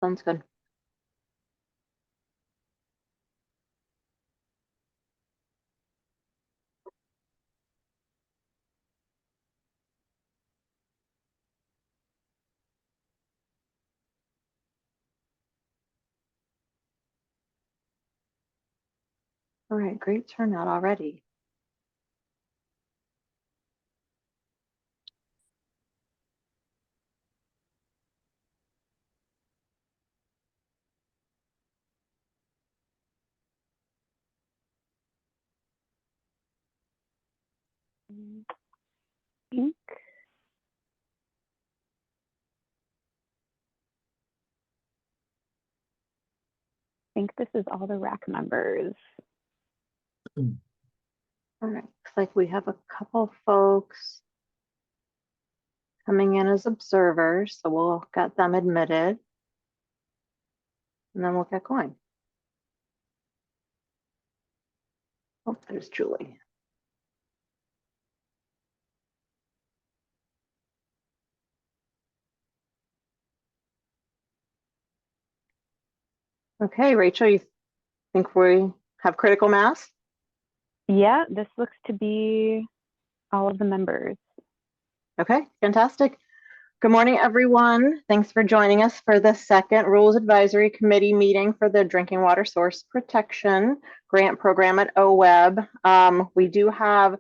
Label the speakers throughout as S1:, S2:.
S1: Sounds good. All right, great turnout already.
S2: Ink. I think this is all the RAC members.
S1: All right, looks like we have a couple folks coming in as observers, so we'll get them admitted, and then we'll get going. Oh, there's Julie. Okay, Rachel, you think we have critical mass?
S2: Yeah, this looks to be all of the members.
S1: Okay, fantastic. Good morning, everyone. Thanks for joining us for the second Rules Advisory Committee meeting for the Drinking Water Source Protection Grant Program at OWEB. We do have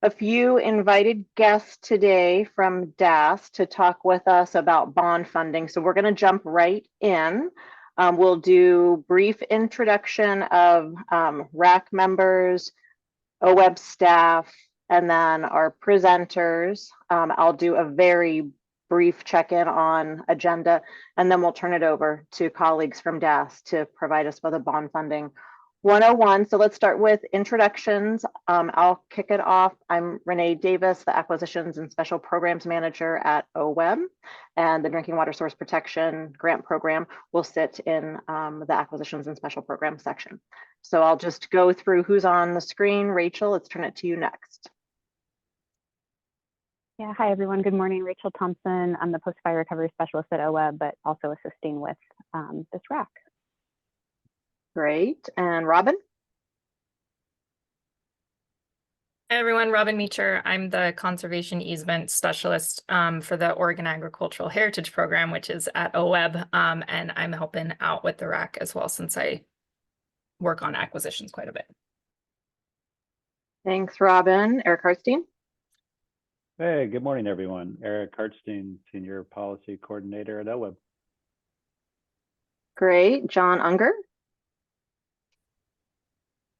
S1: a few invited guests today from DAS to talk with us about bond funding. So we're going to jump right in. We'll do brief introduction of RAC members, OWEB staff, and then our presenters. I'll do a very brief check-in on agenda, and then we'll turn it over to colleagues from DAS to provide us with a bond funding 101. So let's start with introductions. I'll kick it off. I'm Renee Davis, the Acquisitions and Special Programs Manager at OWEB, and the Drinking Water Source Protection Grant Program will sit in the Acquisitions and Special Programs section. So I'll just go through who's on the screen. Rachel, let's turn it to you next.
S2: Yeah, hi everyone. Good morning. Rachel Thompson. I'm the post-fire recovery specialist at OWEB, but also assisting with this RAC.
S1: Great. And Robin?
S3: Hey everyone, Robin Meacher. I'm the conservation easement specialist for the Oregon Agricultural Heritage Program, which is at OWEB, and I'm helping out with the RAC as well since I work on acquisitions quite a bit.
S1: Thanks, Robin. Eric Hartstein?
S4: Hey, good morning, everyone. Eric Hartstein, Senior Policy Coordinator at OWEB.
S1: Great. John Unger?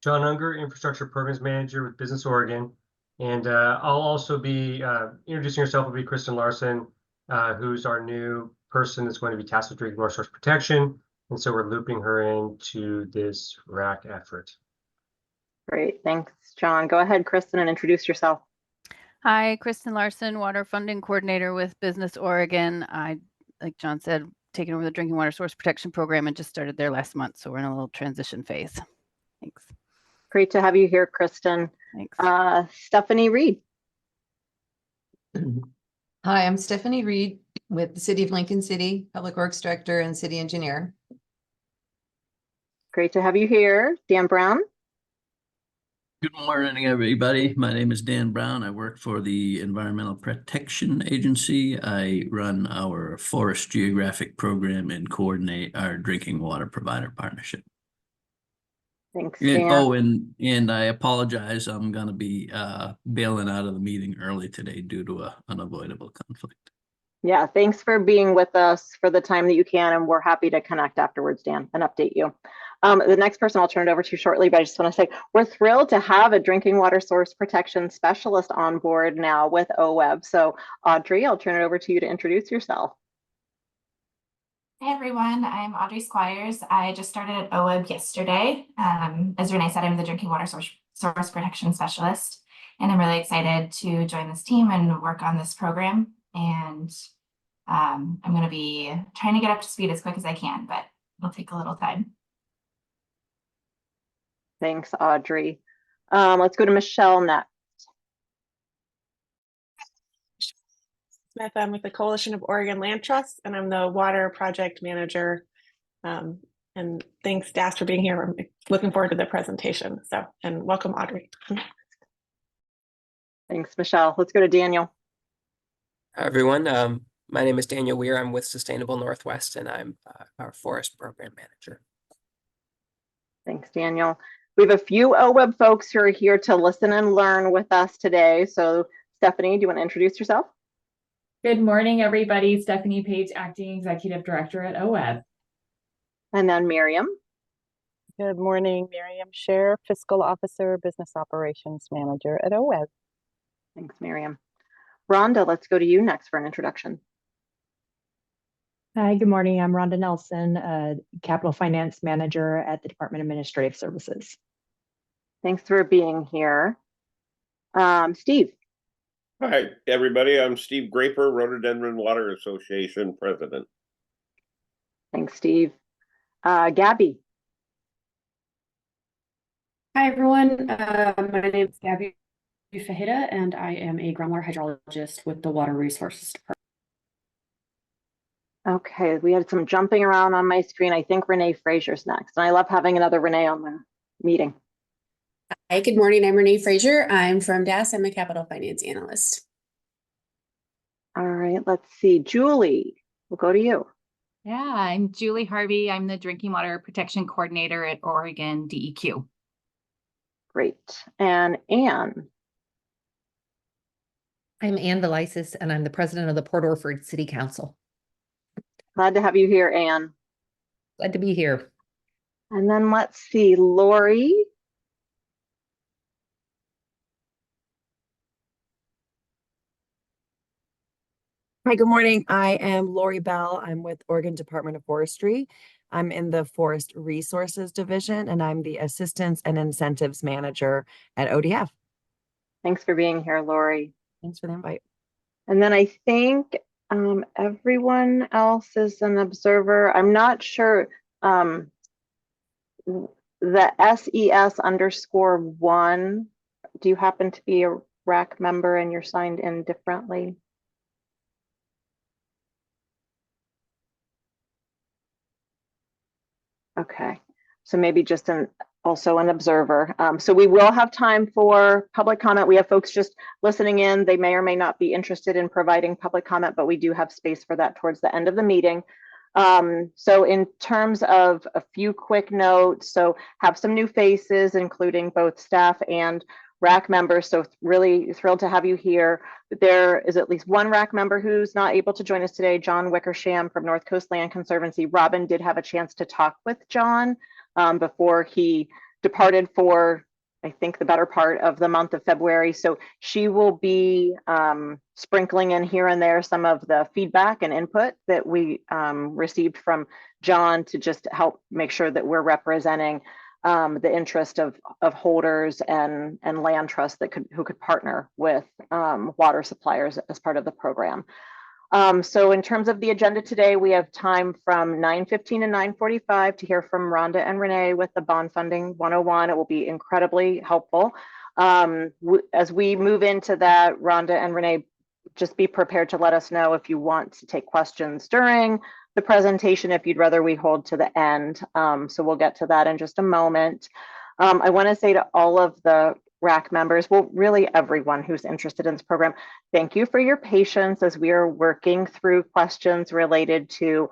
S5: John Unger, Infrastructure Programs Manager with Business Oregon. And I'll also be introducing herself will be Kristen Larson, who's our new person that's going to be tasked with drinking water source protection. And so we're looping her into this RAC effort.
S1: Great. Thanks, John. Go ahead, Kristen, and introduce yourself.
S6: Hi, Kristen Larson, Water Funding Coordinator with Business Oregon. I, like John said, taken over the Drinking Water Source Protection Program and just started there last month. So we're in a little transition phase. Thanks.
S1: Great to have you here, Kristen.
S6: Thanks.
S1: Stephanie Reed.
S7: Hi, I'm Stephanie Reed with the City of Lincoln City, Public Works Director and City Engineer.
S1: Great to have you here. Dan Brown.
S8: Good morning, everybody. My name is Dan Brown. I work for the Environmental Protection Agency. I run our forest geographic program and coordinate our drinking water provider partnership.
S1: Thanks, Dan.
S8: And I apologize. I'm going to be bailing out of the meeting early today due to an unavoidable conflict.
S1: Yeah, thanks for being with us for the time that you can, and we're happy to connect afterwards, Dan, and update you. The next person I'll turn it over to shortly, but I just want to say we're thrilled to have a drinking water source protection specialist on board now with OWEB. So Audrey, I'll turn it over to you to introduce yourself.
S9: Hey everyone, I'm Audrey Squires. I just started at OWEB yesterday. As Renee said, I'm the drinking water source protection specialist, and I'm really excited to join this team and work on this program. And I'm going to be trying to get up to speed as quick as I can, but it'll take a little time.
S1: Thanks, Audrey. Let's go to Michelle next.
S10: Smith. I'm with the Coalition of Oregon Land Trusts, and I'm the Water Project Manager And thanks, DAS, for being here. I'm looking forward to the presentation. And welcome, Audrey.
S1: Thanks, Michelle. Let's go to Daniel.
S11: Hi, everyone. My name is Daniel Weir. I'm with Sustainable Northwest, and I'm our Forest Program Manager.
S1: Thanks, Daniel. We have a few OWEB folks who are here to listen and learn with us today. So, Stephanie, do you want to introduce yourself?
S12: Good morning, everybody. Stephanie Page, Acting Executive Director at OWEB.
S1: And then Miriam.
S13: Good morning, Miriam Scher, Fiscal Officer, Business Operations Manager at OWEB.
S1: Thanks, Miriam. Rhonda, let's go to you next for an introduction.
S14: Hi, good morning. I'm Rhonda Nelson, Capital Finance Manager at the Department of Administrative Services.
S1: Thanks for being here. Steve.
S15: Hi, everybody. I'm Steve Graper, Rhododendron Water Association President.
S1: Thanks, Steve. Gabby.
S16: Hi, everyone. My name is Gabby Fajita, and I am a groundwater hydrologist with the Water Resources Department.
S1: Okay, we had some jumping around on my screen. I think Renee Frazier's next. And I love having another Renee on the meeting.
S17: Hi, good morning. I'm Renee Frazier. I'm from DAS. I'm a capital finance analyst.
S1: All right, let's see. Julie, we'll go to you.
S18: Yeah, I'm Julie Harvey. I'm the Drinking Water Protection Coordinator at Oregon DEQ.
S1: Great. And Anne.
S19: I'm Ann Velisis, and I'm the president of the Port Orford City Council.
S1: Glad to have you here, Anne.
S19: Glad to be here.
S1: And then let's see, Lori.
S20: Hi, good morning. I am Lori Bell. I'm with Oregon Department of Forestry. I'm in the Forest Resources Division, and I'm the Assistance and Incentives Manager at ODF.
S1: Thanks for being here, Lori.
S20: Thanks for the invite. And
S1: then I think everyone else is an observer. I'm not sure. The SES_1, do you happen to be a RAC member and you're signed in differently? Okay, so maybe just also an observer. So we will have time for public comment. We have folks just listening in. They may or may not be interested in providing public comment, but we do have space for that towards the end of the meeting. So in terms of a few quick notes, so have some new faces, including both staff and RAC members. So really thrilled to have you here. There is at least one RAC member who's not able to join us today, John Wickersham from North Coast Land Conservancy. Robin did have a chance to talk with John before he departed for, I think, the better part of the month of February. So she will be sprinkling in here and there some of the feedback and input that we received from John to just help make sure that we're representing the interest of holders and land trusts that who could partner with water suppliers as part of the program. So in terms of the agenda today, we have time from 9:15 and 9:45 to hear from Rhonda and Renee with the Bond Funding 101. It will be incredibly helpful. As we move into that, Rhonda and Renee, just be prepared to let us know if you want to take questions during the presentation, if you'd rather we hold to the end. So we'll get to that in just a moment. I want to say to all of the RAC members, well, really everyone who's interested in this program, thank you for your patience as we are working through questions related to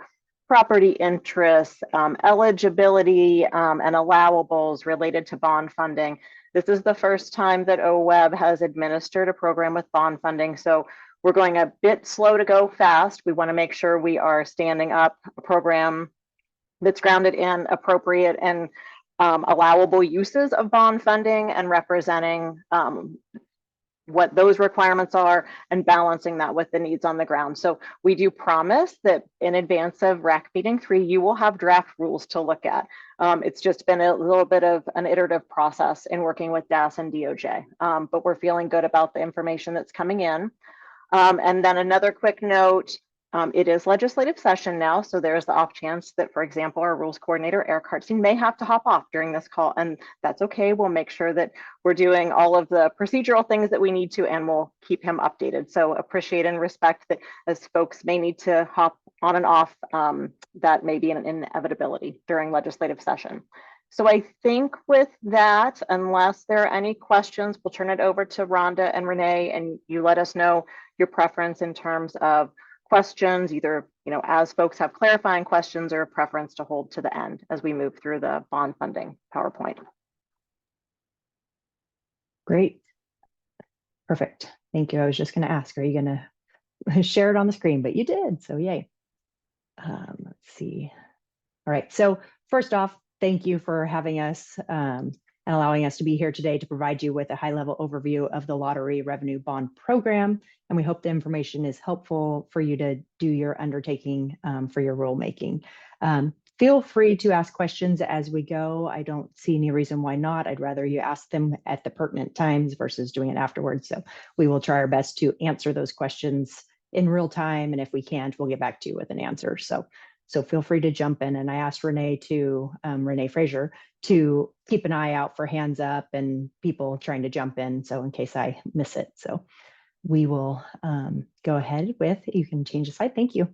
S1: property interests, eligibility, and allowables related to bond funding. This is the first time that OWEB has administered a program with bond funding, so we're going a bit slow to go fast. We want to make sure we are standing up a program that's grounded in appropriate and allowable uses of bond funding and representing what those requirements are and balancing that with the needs on the ground. So we do promise that in advance of RAC meeting 3, you will have draft rules to look at. It's just been a little bit of an iterative process in working with DAS and DOJ, but we're feeling good about the information that's coming in. And then another quick note, It is legislative session now, so there's the off chance that, for example, our rules coordinator, Eric Hartstein, may have to hop off during this call, and that's okay. We'll make sure that we're doing all of the procedural things that we need to, and we'll keep him updated. So appreciate and respect that as folks may need to hop on and off, that may be an inevitability during legislative session. So I think with that, unless there are any questions, we'll turn it over to Rhonda and Renee, and you let us know your preference in terms of questions, either, as folks have clarifying questions or a preference to hold to the end as we move through the bond funding PowerPoint.
S14: Great. Perfect. Thank you. I was just going to ask, are you going to share it on the screen? But you did, so yay. Let's see. All right. So first off, thank you for having us and allowing us to be here today to provide you with a high-level overview of the Lottery Revenue Bond Program. And we hope the information is helpful for you to do your undertaking for your rulemaking. Feel free to ask questions as we go. I don't see any reason why not. I'd rather you ask them at the pertinent times versus doing it afterwards. So we will try our best to answer those questions in real time. And if we can't, we'll get back to you with an answer. So feel free to jump in. And I asked Renee Frazier to keep an eye out for hands up and people trying to jump in. So in case I miss it. So we will go ahead with, you can change the slide. Thank you.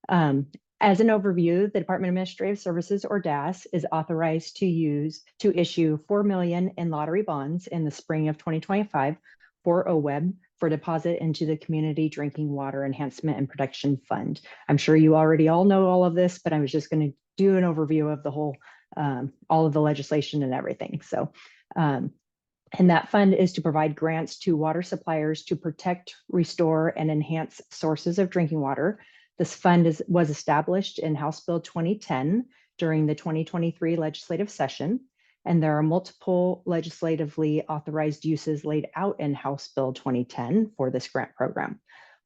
S14: As an overview, the Department of Administrative Services, or DAS, is authorized to issue $4 million in lottery bonds in the spring of 2025 for OWEB for deposit into the Community Drinking Water Enhancement and Protection Fund. I'm sure you already all know all of this, but I was just going to do an overview of the whole, all of the legislation and everything. So, and that fund is to provide grants to water suppliers to protect, restore, and enhance sources of drinking water. This fund was established in House Bill 2010 during the 2023 legislative session, and there are multiple legislatively authorized uses laid out in House Bill 2010 for this grant program.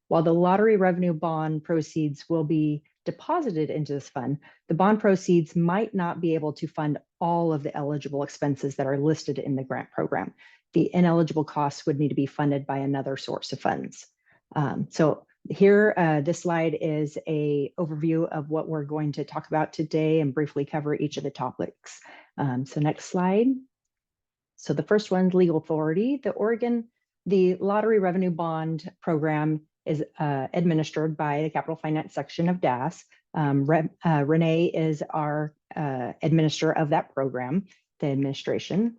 S14: While the lottery revenue bond proceeds will be deposited into this fund, the bond proceeds might not be able to fund all of the eligible expenses that are listed in the grant program. The ineligible costs would need to be funded by another source of funds. So here, this slide is an overview of what we're going to talk about today and briefly cover each of the topics. So next slide. So the first one, legal authority. The Lottery Revenue Bond Program is administered by the Capital Finance section of DAS. Renee is our administrator of that program, the administration.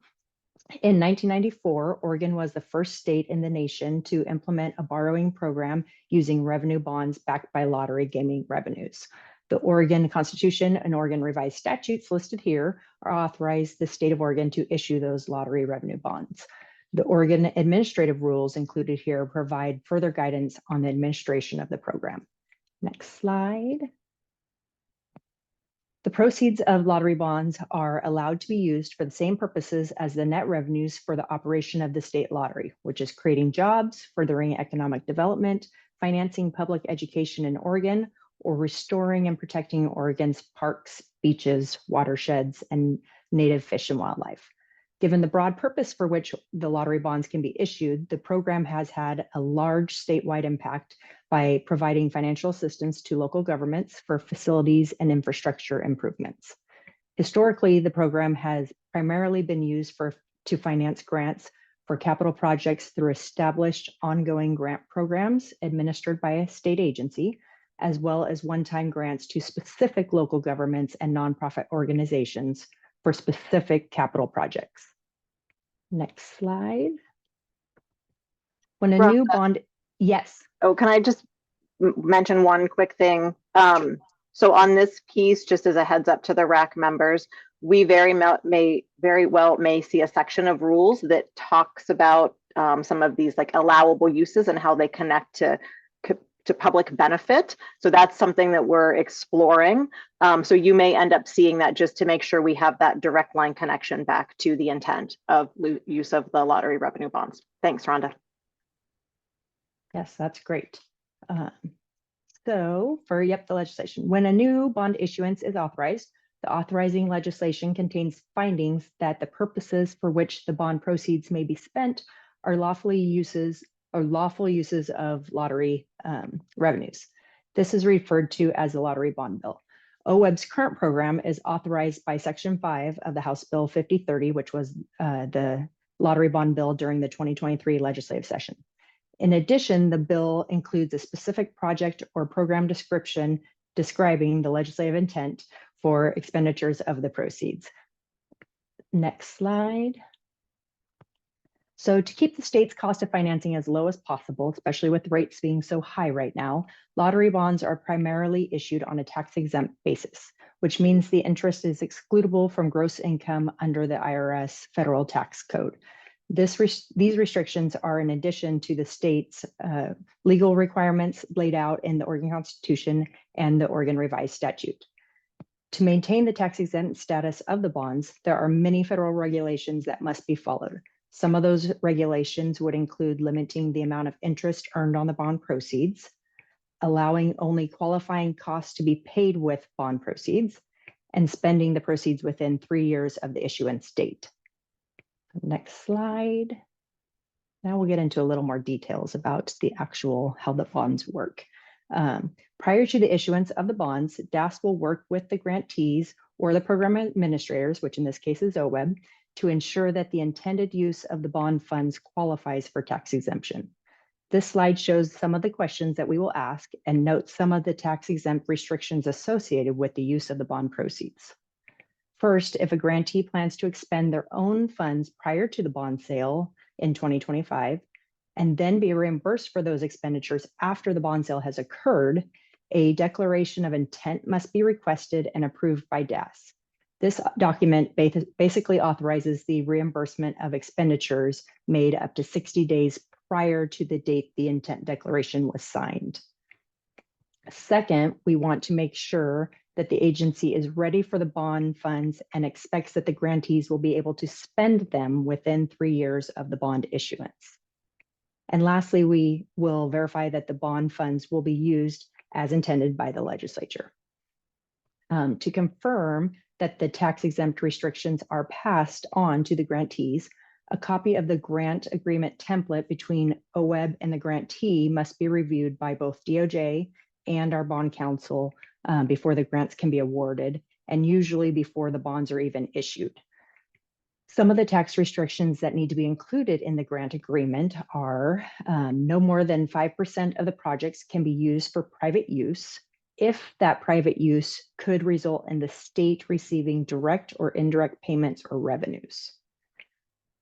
S14: In 1994, Oregon was the first state in the nation to implement a borrowing program using revenue bonds backed by lottery gaming revenues. The Oregon Constitution and Oregon revised statutes listed here are authorized the state of Oregon to issue those lottery revenue bonds. The Oregon administrative rules included here provide further guidance on the administration of the program. Next slide. The proceeds of lottery bonds are allowed to be used for the same purposes as the net revenues for the operation of the state lottery, which is creating jobs, furthering economic development, financing public education in Oregon, or restoring and protecting Oregon's parks, beaches, watersheds, and native fish and wildlife. Given the broad purpose for which the lottery bonds can be issued, the program has had a large statewide impact by providing financial assistance to local governments for facilities and infrastructure improvements. Historically, the program has primarily been used to finance grants for capital projects through established ongoing grant programs administered by a state agency, as well as one-time grants to specific local governments and nonprofit organizations for specific capital projects. Next slide. When a new bond, yes.
S1: Oh, can I just mention one quick thing? So on this piece, just as a heads up to the RAC members, we very well may see a section of rules that talks about some of these like allowable uses and how they connect to public benefit. So that's something that we're exploring. So you may end up seeing that just to make sure we have that direct line connection back to the intent of use of the lottery revenue bonds. Thanks, Rhonda.
S14: Yes, that's great. So for the legislation, when a new bond issuance is authorized, the authorizing legislation contains findings that the purposes for which the bond proceeds may be spent are lawful uses of lottery revenues. This is referred to as the lottery bond bill. OWEB's current program is authorized by Section 5 of the House Bill 5030, which was the lottery bond bill during the 2023 legislative session. In addition, the bill includes a specific project or program description describing the legislative intent for expenditures of the proceeds. Next slide. So to keep the state's cost of financing as low as possible, especially with rates being so high right now, lottery bonds are primarily issued on a tax-exempt basis, which means the interest is excludable from gross income under the IRS federal tax code. These restrictions are in addition to the state's legal requirements laid out in the Oregon Constitution and the Oregon Revised Statute. To maintain the tax-exempt status of the bonds, there are many federal regulations that must be followed. Some of those regulations would include limiting the amount of interest earned on the bond proceeds, allowing only qualifying costs to be paid with bond proceeds, and spending the proceeds within 3 years of the issuance date. Next slide. Now we'll get into a little more details about the actual how the bonds work. Prior to the issuance of the bonds, DAS will work with the grantees or the program administrators, which in this case is OWEB, to ensure that the intended use of the bond funds qualifies for tax exemption. This slide shows some of the questions that we will ask and notes some of the tax exempt restrictions associated with the use of the bond proceeds. First, if a grantee plans to expend their own funds prior to the bond sale in 2025, and then be reimbursed for those expenditures after the bond sale has occurred, a declaration of intent must be requested and approved by DAS. This document basically authorizes the reimbursement of expenditures made up to 60 days prior to the date the intent declaration was signed. Second, we want to make sure that the agency is ready for the bond funds and expects that the grantees will be able to spend them within 3 years of the bond issuance. And lastly, we will verify that the bond funds will be used as intended by the legislature. To confirm that the tax exempt restrictions are passed on to the grantees, a copy of the grant agreement template between OWEB and the grantee must be reviewed by both DOJ and our bond counsel before the grants can be awarded, and usually before the bonds are even issued. Some of the tax restrictions that need to be included in the grant agreement are no more than 5% of the projects can be used for private use if that private use could result in the state receiving direct or indirect payments or revenues.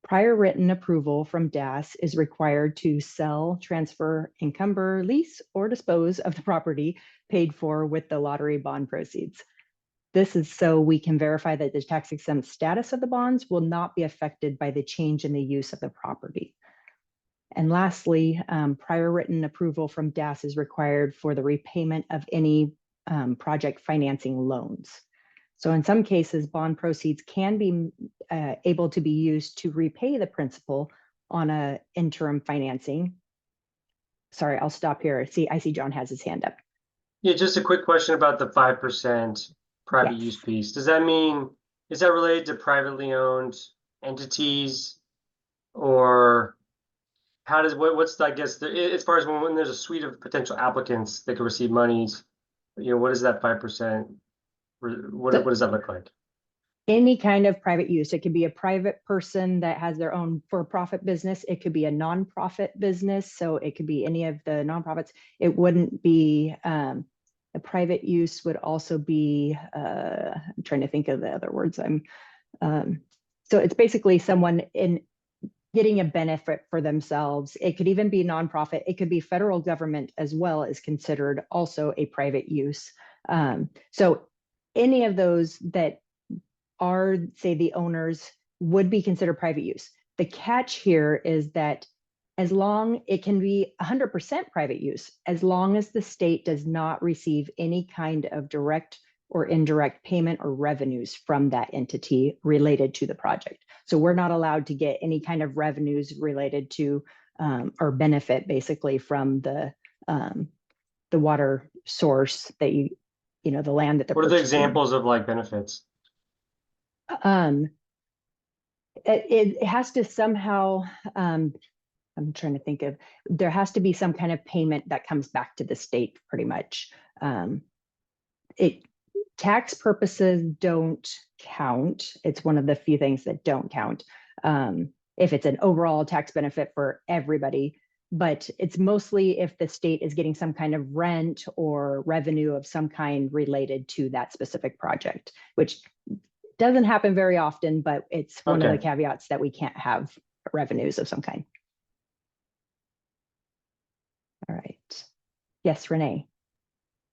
S14: Prior written approval from DAS is required to sell, transfer, encumber, lease, or dispose of the property paid for with the lottery bond proceeds. This is so we can verify that the tax exempt status of the bonds will not be affected by the change in the use of the property. And lastly, prior written approval from DAS is required for the repayment of any project financing loans. So in some cases, bond proceeds can be able to be used to repay the principal on an interim financing. Sorry, I'll stop here. I see John has his hand up.
S5: Yeah, just a quick question about the 5% private use piece. Does that mean, is that related to privately owned entities, or how does, what's, I guess, as far as when there's a suite of potential applicants that can receive monies, what is that 5%? What does that look like?
S14: Any kind of private use. It could be a private person that has their own for-profit business. It could be a nonprofit business. So it could be any of the nonprofits. It wouldn't be, a private use would also be, I'm trying to think of the other words. So it's basically someone in getting a benefit for themselves. It could even be nonprofit. It could be federal government as well as considered also a private use. So any of those that are, say, the owners would be considered private use. The catch here is that as long it can be 100% private use, as long as the state does not receive any kind of direct or indirect payment or revenues from that entity related to the project. So we're not allowed to get any kind of revenues related to or benefit basically from the water source that the land that they're
S5: What are the
S14: purchasing.
S5: examples of like benefits?
S14: It has to somehow, I'm trying to think of, there has to be some kind of payment that comes back to the state pretty much. Tax purposes don't count. It's one of the few things that don't count. If it's an overall tax benefit for everybody, but it's mostly if the state is getting some kind of rent or revenue of some kind related to that specific project, which doesn't happen very often, but it's one of the caveats that we can't have revenues of some kind. All right. Yes, Renee.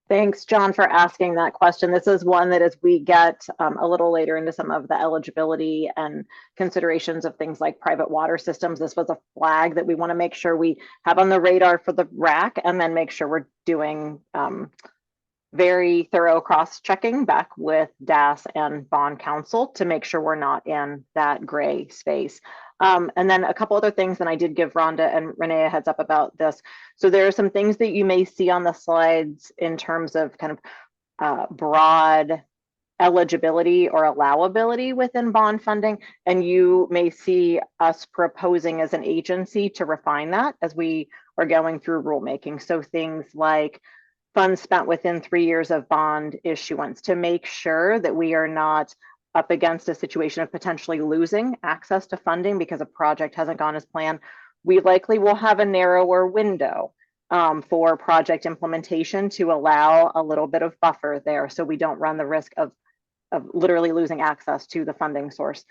S1: Thanks, John, for asking that question. This is one that as we get a little later into some of the eligibility and considerations of things like private water systems, this was a flag that we want to make sure we have on the radar for the RAC, and then make sure we're doing very thorough cross-checking back with DAS and bond counsel to make sure we're not in that gray space. And then a couple other things, and I did give Rhonda and Renee a heads up about this. So there are some things that you may see on the slides in terms of kind of broad eligibility or allowability within bond funding, and you may see us proposing as an agency to refine that as we are going through rulemaking. So things like funds spent within 3 years of bond issuance, to make sure that we are not up against a situation of potentially losing access to funding because a project hasn't gone as planned. We likely will have a narrower window for project implementation to allow a little bit of buffer there, so we don't run the risk of literally losing access to the funding source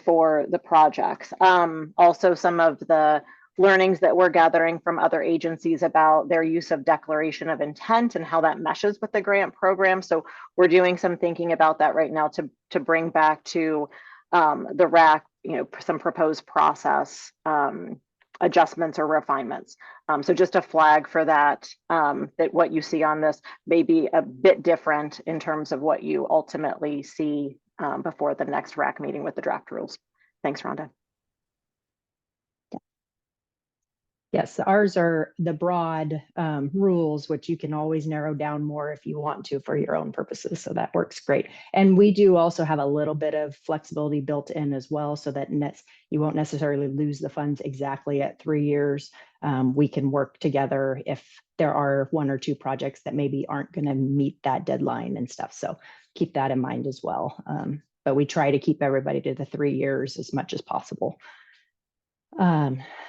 S1: for the projects. Also, some of the learnings that we're gathering from other agencies about their use of declaration of intent and how that meshes with the grant program. So we're doing some thinking about that right now to bring back to the RAC, some proposed process adjustments or refinements. So just a flag for that, that what you see on this may be a bit different in terms of what you ultimately see before the next RAC meeting with the draft rules. Thanks, Rhonda.
S14: Yes, ours are the broad rules, which you can always narrow down more if you want to for your own purposes. So that works great. And we do also have a little bit of flexibility built in as well, so that you won't necessarily lose the funds exactly at 3 years. We can work together if there are 1 or 2 projects that maybe aren't going to meet that deadline and stuff. So keep that in mind as well. But we try to keep everybody to the 3 years as much as possible.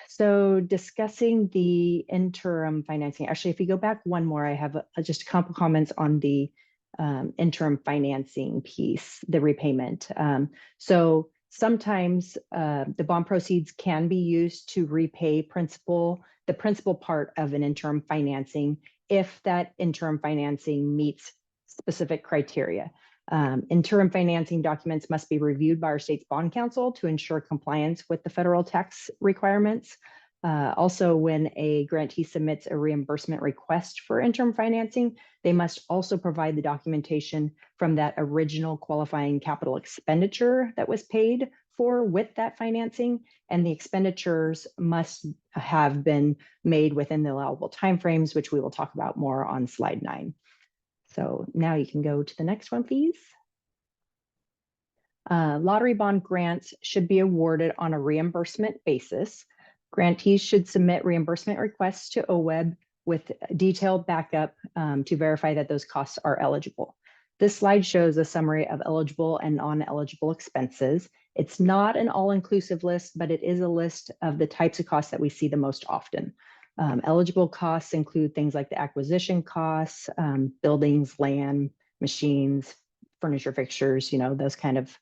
S14: So discussing the interim financing, actually, if you go back one more, I have just a couple comments on the interim financing piece, the repayment. So sometimes the bond proceeds can be used to repay the principal part of an interim financing if that interim financing meets specific criteria. Interim financing documents must be reviewed by our state's bond counsel to ensure compliance with the federal tax requirements. Also, when a grantee submits a reimbursement request for interim financing, they must also provide the documentation from that original qualifying capital expenditure that was paid for with that financing, and the expenditures must have been made within the allowable timeframes, which we will talk about more on slide 9. So now you can go to the next one, please. Lottery bond grants should be awarded on a reimbursement basis. Grantees should submit reimbursement requests to OWEB with detailed backup to verify that those costs are eligible. This slide shows a summary of eligible and non-eligible expenses. It's not an all-inclusive list, but it is a list of the types of costs that we see the most often. Eligible costs include things like the acquisition costs, buildings, land, machines, furniture, fixtures, those kind of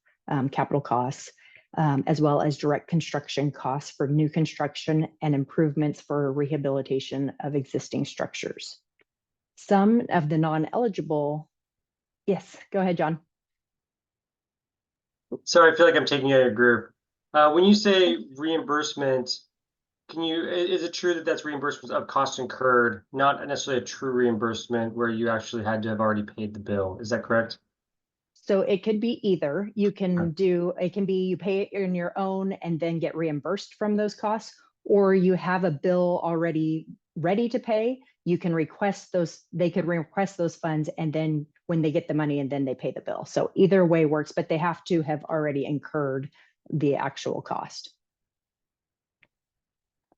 S14: capital costs, as well as direct construction costs for new construction and improvements for rehabilitation of existing structures. Some of the non-eligible, yes, go ahead, John.
S5: Sorry, I feel like I'm taking out your group. When you say reimbursement, is it true that that's reimbursement of costs incurred, not necessarily a true reimbursement where you actually had to have already paid the bill? Is that correct?
S14: So it could be either. You can do, it can be you pay it in your own and then get reimbursed from those costs, or you have a bill already ready to pay. You can request those, they could request those funds, and then when they get the money and then they pay the bill. So either way works, but they have to have already incurred the actual cost.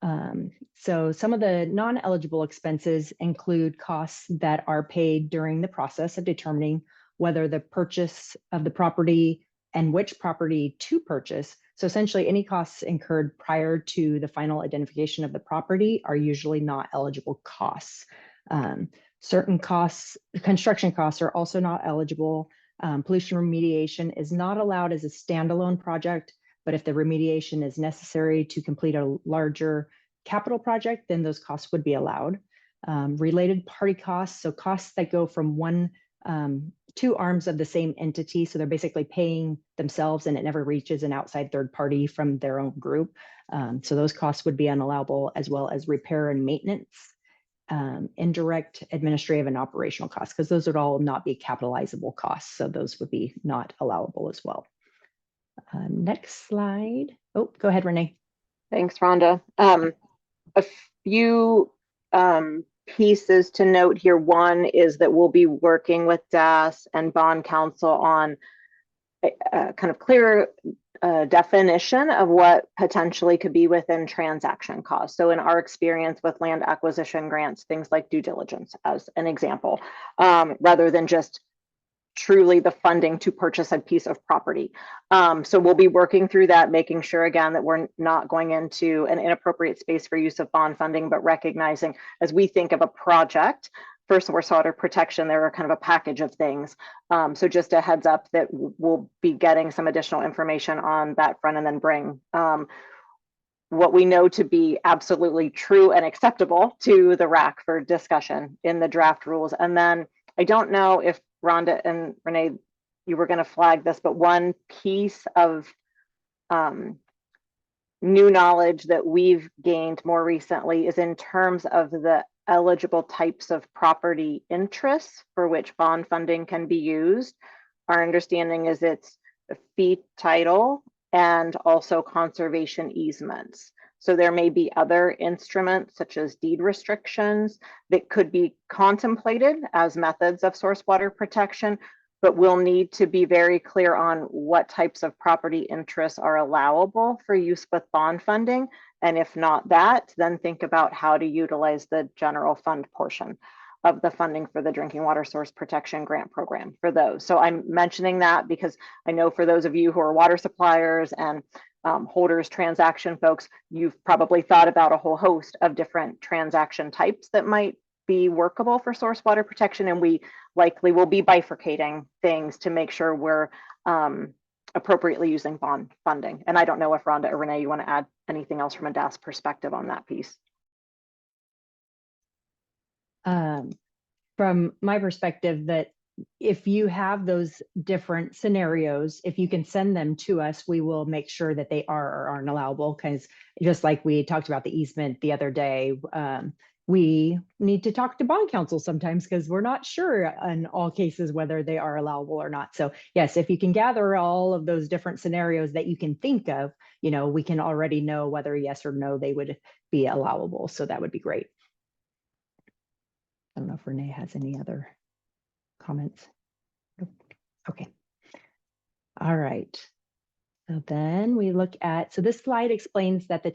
S14: So some of the non-eligible expenses include costs that are paid during the process of determining whether the purchase of the property and which property to purchase. So essentially any costs incurred prior to the final identification of the property are usually not eligible costs. Certain costs, construction costs, are also not eligible. Pollution remediation is not allowed as a standalone project, but if the remediation is necessary to complete a larger capital project, then those costs would be allowed. Related party costs, so costs that go from two arms of the same entity. So they're basically paying themselves and it never reaches an outside third party from their own group. So those costs would be unallowable, as well as repair and maintenance, indirect administrative and operational costs, because those would all not be capitalizable costs. So those would be not allowable as well. Next slide. Oh, go ahead, Renee.
S1: Thanks, Rhonda. A few pieces to note here. One is that we'll be working with DAS and bond counsel on a kind of clear definition of what potentially could be within transaction costs. So in our experience with land acquisition grants, things like due diligence as an example, rather than just truly the funding to purchase a piece of property. So we'll be working through that, making sure again that we're not going into an inappropriate space for use of bond funding, but recognizing as we think of a project for source water protection, there are kind of a package of things. So just a heads up that we'll be getting some additional information on that front, and then bring what we know to be absolutely true and acceptable to the RAC for discussion in the draft rules. And then I don't know if Rhonda and Renee, you were going to flag this, but one piece of new knowledge that we've gained more recently is in terms of the eligible types of property interests for which bond funding can be used. Our understanding is it's a fee title and also conservation easements. So there may be other instruments such as deed restrictions that could be contemplated as methods of source water protection, but we'll need to be very clear on what types of property interests are allowable for use with bond funding. And if not that, then think about how to utilize the general fund portion of the funding for the Drinking Water Source Protection Grant Program for those. So I'm mentioning that because I know for those of you who are water suppliers and holders, transaction folks, you've probably thought about a whole host of different transaction types that might be workable for source water protection, and we likely will be bifurcating things to make sure we're appropriately using bond funding. And I don't know if Rhonda or Renee, you want to add anything else from a DAS perspective on that piece.
S14: From my perspective, that if you have those different scenarios, if you can send them to us, we will make sure that they are or aren't allowable. Because just like we talked about the easement the other day, we need to talk to bond counsel sometimes because we're not sure in all cases whether they are allowable or not. So yes, if you can gather all of those different scenarios that you can think of, you know, we can already know whether yes or no they would be allowable. So that would be great. I don't know if Renee has any other comments. Okay. All right. So then we look at, so this slide explains that the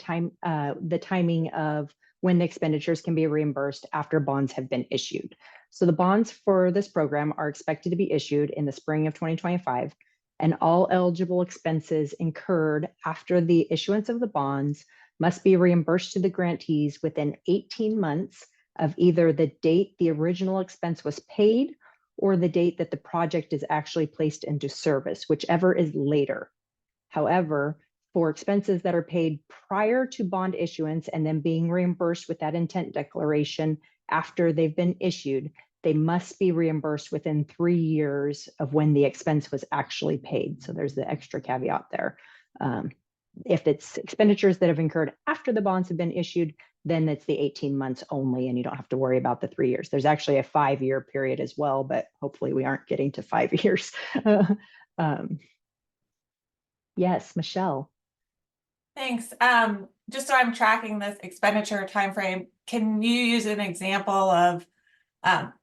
S14: timing of when the expenditures can be reimbursed after bonds have been issued. So the bonds for this program are expected to be issued in the spring of 2025, and all eligible expenses incurred after the issuance of the bonds must be reimbursed to the grantees within 18 months of either the date the original expense was paid or the date that the project is actually placed into service, whichever is later. However, for expenses that are paid prior to bond issuance and then being reimbursed with that intent declaration after they've been issued, they must be reimbursed within 3 years of when the expense was actually paid. So there's the extra caveat there. If it's expenditures that have incurred after the bonds have been issued, then it's the 18 months only, and you don't have to worry about the 3 years. There's actually a 5-year period as well, but hopefully we aren't getting to 5 years. Yes, Michelle.
S21: Thanks. Just so I'm tracking this expenditure timeframe, can you use an example of,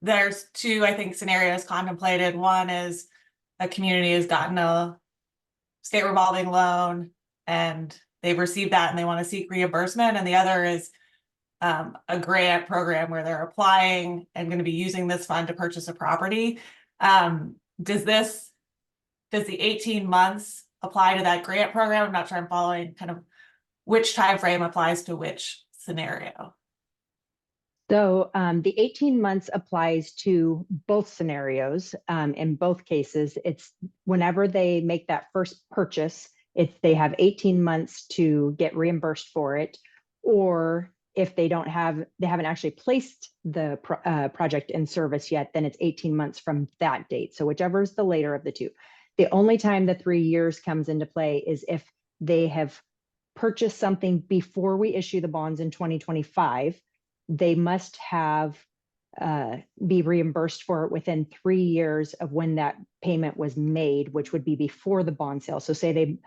S21: there's two, I think, scenarios contemplated. One is a community has gotten a state revolving loan and they've received that and they want to seek reimbursement, and the other is a grant program where they're applying and going to be using this fund to purchase a property. Does the 18 months apply to that grant program? I'm not sure I'm following kind of which time frame applies to which scenario.
S14: So the 18 months applies to both scenarios. In both cases, it's whenever they make that first purchase, they have 18 months to get reimbursed for it, or if they haven't actually placed the project in service yet, then it's 18 months from that date. So whichever is the later of the two. The only time the 3 years comes into play is if they have purchased something before we issue the bonds in 2025. They must be reimbursed for it within 3 years of when that payment was made, which would be before the bond sale. So say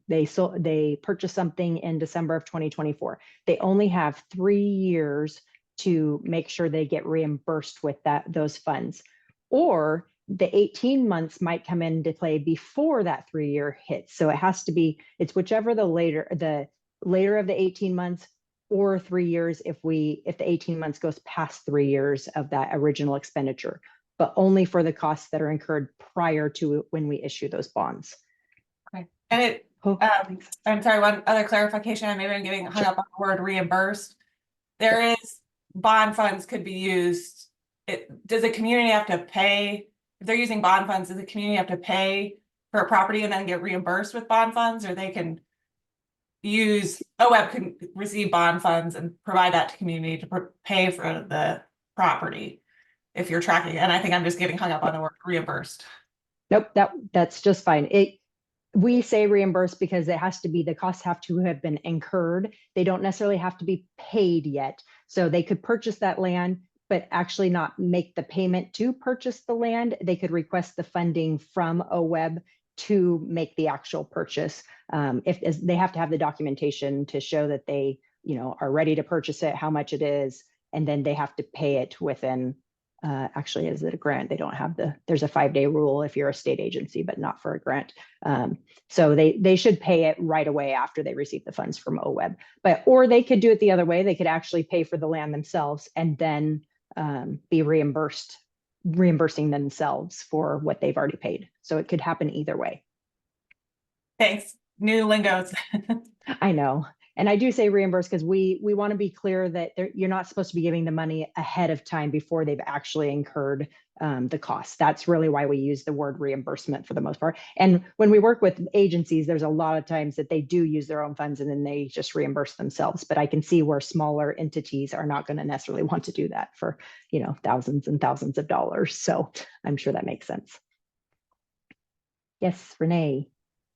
S14: they purchased something in December of 2024. They only have 3 years to make sure they get reimbursed with those funds. Or the 18 months might come into play before that 3-year hits. So it's whichever the later of the 18 months, or 3 years if the 18 months goes past 3 years of that original expenditure, but only for the costs that are incurred prior to when we issue those bonds.
S21: Okay. And I'm sorry, one other clarification, and maybe I'm getting hung up on the word reimbursed. There is bond funds could be used. Does the community have to pay, if they're using bond funds, does the community have to pay for a property and then get reimbursed with bond funds, or they can OWEB can receive bond funds and provide that to community to pay for the property if you're tracking? And I think I'm just getting hung up on the word reimbursed.
S14: Nope, that's just fine. We say reimbursed because the costs have to have been incurred. They don't necessarily have to be paid yet. So they could purchase that land, but actually not make the payment to purchase the land. They could request the funding from OWEB to make the actual purchase. If they have to have the documentation to show that they, are ready to purchase it, how much it is, and then they have to pay it within. Actually, is it a grant? They don't have there's a 5-day rule if you're a state agency, but not for a grant. So they should pay it right away after they receive the funds from OWEB. Or they could do it the other way. They could actually pay for the land themselves and then be reimbursing themselves for what they've already paid. So it could happen either way.
S21: Thanks. New lingos.
S14: I know. And I do say reimburse because we want to be clear that you're not supposed to be giving the money ahead of time before they've actually incurred the cost. That's really why we use the word reimbursement for the most part. And when we work with agencies, there's a lot of times that they do use their own funds and then they just reimburse themselves. But I can see where smaller entities are not going to necessarily want to do that for, thousands and thousands of dollars. So I'm sure that makes sense. Yes, Renee.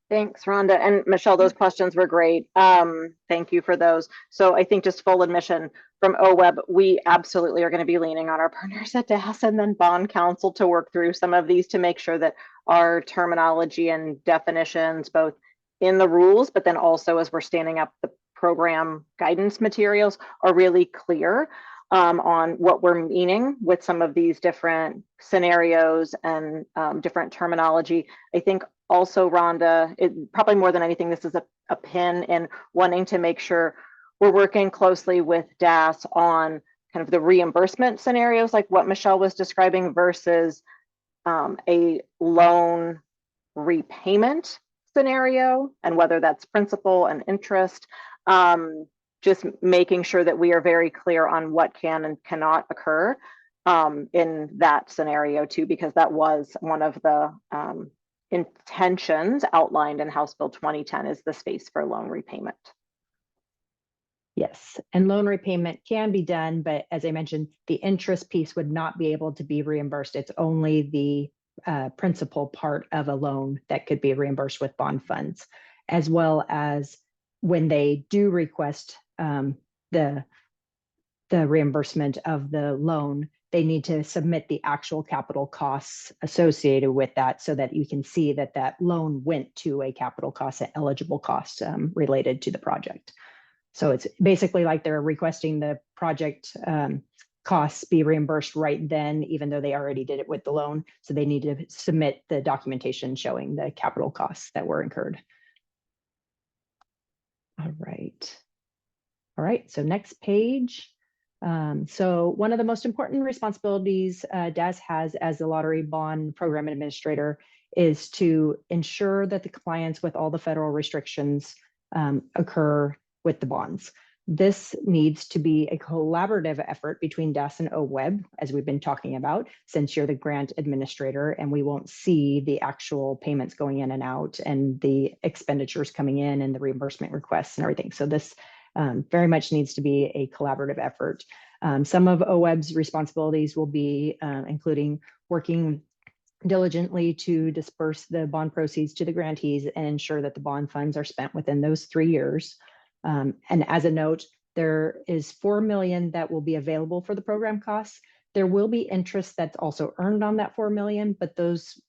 S1: Thanks, Rhonda. And Michelle, those questions were great. Thank you for those. So I think just full admission from OWEB, we absolutely are going to be leaning on our partners at DAS and then Bond Council to work through some of these to make sure that our terminology and definitions, both in the rules, but then also as we're standing up the program guidance materials, are really clear on what we're meaning with some of these different scenarios and different terminology. I think also, Rhonda, probably more than anything, this is a pin in wanting to make sure we're working closely with DAS on kind of the reimbursement scenarios, like what Michelle was describing, versus a loan repayment scenario, and whether that's principal and interest. Just making sure that we are very clear on what can and cannot occur in that scenario too, because that was one of the intentions outlined in House Bill 2010 is the space for loan repayment.
S14: Yes, and loan repayment can be done, but as I mentioned, the interest piece would not be able to be reimbursed. It's only the principal part of a loan that could be reimbursed with bond funds, as well as when they do request the reimbursement of the loan, they need to submit the actual capital costs associated with that so that you can see that that loan went to a capital cost, an eligible cost related to the project. So it's basically like they're requesting the project costs be reimbursed right then, even though they already did it with the loan. So they need to submit the documentation showing the capital costs that were incurred. All right. All right, so next page. So one of the most important responsibilities DAS has as the lottery bond program administrator is to ensure that the compliance with all the federal restrictions occur with the bonds. This needs to be a collaborative effort between DAS and OWEB, as we've been talking about, since you're the grant administrator and we won't see the actual payments going in and out and the expenditures coming in and the reimbursement requests and everything. So this very much needs to be a collaborative effort. Some of OWEB's responsibilities will be including working diligently to disperse the bond proceeds to the grantees and ensure that the bond funds are spent within those 3 years. And as a note, there is $4 million that will be available for the program costs. There will be interest that's also earned on that $4 million, but those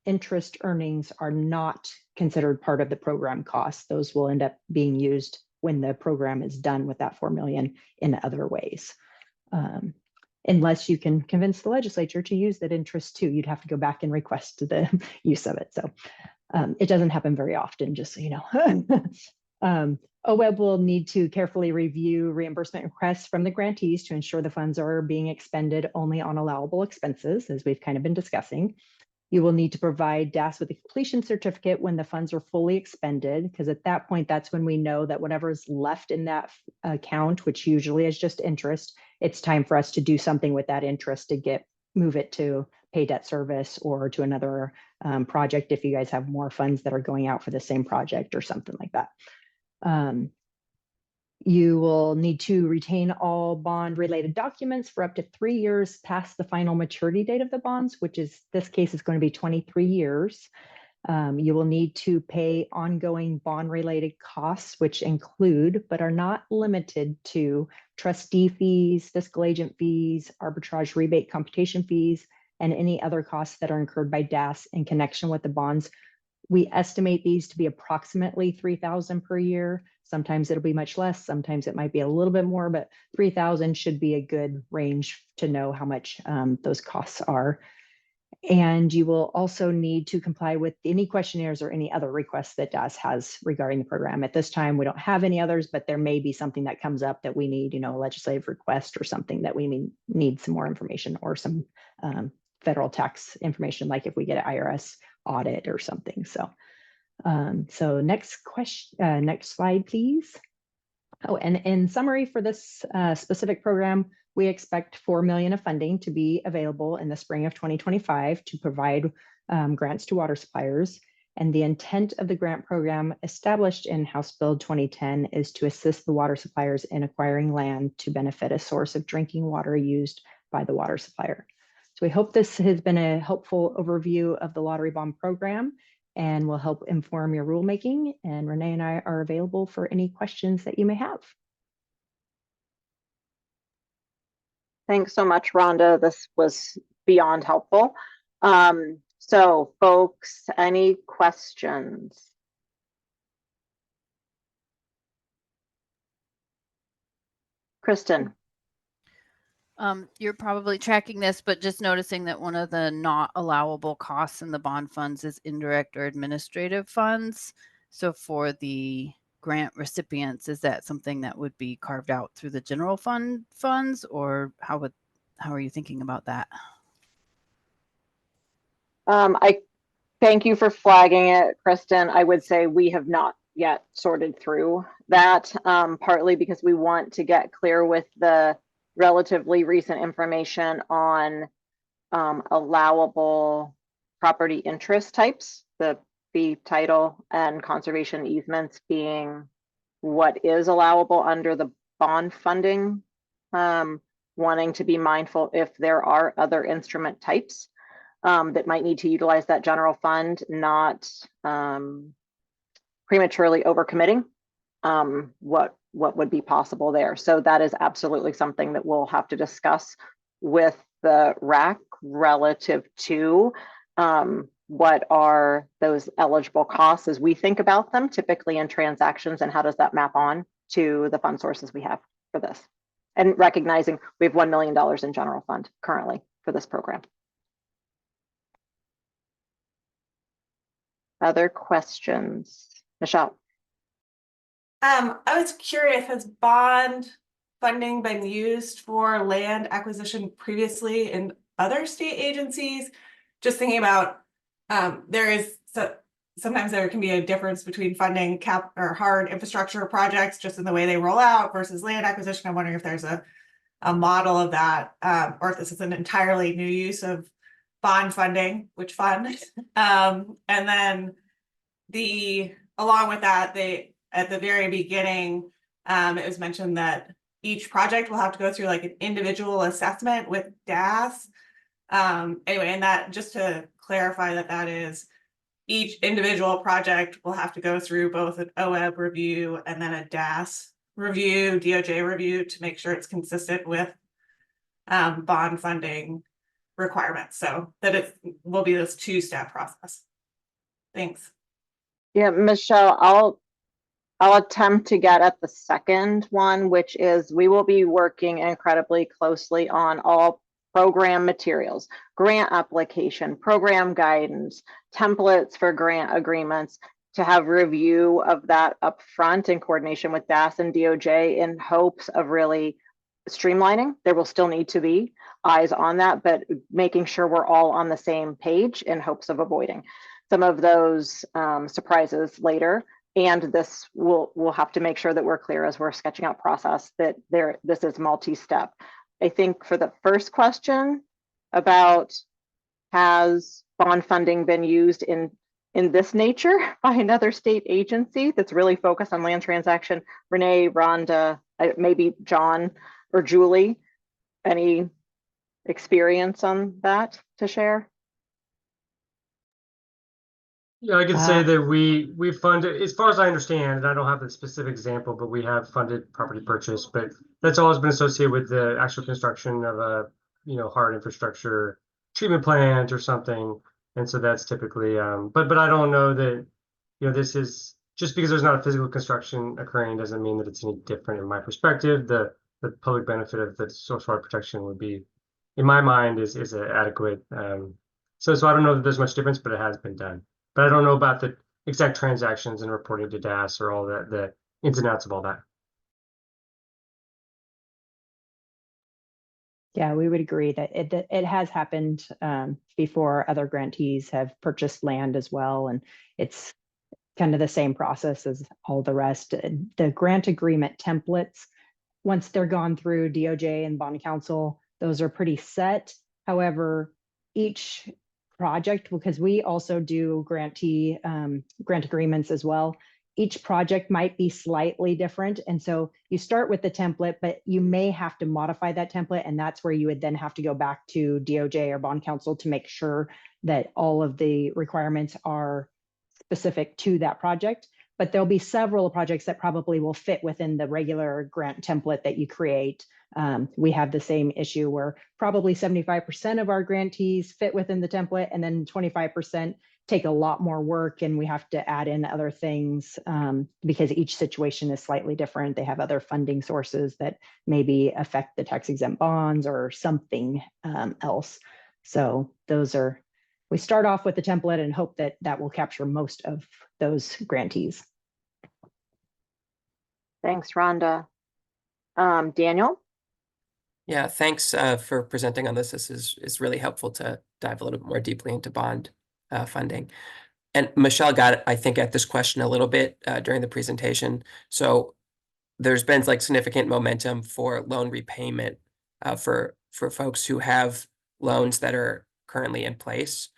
S14: interest earnings are not considered part of the program costs. Those will end up being used when the program is done with that $4 million in other ways. Unless you can convince the legislature to use that interest too, you'd have to go back and request the use of it. So it doesn't happen very often, just so you know. OWEB will need to carefully review reimbursement requests from the grantees to ensure the funds are being expended only on allowable expenses, as we've kind of been discussing. You will need to provide DAS with a completion certificate when the funds are fully expended, because at that point, that's when we know that whatever is left in that account, which usually is just interest, it's time for us to do something with that interest to move it to pay debt service or to another project if you guys have more funds that are going out for the same project or something like that. You will need to retain all bond related documents for up to 3 years past the final maturity date of the bonds, which is this case is going to be 23 years. You will need to pay ongoing bond related costs, which include, but are not limited to trustee fees, fiscal agent fees, arbitrage rebate computation fees, and any other costs that are incurred by DAS in connection with the bonds. We estimate these to be approximately $3,000 per year. Sometimes it'll be much less. Sometimes it might be a little bit more, but $3,000 should be a good range to know how much those costs are. And you will also need to comply with any questionnaires or any other requests that DAS has regarding the program. At this time, we don't have any others, but there may be something that comes up that we need, a legislative request or something that we need some more information or some federal tax information, like if we get an IRS audit or something. So, next question, next slide, please. Oh, and in summary for this specific program, we expect $4 million of funding to be available in the spring of 2025 to provide grants to water suppliers. And the intent of the grant program established in House Bill 2010 is to assist the water suppliers in acquiring land to benefit a source of drinking water used by the water supplier. So we hope this has been a helpful overview of the lottery bond program and will help inform your rulemaking. And Renee and I are available for any questions that you may have.
S1: Thanks so much, Rhonda. This was beyond helpful. So folks, any questions? Kristen.
S6: You're probably tracking this, but just noticing that one of the not allowable costs in the bond funds is indirect or administrative funds. So for the grant recipients, is that something that would be carved out through the general fund funds, or how are you thinking about that?
S1: I thank you for flagging it, Kristen. I would say we have not yet sorted through that, partly because we want to get clear with the relatively recent information on allowable property interest types, the fee title and conservation easements being what is allowable under the bond funding, wanting to be mindful if there are other instrument types that might need to utilize that general fund, not prematurely overcommitting what would be possible there. So that is absolutely something that we'll have to discuss with the RAC relative to what are those eligible costs as we think about them typically in transactions, and how does that map on to the fund sources we have for this, and recognizing we have $1 million in general fund currently for this program. Other questions? Michelle.
S21: I was curious, has bond funding been used for land acquisition previously in other state agencies? Just thinking about, sometimes there can be a difference between funding cap or hard infrastructure projects just in the way they roll out versus land acquisition. I'm wondering if there's a model of that, or if this is an entirely new use of bond funding, which fund. And then along with that, at the very beginning, it was mentioned that each project will have to go through like an individual assessment with DAS. Anyway, and that, just to clarify, that is each individual project will have to go through both an OEB review and then a DAS review, DOJ review, to make sure it's consistent with bond funding requirements. So that it will be this two-step process. Thanks.
S1: Yeah, Michelle, I'll attempt to get at the second one, which is we will be working incredibly closely on all program materials, grant application, program guidance, templates for grant agreements, to have review of that up front in coordination with DAS and DOJ in hopes of really streamlining. There will still need to be eyes on that, but making sure we're all on the same page in hopes of avoiding some of those surprises later. And this we'll have to make sure that we're clear as we're sketching out process that this is multi-step. I think for the first question about has bond funding been used in this nature by another state agency that's really focused on land transaction, Renee, Rhonda, maybe John or Julie, any experience on that to share?
S5: Yeah, I can say that we funded, as far as I understand, and I don't have the specific example, but we have funded property purchase, but that's always been associated with the actual construction of a, hard infrastructure treatment plant or something. And so that's typically, but I don't know that, this is just because there's not a physical construction occurring doesn't mean that it's any different in my perspective. The public benefit of the source water protection would be, in my mind, is adequate. So I don't know that there's much difference, but it has been done. But I don't know about the exact transactions and reporting to DAS or all that, the ins and outs of all that.
S14: Yeah, we would agree that it has happened before. Other grantees have purchased land as well, and it's kind of the same process as all the rest. The grant agreement templates, once they're gone through DOJ and Bond Council, those are pretty set. However, each project, because we also do grant agreements as well, each project might be slightly different. And so you start with the template, but you may have to modify that template. And that's where you would then have to go back to DOJ or Bond Council to make sure that all of the requirements are specific to that project. But there'll be several projects that probably will fit within the regular grant template that you create. We have the same issue where probably 75% of our grantees fit within the template, and then 25% take a lot more work, and we have to add in other things because each situation is slightly different. They have other funding sources that maybe affect the tax exempt bonds or something else. So we start off with the template and hope that that will capture most of those grantees.
S1: Thanks, Rhonda. Daniel?
S11: Yeah, thanks for presenting on this. This is really helpful to dive a little bit more deeply into bond funding. And Michelle got, I think, at this question a little bit during the presentation. So there's been like significant momentum for loan repayment for folks who have loans that are currently in place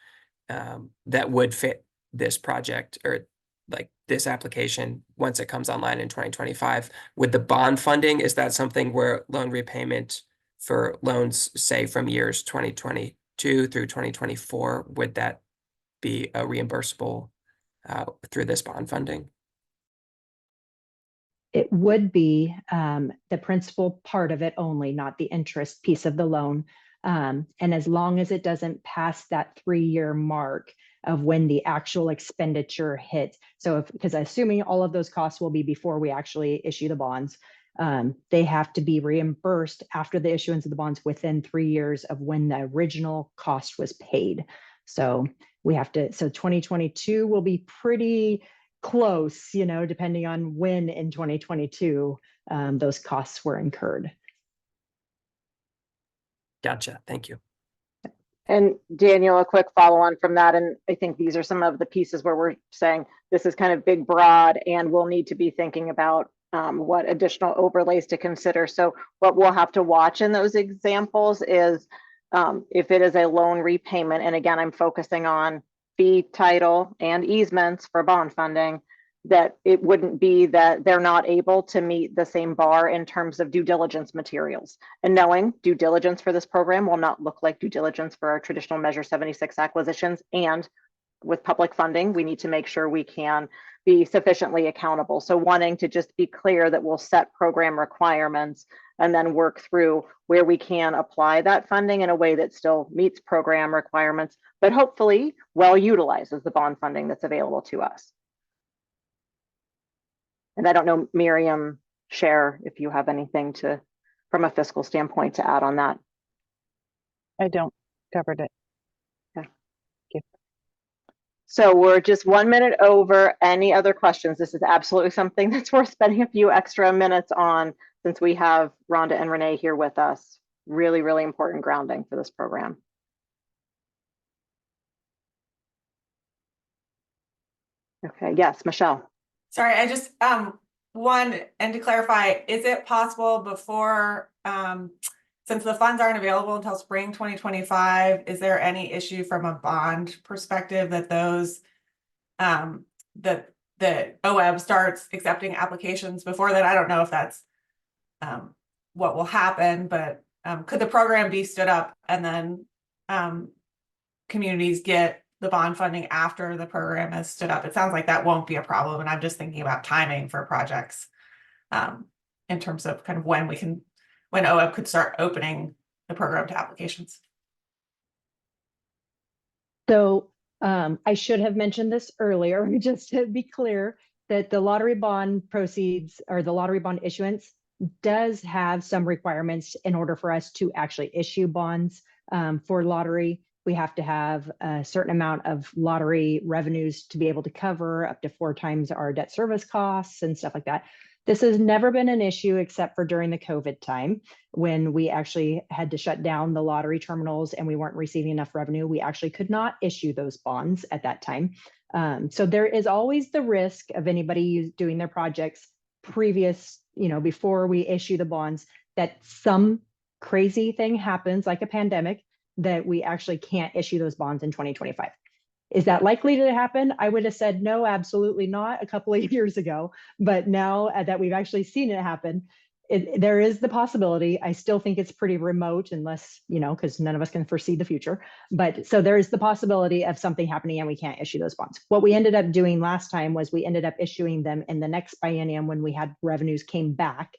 S11: that would fit this project or like this application once it comes online in 2025. With the bond funding, is that something where loan repayment for loans, say from years 2022 through 2024, would that be a reimbursable through this bond funding?
S14: It would be the principal part of it only, not the interest piece of the loan. And as long as it doesn't pass that 3-year mark of when the actual expenditure hits. So because assuming all of those costs will be before we actually issue the bonds, they have to be reimbursed after the issuance of the bonds within 3 years of when the original cost was paid. So we have to, so 2022 will be pretty close, depending on when in 2022 those costs were incurred.
S11: Gotcha. Thank you.
S1: And Daniel, a quick follow on from that. And I think these are some of the pieces where we're saying this is kind of big, broad, and we'll need to be thinking about what additional overlays to consider. So what we'll have to watch in those examples is if it is a loan repayment, and again, I'm focusing on fee, title, and easements for bond funding, that it wouldn't be that they're not able to meet the same bar in terms of due diligence materials. And knowing due diligence for this program will not look like due diligence for our traditional Measure 76 acquisitions. And with public funding, we need to make sure we can be sufficiently accountable. So wanting to just be clear that we'll set program requirements and then work through where we can apply that funding in a way that still meets program requirements, but hopefully well utilizes the bond funding that's available to us. And I don't know, Miriam, Cher, if you have anything from a fiscal standpoint to add on that.
S13: I don't. Covered it.
S1: Okay.
S13: Thank you.
S1: So we're just 1 minute over. Any other questions? This is absolutely something that's worth spending a few extra minutes on since we have Rhonda and Renee here with us. Really, really important grounding for this program. Okay, yes, Michelle.
S21: Sorry, I just one, and to clarify, is it possible before since the funds aren't available until spring 2025, is there any issue from a bond perspective that those that the OEB starts accepting applications before that? I don't know if that's what will happen, but could the program be stood up and then communities get the bond funding after the program is stood up? It sounds like that won't be a problem, and I'm just thinking about timing for projects in terms of kind of when OEB could start opening the program to applications.
S14: So I should have mentioned this earlier, just to be clear, that the lottery bond proceeds or the lottery bond issuance does have some requirements in order for us to actually issue bonds for lottery. We have to have a certain amount of lottery revenues to be able to cover up to 4 times our debt service costs and stuff like that. This has never been an issue except for during the COVID time when we actually had to shut down the lottery terminals and we weren't receiving enough revenue. We actually could not issue those bonds at that time. So there is always the risk of anybody doing their projects before we issue the bonds, that some crazy thing happens like a pandemic that we actually can't issue those bonds in 2025. Is that likely to happen? I would have said no, absolutely not a couple of years ago. But now that we've actually seen it happen, there is the possibility. I still think it's pretty remote unless, because none of us can foresee the future. But so there is the possibility of something happening and we can't issue those bonds. What we ended up doing last time was we ended up issuing them in the next biennium when we had revenues came back.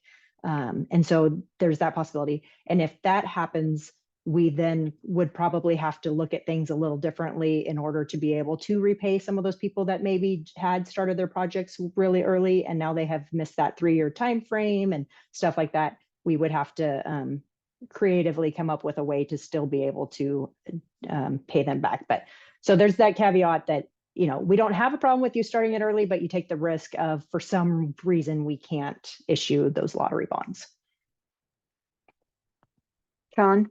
S14: And so there's that possibility. And if that happens, we then would probably have to look at things a little differently in order to be able to repay some of those people that maybe had started their projects really early and now they have missed that 3-year time frame and stuff like that. We would have to creatively come up with a way to still be able to pay them back. But so there's that caveat that, we don't have a problem with you starting it early, but you take the risk of, for some reason, we can't issue those lottery bonds.
S1: John?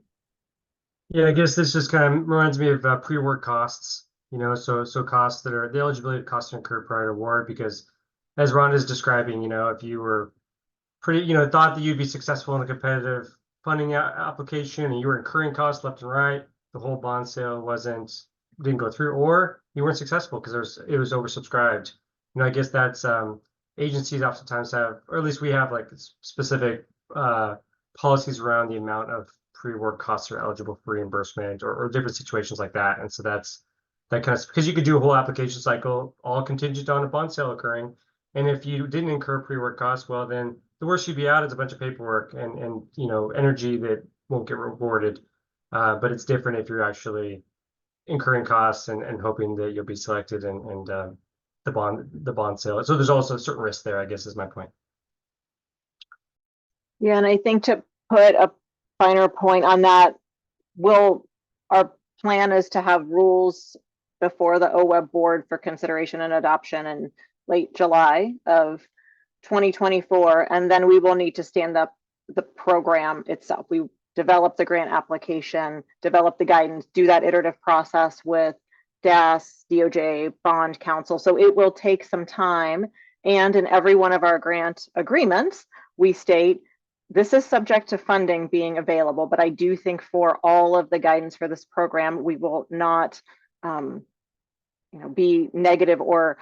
S5: Yeah, I guess this just kind of reminds me of pre-award costs, so costs that are the eligibility costs incurred prior to award, because as Rhonda is describing, if you were thought that you'd be successful in a competitive funding application and you were incurring costs left and right, the whole bond sale didn't go through, or you weren't successful because it was oversubscribed. I guess that's agencies oftentimes have, or at least we have, like specific policies around the amount of pre-award costs are eligible for reimbursement or different situations like that. And so that kind of, because you could do a whole application cycle all contingent on a bond sale occurring. And if you didn't incur pre-award costs, well, then the worst you'd be out is a bunch of paperwork and energy that won't get rewarded. But it's different if you're actually incurring costs and hoping that you'll be selected and the bond sale. So there's also a certain risk there, I guess, is my point.
S1: Yeah, and I think to put a finer point on that, our plan is to have rules before the OWEB board for consideration and adoption, and late July of 2024, and then we will need to stand up the program itself. We develop the grant application, develop the guidance, do that iterative process with DAS, DOJ, bond counsel. So it will take some time. And in every one of our grant agreements, we state this is subject to funding being available, but I do think for all of the guidance for this program, we will not be negative or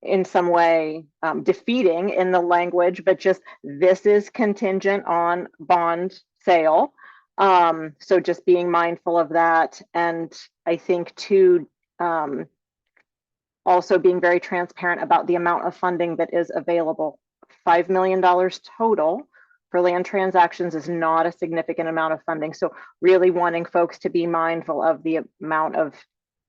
S1: in some way defeating in the language, but just this is contingent on bond sale. So just being mindful of that. And I think too, also being very transparent about the amount of funding that is available. $5 million total for land transactions is not a significant amount of funding. So really wanting folks to be mindful of the amount of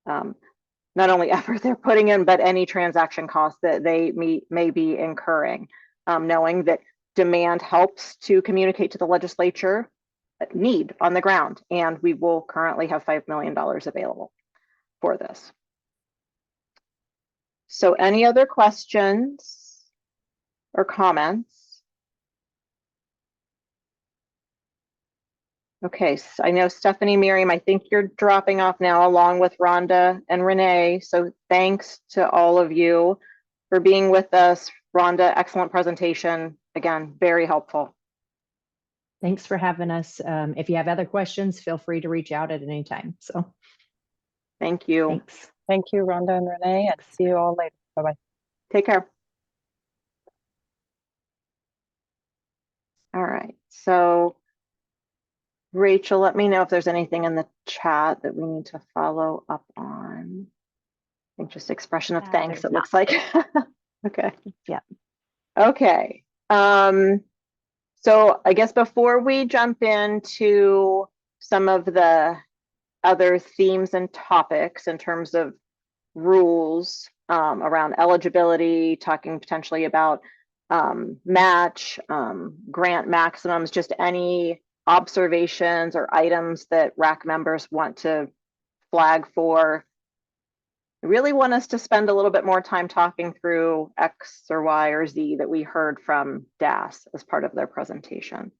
S1: not only effort they're putting in, but any transaction costs that they may be incurring, knowing that demand helps to communicate to the legislature need on the ground. And we will currently have $5 million available for this. So any other questions or comments? Okay, so I know Stephanie, Miriam, I think you're dropping off now along with Rhonda and Renee. So thanks to all of you for being with us. Rhonda, excellent presentation. Again, very helpful.
S14: Thanks for having us. If you have other questions, feel free to reach out at any time. So
S1: thank you.
S14: Thanks.
S13: Thank you, Rhonda and Renee, and see you all later. Bye-bye.
S1: Take care. All right, so Rachel, let me know if there's anything in the chat that we need to follow up on. I think just expression of thanks, it looks like. Okay.
S13: Yeah.
S1: Okay. So I guess before we jump into some of the other themes and topics in terms of rules around eligibility, talking potentially about match, grant maximums, just any observations or items that RAC members want to flag for. I really want us to spend a little bit more time talking through X or Y or Z that we heard from DAS as part of their presentation.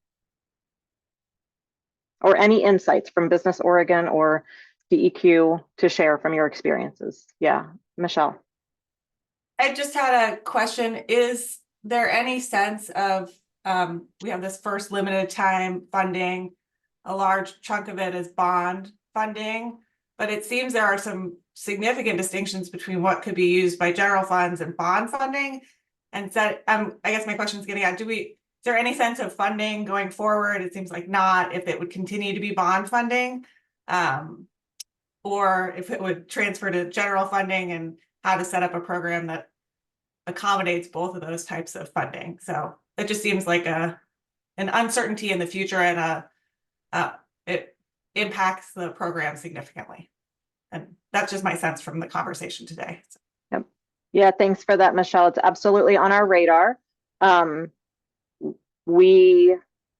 S1: Or any insights from Business Oregon or DEQ to share from your experiences. Yeah, Michelle.
S21: I just had a question. Is there any sense of, we have this first limited time funding, a large chunk of it is bond funding, but it seems there are some significant distinctions between what could be used by general funds and bond funding. And so I guess my question is getting at, is there any sense of funding going forward? It seems like not, if it would continue to be bond funding, or if it would transfer to general funding, and how to set up a program that accommodates both of those types of funding. So it just seems like an uncertainty in the future, and it impacts the program significantly. And that's just my sense from the conversation today.
S1: Yep. Yeah, thanks for that, Michelle. It's absolutely on our radar. We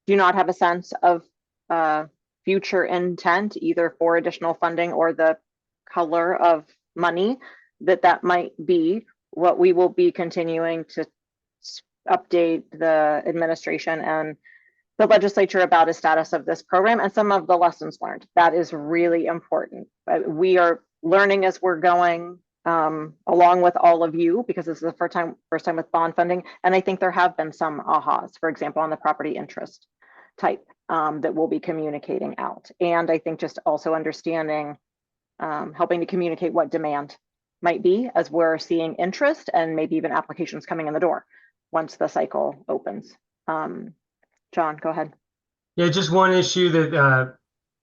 S1: do not have a sense of future intent, either for additional funding or the color of money that might be. What we will be continuing to update the administration and the legislature about the status of this program and some of the lessons learned. That is really important. We are learning as we're going, along with all of you, because this is the first time with bond funding. And I think there have been some ahas, for example, on the property interest type that we'll be communicating out. And I think just also understanding, helping to communicate what demand might be as we're seeing interest and maybe even applications coming in the door once the cycle opens. John, go ahead.
S5: Yeah, just one issue that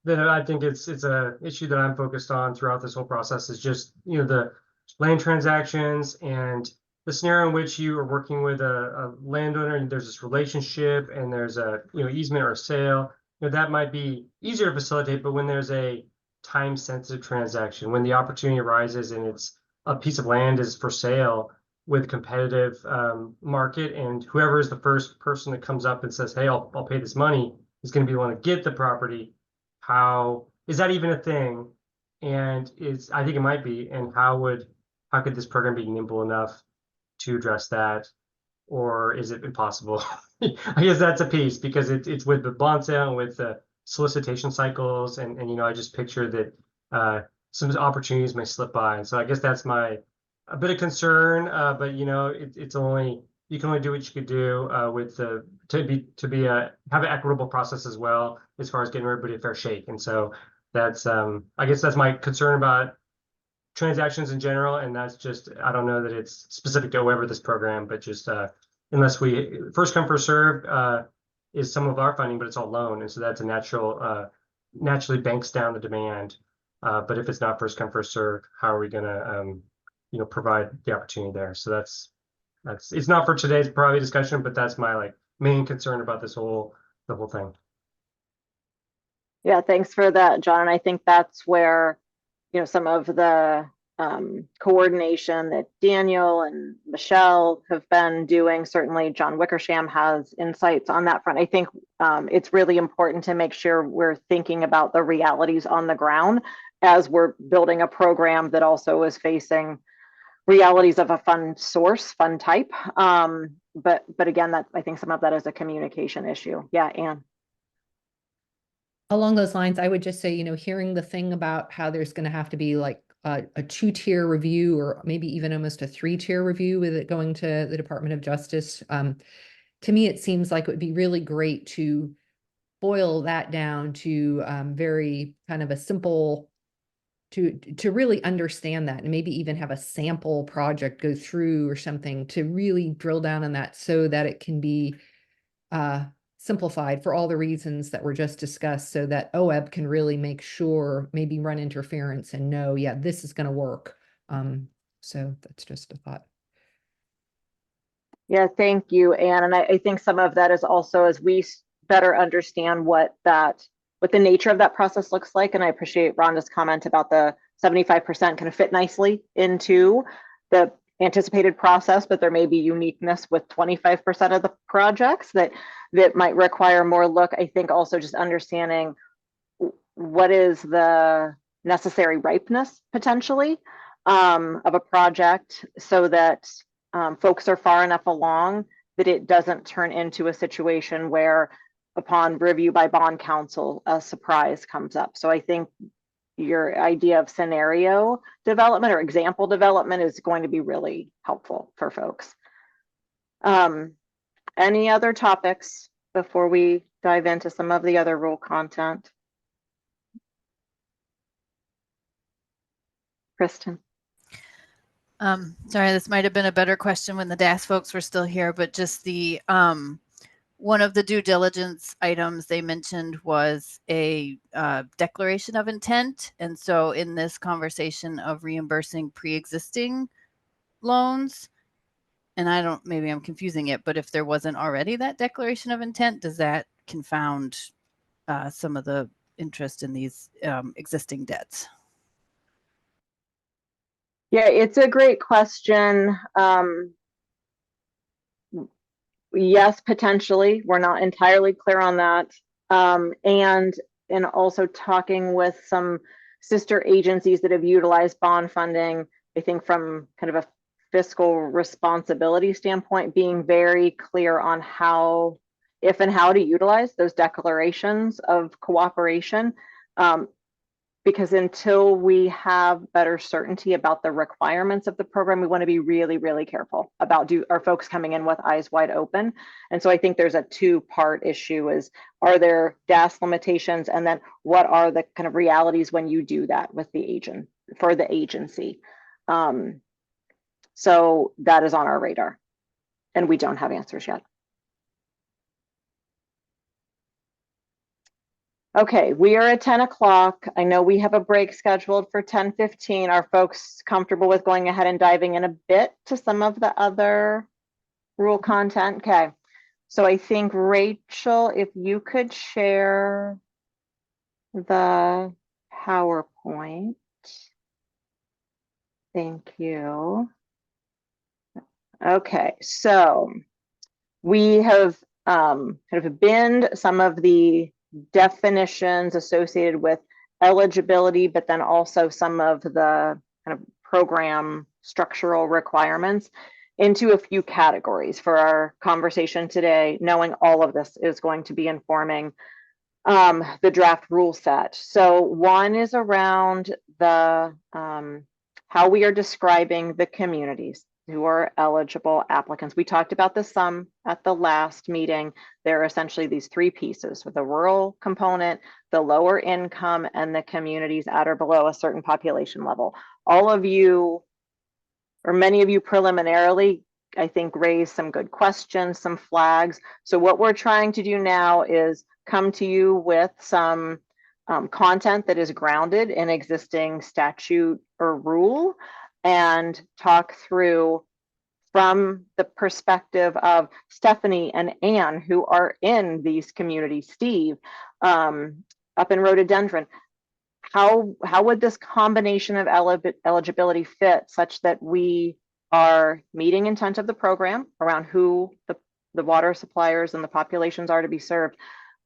S5: I think it's a issue that I'm focused on throughout this whole process is just, the land transactions and the scenario in which you are working with a landowner and there's this relationship and there's a easement or a sale. That might be easier to facilitate, but when there's a time-sensitive transaction, when the opportunity arises and it's a piece of land is for sale with competitive market, and whoever is the first person that comes up and says, hey, I'll pay this money, is going to be the one to get the property. How is that even a thing? And I think it might be. And how would how could this program be nimble enough to address that? Or is it impossible? I guess that's a piece because it's with the bond sale and with the solicitation cycles, and I just picture that some opportunities may slip by, and so I guess that's a bit of concern. But it's only you can only do what you could do with the have an equitable process as well as far as getting everybody a fair shake, and so that's I guess that's my concern about transactions in general, and that's just, I don't know that it's specific to whoever this program, but just unless we first come first serve is some of our funding, but it's all loan, and so that's a naturally banks down the demand. But if it's not first come first serve, how are we gonna provide the opportunity there? So that's it's not for today's probably discussion, but that's my main concern about the whole thing.
S1: Yeah, thanks for that, John. And I think that's where some of the coordination that Daniel and Michelle have been doing. Certainly John Wickersham has insights on that front. I think it's really important to make sure we're thinking about the realities on the ground as we're building a program that also is facing realities of a fund source, fund type. But again, I think some of that is a communication issue. Yeah, Anne.
S19: Along those lines, I would just say, hearing the thing about how there's going to have to be like a 2-tier review, or maybe even almost a 3-tier review with it going to the Department of Justice. To me, it seems like it would be really great to boil that down to very kind of a simple, to really understand that, and maybe even have a sample project go through or something to really drill down on that so that it can be simplified for all the reasons that were just discussed, so that OEB can really make sure, maybe run interference and know, yeah, this is going to work. So that's just a thought.
S1: Yeah, thank you, Anne. And I think some of that is also as we better understand what the nature of that process looks like. And I appreciate Rhonda's comment about the 75% kind of fit nicely into the anticipated process, but there may be uniqueness with 25% of the projects that might require more look. I think also just understanding what is the necessary ripeness potentially of a project, so that folks are far enough along that it doesn't turn into a situation where upon review by bond counsel, a surprise comes up. So I think your idea of scenario development or example development is going to be really helpful for folks. Any other topics before we dive into some of the other rule content? Kristen.
S6: Sorry, this might have been a better question when the DAS folks were still here, but just the one of the due diligence items they mentioned was a declaration of intent. And so in this conversation of reimbursing pre-existing loans, and maybe I'm confusing it, but if there wasn't already that declaration of intent, does that confound some of the interest in these existing debts?
S1: Yeah, it's a great question. Yes, potentially. We're not entirely clear on that. And also talking with some sister agencies that have utilized bond funding, I think from kind of a fiscal responsibility standpoint, being very clear on how, if and how to utilize those declarations of cooperation. Because until we have better certainty about the requirements of the program, we want to be really, really careful about are folks coming in with eyes wide open. And so I think there's a 2-part issue is, are there DAS limitations? And then what are the kind of realities when you do that with the agent for the agency? So that is on our radar and we don't have answers yet. Okay, we are at 10 o'clock. I know we have a break scheduled for 10:15. Are folks comfortable with going ahead and diving in a bit to some of the other rule content? Okay, so I think Rachel, if you could share the PowerPoint. Thank you. Okay, so we have kind of binned some of the definitions associated with eligibility, but then also some of the kind of program structural requirements into a few categories for our conversation today, knowing all of this is going to be informing the draft rule set. So one is around the how we are describing the communities who are eligible applicants. We talked about the sum at the last meeting. There are essentially these three pieces with the rural component, the lower income, and the communities at or below a certain population level. All of you, or many of you preliminarily, I think, raised some good questions, some flags. So what we're trying to do now is come to you with some content that is grounded in existing statute or rule, and talk through from the perspective of Stephanie and Anne, who are in these communities, Steve, up in rhododendron. How would this combination of eligibility fit such that we are meeting intent of the program around who the water suppliers and the populations are to be served,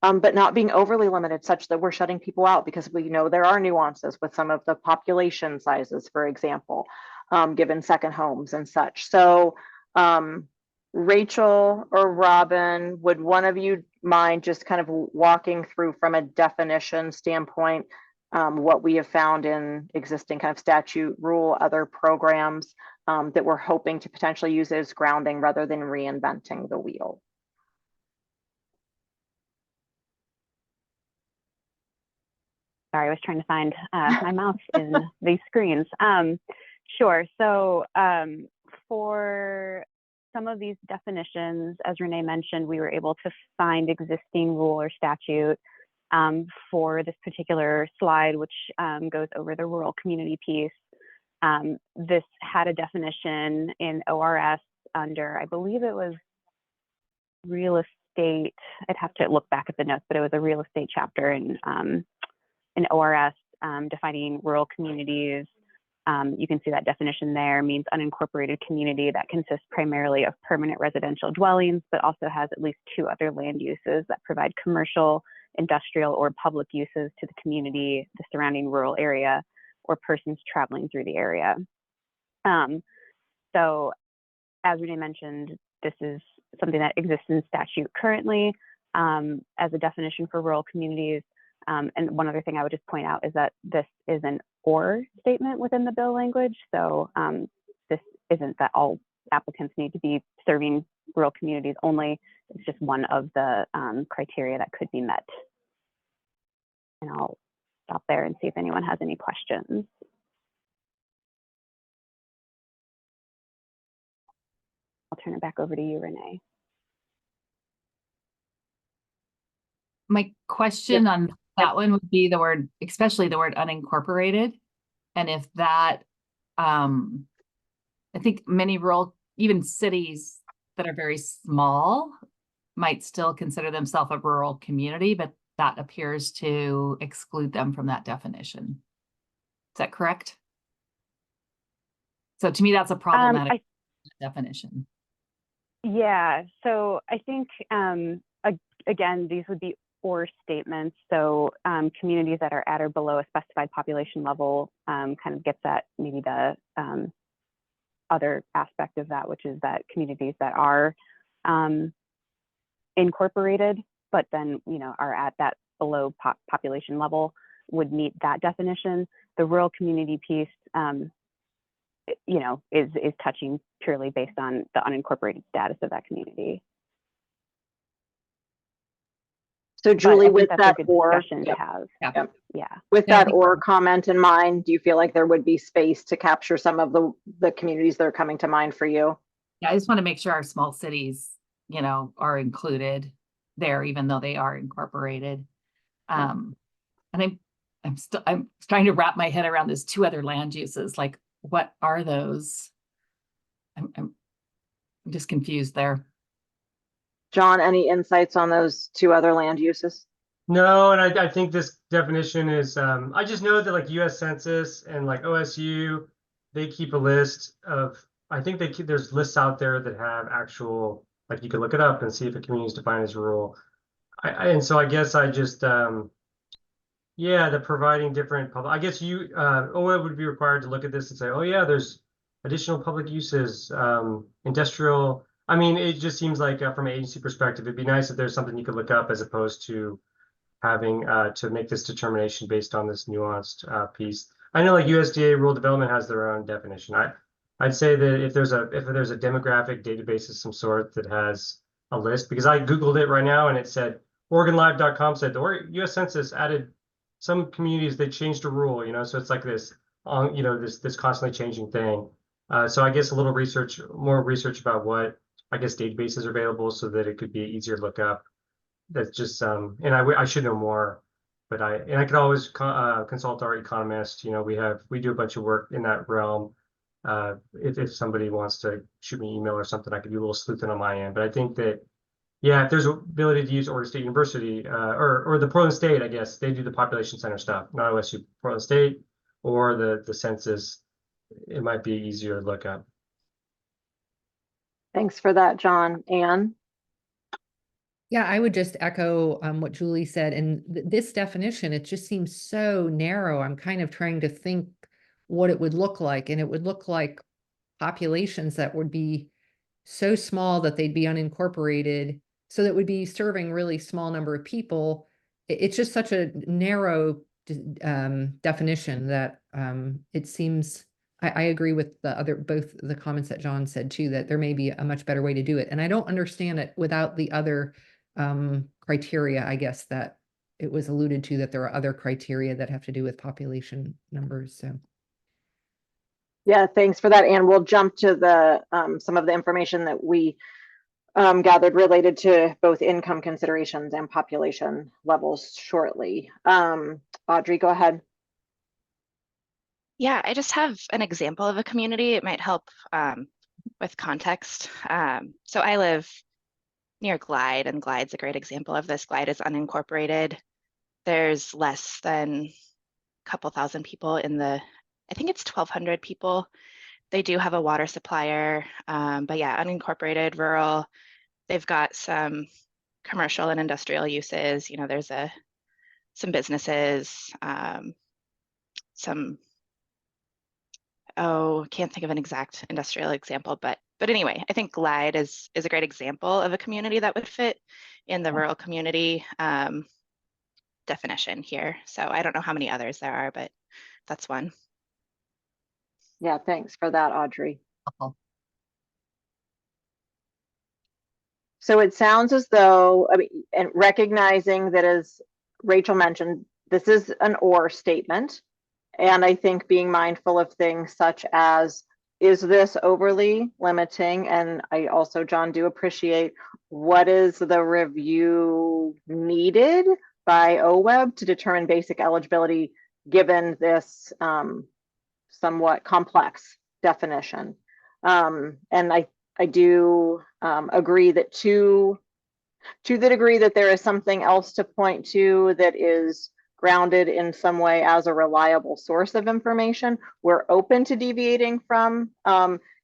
S1: but not being overly limited such that we're shutting people out, because we know there are nuances with some of the population sizes, for example, given second homes and such. So Rachel or Robin, would one of you mind just kind of walking through from a definition standpoint what we have found in existing kind of statute, rule, other programs that we're hoping to potentially use as grounding rather than reinventing the wheel?
S2: Sorry, I was trying to find my mouse in these screens. Sure. So for some of these definitions, as Renee mentioned, we were able to find existing rule or statute for this particular slide, which goes over the rural community piece. This had a definition in ORS under, I believe it was real estate. I'd have to look back at the notes, but it was a real estate chapter in ORS defining rural communities. You can see that definition there, means unincorporated community that consists primarily of permanent residential dwellings, but also has at least two other land uses that provide commercial, industrial, or public uses to the community, the surrounding rural area, or persons traveling through the area. So as Renee mentioned, this is something that exists in statute currently as a definition for rural communities. And one other thing I would just point out is that this is an or statement within the bill language. So this isn't that all applicants need to be serving rural communities only. It's just one of the criteria that could be met. And I'll stop there and see if anyone has any questions. I'll turn it back over to you, Renee.
S18: My question on that one would be the word, especially the word unincorporated. And if that, I think many rural, even cities that are very small might still consider themselves a rural community, but that appears to exclude them from that definition. Is that correct? So to me, that's a problematic definition.
S2: Yeah, so I think, again, these would be or statements. So communities that are at or below a specified population level kind of gets at maybe the other aspect of that, which is that communities that are incorporated, but then, you know, are at that below population level would meet that definition. The rural community piece, you know, is touching purely based on the unincorporated status of that community.
S1: So Julie, with that or,
S2: yeah,
S1: with that or comment in mind, do you feel like there would be space to capture some of the communities that are coming to mind for you?
S18: Yeah, I just want to make sure our small cities, you know, are included there, even though they are incorporated. And I'm trying to wrap my head around those two other land uses. Like, what are those? I'm just confused there.
S1: John, any insights on those two other land uses?
S5: No, and I think this definition is, I just know that like US Census and like OSU, they keep a list of, I think there's lists out there that have actual, like you could look it up and see if a community is defined as rural. And so I guess I just, yeah, the providing different public, I guess OEB would be required to look at this and say, oh yeah, there's additional public uses, industrial. I mean, it just seems like from an agency perspective, it'd be nice if there's something you could look up as opposed to having to make this determination based on this nuanced piece. I know like USDA rural development has their own definition. I'd say that if there's a demographic database of some sort that has a list, because I Googled it right now and it said OregonLive.com said the US Census added some communities, they changed a rule, you know, so it's like this you know, this constantly changing thing. So I guess a little research, more research about what I guess databases are available so that it could be easier to look up. That's just and I should know more, but I could always consult our economist. You know, we do a bunch of work in that realm. If somebody wants to shoot me an email or something, I could do a little sleuthing on my end. But I think that yeah, if there's an ability to use Oregon State University or the Portland State, I guess they do the population center stuff, not OSU, Portland State or the census, it might be easier to look up.
S1: Thanks for that, John. Anne?
S19: Yeah, I would just echo what Julie said. And this definition, it just seems so narrow. I'm kind of trying to think what it would look like. And it would look like populations that would be so small that they'd be unincorporated. So that would be serving really small number of people. It's just such a narrow definition that it seems, I agree with both the comments that John said too, that there may be a much better way to do it. And I don't understand it without the other criteria, I guess, that it was alluded to, that there are other criteria that have to do with population numbers. So
S1: yeah, thanks for that. And we'll jump to the some of the information that we gathered related to both income considerations and population levels shortly. Audrey, go ahead.
S3: Yeah, I just have an example of a community. It might help with context. So I live near Glide, and Glide's a great example of this. Glide is unincorporated. There's less than a couple thousand people in I think it's 1,200 people. They do have a water supplier, but yeah, unincorporated, rural. They've got some commercial and industrial uses. You know, there's some businesses, can't think of an exact industrial example, but anyway, I think Glide is a great example of a community that would fit in the rural community definition here. So I don't know how many others there are, but that's one.
S1: Yeah, thanks for that, Audrey. So it sounds as though, I mean, and recognizing that, as Rachel mentioned, this is an or statement. And I think being mindful of things such as, is this overly limiting? And I also, John, do appreciate, what is the review needed by OWEB to determine basic eligibility given this somewhat complex definition? And I do agree that to the degree that there is something else to point to that is grounded in some way as a reliable source of information, we're open to deviating from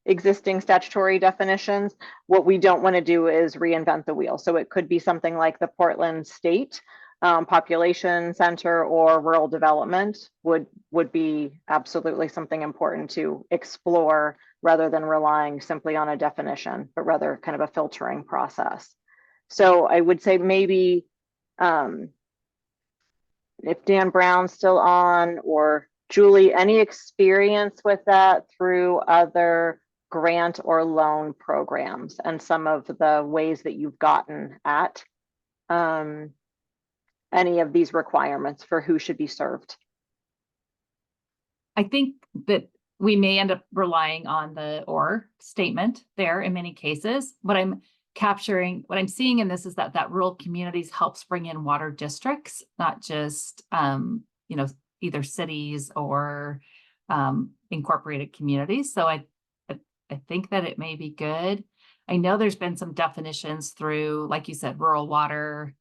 S1: existing statutory definitions. What we don't want to do is reinvent the wheel. So it could be something like the Portland State Population Center or rural development would be absolutely something important to explore, rather than relying simply on a definition, but rather kind of a filtering process. So I would say maybe if Dan Brown's still on, or Julie, any experience with that through other grant or loan programs and some of the ways that you've gotten at any of these requirements for who should be served?
S18: I think that we may end up relying on the or statement there in many cases. What I'm seeing in this is that rural communities helps bring in water districts, not just, you know, either cities or incorporated communities. So I think that it may be good. I know there's been some definitions through, like you said, rural water.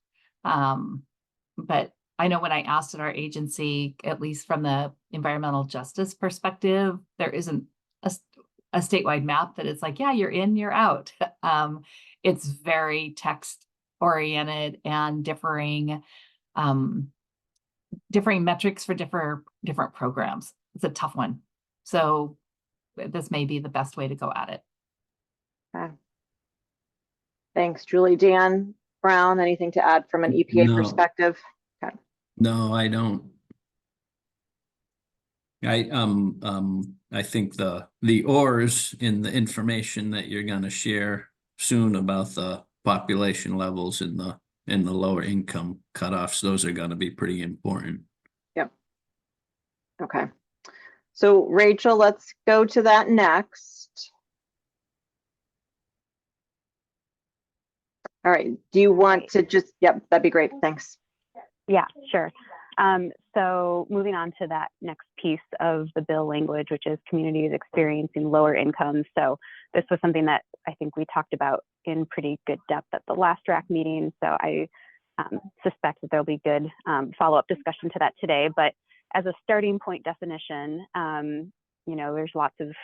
S18: But I know when I asked at our agency, at least from the environmental justice perspective, there isn't a statewide map that it's like, yeah, you're in, you're out. It's very text oriented and differing metrics for different programs. It's a tough one. So this may be the best way to go at it.
S1: Okay. Thanks, Julie. Dan Brown, anything to add from an EPA
S8: No.
S1: perspective? Okay.
S8: No, I don't. I think the ors in the information that you're gonna share soon about the population levels in the lower income cutoffs, those are gonna be pretty important.
S1: Yep. Okay. So Rachel, let's go to that next. All right. Do you want to just, yep, that'd be great. Thanks.
S2: Yeah, sure. So moving on to that next piece of the bill language, which is communities experiencing lower incomes. So this was something that I think we talked about in pretty good depth at the last RAC meeting. So I suspect that there'll be good follow-up discussion to that today. But as a starting point definition, you know, there's lots of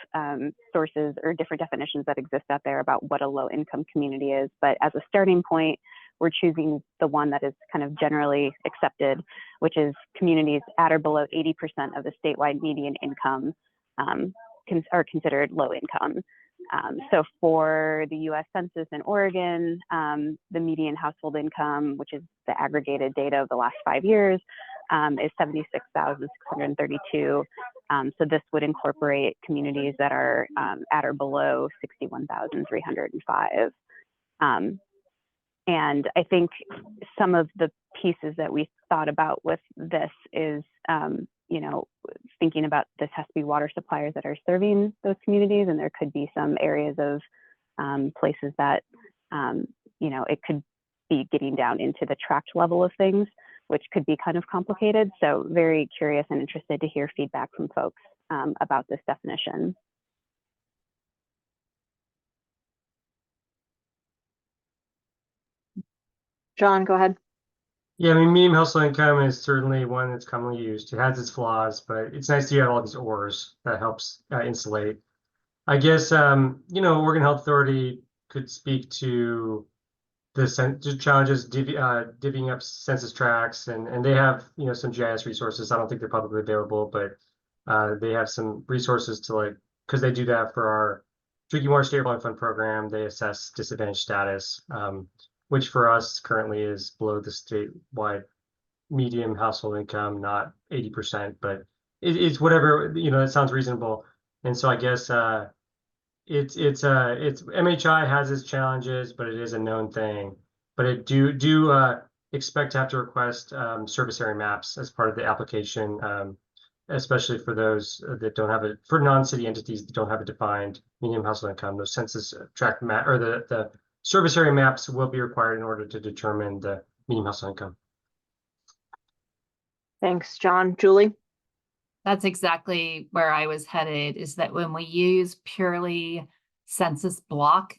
S2: sources or different definitions that exist out there about what a low income community is. But as a starting point, we're choosing the one that is kind of generally accepted, which is communities at or below 80% of the statewide median income are considered low income. So for the US Census in Oregon, the median household income, which is the aggregated data of the last 5 years, is $76,632. So this would incorporate communities that are at or below $61,305. And I think some of the pieces that we thought about with this is, you know, thinking about this has to be water suppliers that are serving those communities, and there could be some areas of places that, you know, it could be getting down into the tract level of things, which could be kind of complicated. So very curious and interested to hear feedback from folks about this definition.
S1: John, go ahead.
S5: Yeah, I mean, medium household income is certainly one that's commonly used. It has its flaws, but it's nice to have all these ors that helps insulate. I guess, you know, Oregon Health Authority could speak to the challenges divvying up census tracts, and they have, you know, some GIS resources. I don't think they're publicly available, but they have some resources to, like, because they do that for our Drinking Water State Revolving Fund program. They assess disadvantaged status, which for us currently is below the statewide median household income, not 80%, but it's whatever, you know, that sounds reasonable. And so I guess it's MHI has its challenges, but it is a known thing. But it do expect to have to request service area maps as part of the application, especially for those that don't have it, for non-city entities that don't have a defined median household income. Those census tract map or the service area maps will be required in order to determine the median household income.
S1: Thanks, John. Julie?
S18: That's exactly where I was headed, is that when we use purely census block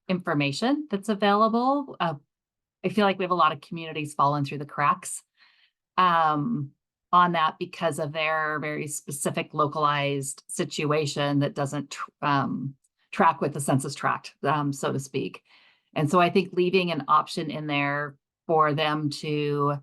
S18: information that's available, I feel like we have a lot of communities falling through the cracks on that because of their very specific localized situation that doesn't track with the census tract, so to speak. And so I think leaving an option in there for them to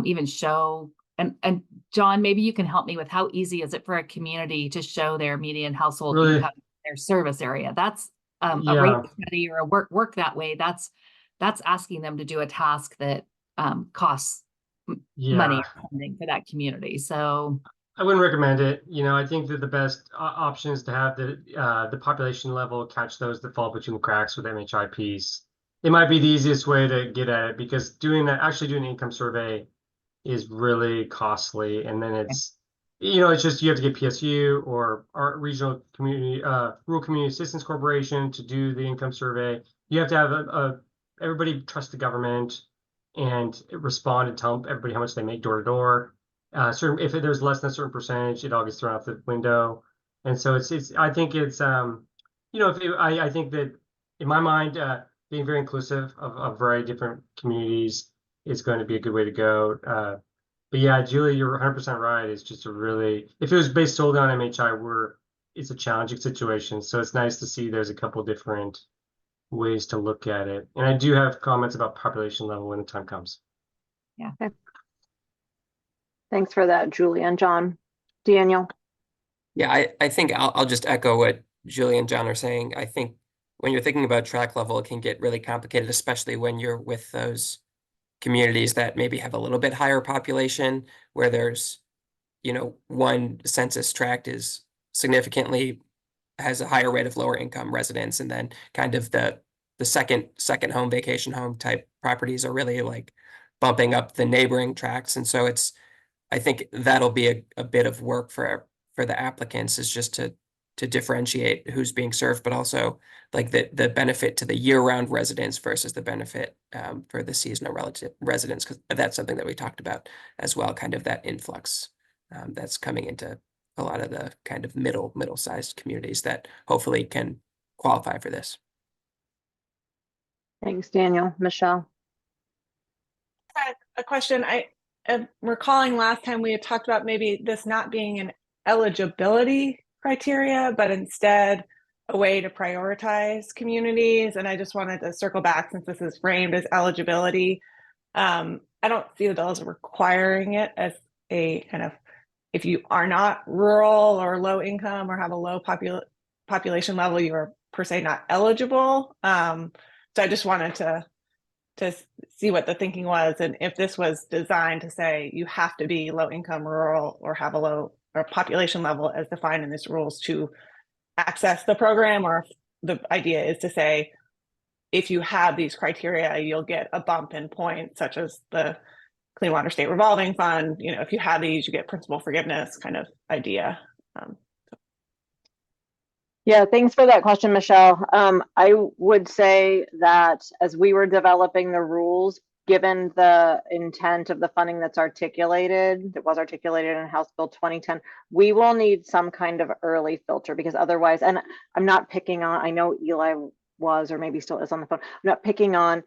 S18: even show, and John, maybe you can help me with how easy is it for a community to show their median household income, their service area? That's a rate study or a work that way. That's asking them to do a task that costs money funding for that community. So
S5: I wouldn't recommend it. You know, I think that the best option is to have the population level catch those that fall between the cracks with MHI piece. It might be the easiest way to get at it, because actually doing an income survey is really costly. And then it's, you know, it's just, you have to get PSU or our regional community, rural community assistance corporation to do the income survey. You have to have everybody trust the government and respond and tell everybody how much they make door to door. If there's less than a certain percentage, it all gets thrown out the window. And so I think it's, you know, I think that in my mind, being very inclusive of a variety of different communities is going to be a good way to go. But yeah, Julie, you're 100% right. It's just if it was based solely on MHI, it's a challenging situation. So it's nice to see there's a couple different ways to look at it. And I do have comments about population level when the time comes.
S18: Yeah.
S1: Okay. Thanks for that, Julie and John. Daniel?
S11: Yeah, I think I'll just echo what Julie and John are saying. I think when you're thinking about track level, it can get really complicated, especially when you're with those communities that maybe have a little bit higher population, where there's, one census tract is significantly has a higher rate of lower income residents, and then kind of the second home, vacation home type properties are really like bumping up the neighboring tracts. And so I think that'll be a bit of work for the applicants, is just to differentiate who's being served, but also like the benefit to the year-round residents versus the benefit for the seasonal residents, because that's something that we talked about as well, kind of that influx that's coming into a lot of the kind of middle-sized communities that hopefully can qualify for this.
S1: Thanks, Daniel. Michelle.
S21: A question. I am recalling last time we had talked about maybe this not being an eligibility criteria, but instead a way to prioritize communities. And I just wanted to circle back, since this is framed as eligibility. I don't see the bill as requiring it as a kind of, if you are not rural or low income or have a low population level, you are per se not eligible. So I just wanted to see what the thinking was, and if this was designed to say you have to be low income, rural, or have a low or population level as defined in these rules to access the program, or if the idea is to say if you have these criteria, you'll get a bump in points, such as the Clean Water State Revolving Fund. If you have these, you get principal forgiveness kind of idea.
S1: Yeah, thanks for that question, Michelle. I would say that as we were developing the rules, given the intent of the funding that was articulated in House Bill 2010, we will need some kind of early filter, because otherwise, and I'm not picking on, I know Eli was, or maybe still is on the phone, I'm not picking on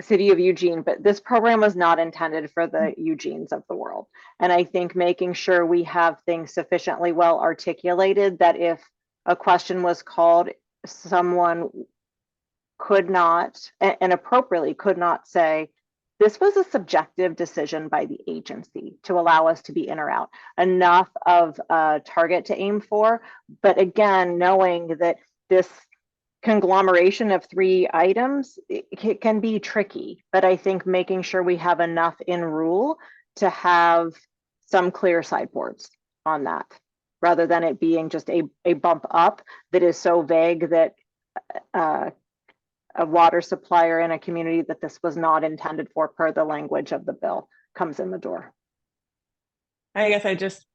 S1: City of Eugene, but this program was not intended for the Eugenes of the world. And I think making sure we have things sufficiently well articulated that if a question was called, someone could not, and appropriately could not say, this was a subjective decision by the agency to allow us to be in or out. Enough of a target to aim for, but again, knowing that this conglomeration of 3 items, it can be tricky, but I think making sure we have enough in rule to have some clear sideboards on that, rather than it being just a bump up that is so vague that a water supplier in a community that this was not intended for per the language of the bill comes in the door.
S21: I guess I just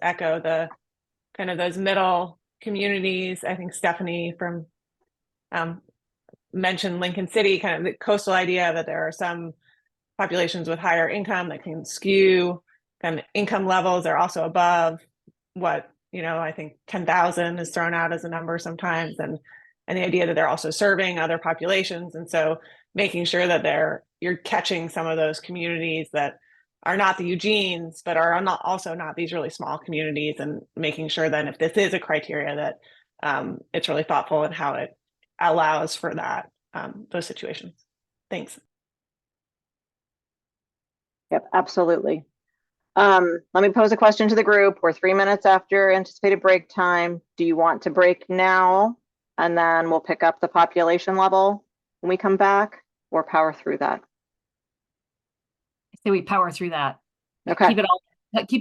S21: echo the kind of those middle communities. I think Stephanie from mentioned Lincoln City, kind of the coastal idea that there are some populations with higher income that can skew kind of income levels. They're also above what, I think 10,000 is thrown out as a number sometimes, and the idea that they're also serving other populations. And so making sure that you're catching some of those communities that are not the Eugenes, but are also not these really small communities, and making sure that if this is a criteria that it's really thoughtful in how it allows for that, those situations. Thanks.
S1: Yep, absolutely. Let me pose a question to the group. We're 3 minutes after anticipated break time. Do you want to break now, and then we'll pick up the population level when we come back, or power through that?
S18: I say we power through that.
S1: Okay.
S18: Keep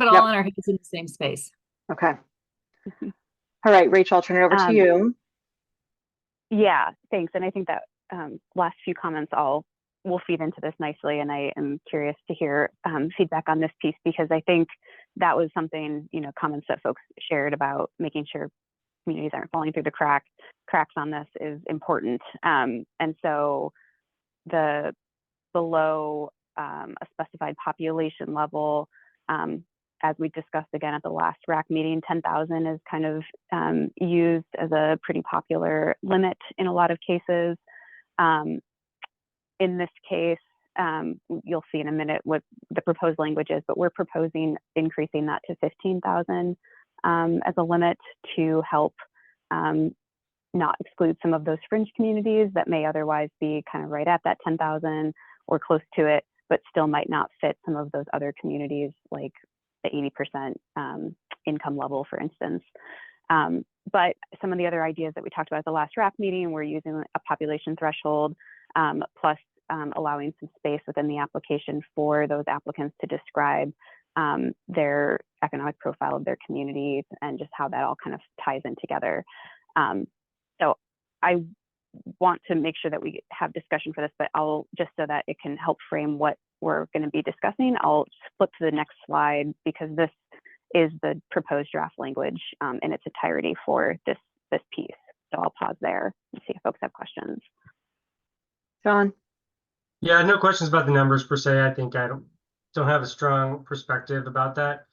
S18: it all in our heads in the same space.
S1: Okay. All right, Rachel, I'll turn it over to you.
S2: Yeah, thanks. And I think that last few comments will feed into this nicely. And I am curious to hear feedback on this piece, because I think that was something, comments that folks shared about making sure communities aren't falling through the cracks on this is important. And so the below a specified population level, as we discussed again at the last RAC meeting, 10,000 is kind of used as a pretty popular limit in a lot of cases. In this case, you'll see in a minute what the proposed language is, but we're proposing increasing that to 15,000 as a limit to help not exclude some of those fringe communities that may otherwise be kind of right at that 10,000 or close to it, but still might not fit some of those other communities, like the 80% income level, for instance. But some of the other ideas that we talked about at the last RAC meeting, we're using a population threshold, plus allowing some space within the application for those applicants to describe their economic profile of their communities and just how that all kind of ties in together. So I want to make sure that we have discussion for this, but I'll just so that it can help frame what we're going to be discussing, I'll flip to the next slide because this is the proposed draft language in its entirety for this piece. So I'll pause there and see if folks have questions.
S1: John?
S5: Yeah, no questions about the numbers per se. I think I don't have a strong perspective about that.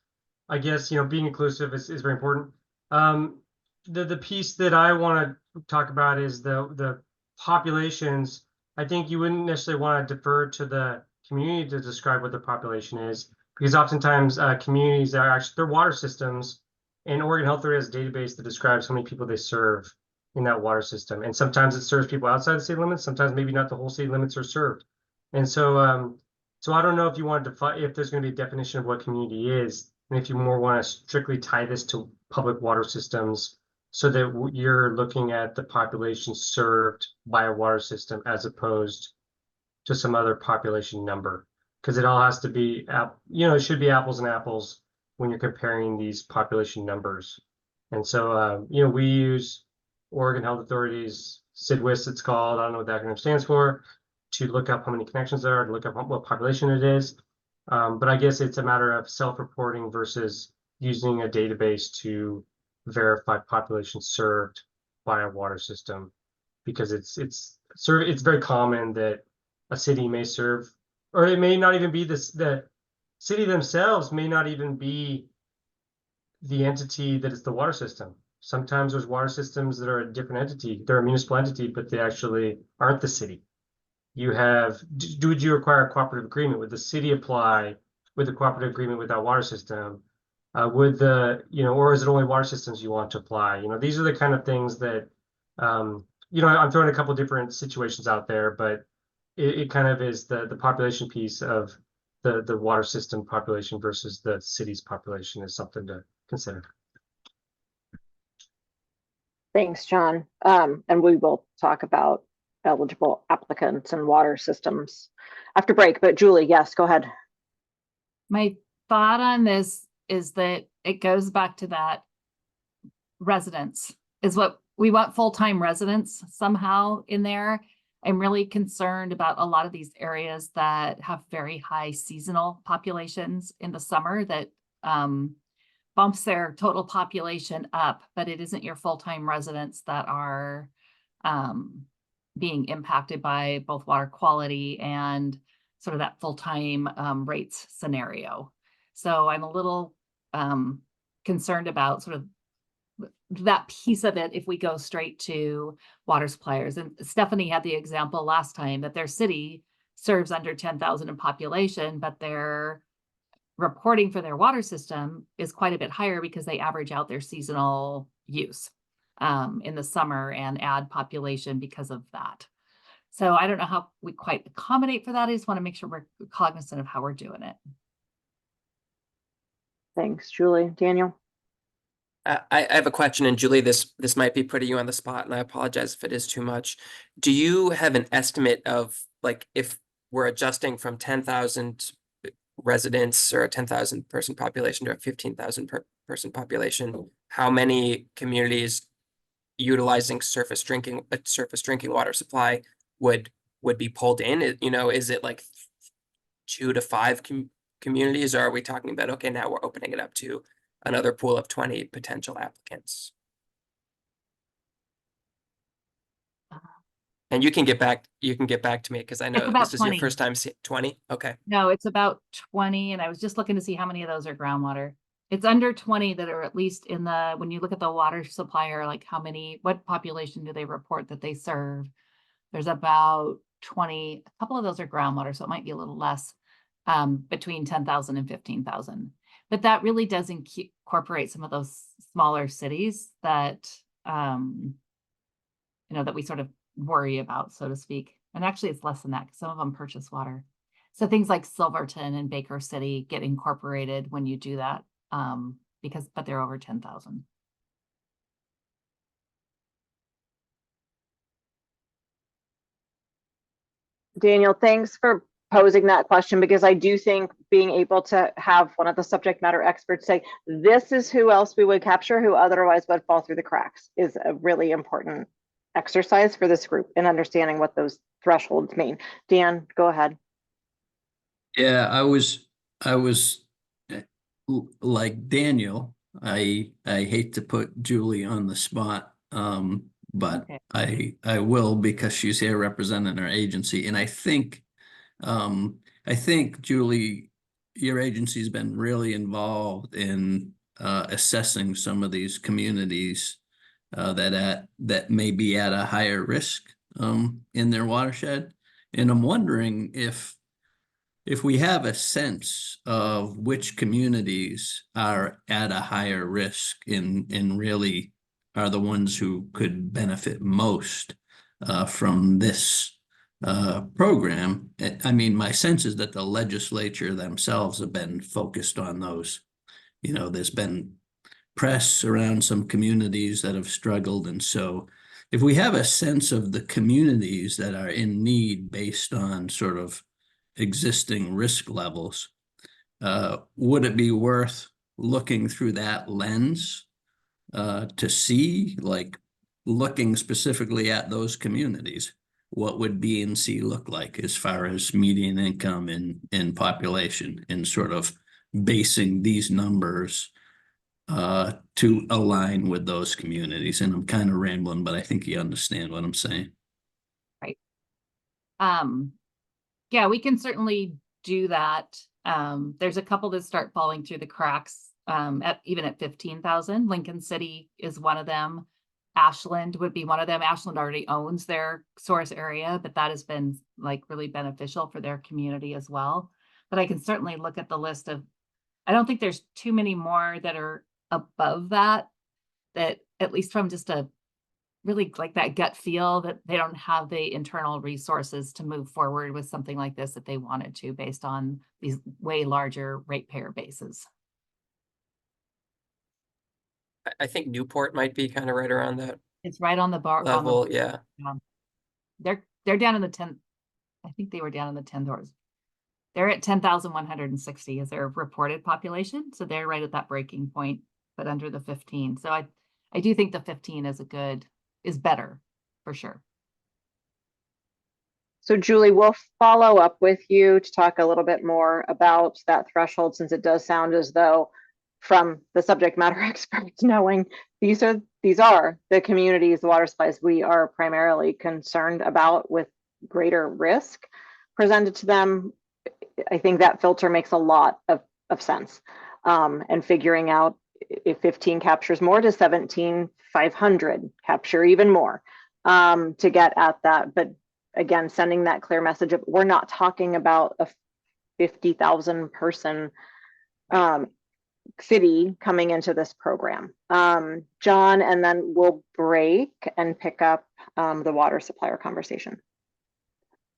S5: I guess, being inclusive is very important. The piece that I want to talk about is the populations. I think you wouldn't necessarily want to defer to the community to describe what their population is, because oftentimes communities are actually their water systems, and Oregon Health Authority has a database that describes how many people they serve in that water system. And sometimes it serves people outside the city limits, sometimes maybe not the whole city limits are served. And so so I don't know if you want to define if there's going to be a definition of what community is, and if you more want to strictly tie this to public water systems so that you're looking at the population served by a water system as opposed to some other population number, because it all has to be, it should be apples and apples when you're comparing these population numbers. And so, we use Oregon Health Authority's CIDWIS, it's called, I don't know what the acronym stands for, to look up how many connections there are, to look up what population it is. But I guess it's a matter of self-reporting versus using a database to verify population served by a water system, because it's very common that a city may serve, or it may not even be the city themselves may not even be the entity that is the water system. Sometimes there's water systems that are a different entity. They're a municipal entity, but they actually aren't the city. You have, would you require a cooperative agreement? Would the city apply with a cooperative agreement with that water system? Would or is it only water systems you want to apply? These are the kind of things that, I'm throwing a couple different situations out there, but it kind of is the population piece of the water system population versus the city's population is something to consider.
S1: Thanks, John. And we will talk about eligible applicants and water systems after break. But Julie, yes, go ahead.
S18: My thought on this is that it goes back to that residents is what we want, full-time residents somehow in there. I'm really concerned about a lot of these areas that have very high seasonal populations in the summer that bumps their total population up, but it isn't your full-time residents that are being impacted by both water quality and sort of that full-time rates scenario. So I'm a little concerned about sort of that piece of it if we go straight to water suppliers. And Stephanie had the example last time that their city serves under 10,000 in population, but their reporting for their water system is quite a bit higher because they average out their seasonal use in the summer and add population because of that. So I don't know how we quite accommodate for that. I just want to make sure we're cognizant of how we're doing it.
S1: Thanks, Julie. Daniel?
S11: I have a question, and Julie, this might be putting you on the spot, and I apologize if it is too much. Do you have an estimate of, like, if we're adjusting from 10,000 residents or a 10,000 person population to a 15,000 person population, how many communities utilizing surface drinking water supply would be pulled in? Is it like 2 to 5 communities, or are we talking about, okay, now we're opening it up to another pool of 20 potential applicants? And you can get back to me, because I know this is
S18: 20.
S11: your first time seeing 20. Okay.
S18: No, it's about 20. And I was just looking to see how many of those are groundwater. It's under 20 that are at least in the, when you look at the water supplier, like what population do they report that they serve? There's about 20, a couple of those are groundwater, so it might be a little less, between 10,000 and 15,000. But that really does incorporate some of those smaller cities that, that we sort of worry about, so to speak. And actually it's less than that because some of them purchase water. So things like Silverton and Baker City get incorporated when you do that but they're over 10,000.
S1: Daniel, thanks for posing that question, because I do think being able to have one of the subject matter experts say, this is who else we would capture who otherwise would fall through the cracks, is a really important exercise for this group in understanding what those thresholds mean. Dan, go ahead.
S8: Yeah, I was like Daniel. I hate to put Julie on the spot, but
S18: Okay.
S8: I will, because she's here representing our agency, and I think Julie, your agency's been really involved in assessing some of these communities that may be at a higher risk in their watershed, and I'm wondering if we have a sense of which communities are at a higher risk and really are the ones who could benefit most from this program. I mean, my sense is that the legislature themselves have been focused on those. You know, there's been press around some communities that have struggled. And so if we have a sense of the communities that are in need based on sort of existing risk levels, would it be worth looking through that lens to see, like, looking specifically at those communities, what would B and C look like as far as median income and population, and sort of basing these numbers to align with those communities? And I'm kind of rambling, but I think you understand what I'm saying.
S18: Right. Yeah, we can certainly do that. There's a couple that start falling through the cracks even at 15,000. Lincoln City is one of them. Ashland would be one of them. Ashland already owns their source area, but that has been like really beneficial for their community as well. But I can certainly look at the list of, I don't think there's too many more that are above that at least from just a really like that gut feel that they don't have the internal resources to move forward with something like this if they wanted to, based on these way larger ratepayer bases.
S11: I think Newport might be kind of right around that
S18: It's right on the bar
S11: level. Yeah.
S18: They're down in the 10. I think they were down in the 10 doors. They're at 10,160 is their reported population. So they're right at that breaking point, but under the 15. So I do think the 15 is better for sure.
S1: So Julie, we'll follow up with you to talk a little bit more about that threshold, since it does sound as though, from the subject matter experts knowing, these are the communities, the water supplies we are primarily concerned about with greater risk presented to them. I think that filter makes a lot of sense. And figuring out if 15 captures more, to 17,500 capture even more to get at that. But again, sending that clear message of, we're not talking about a 50,000 person city coming into this program. John, and then we'll break and pick up the water supplier conversation.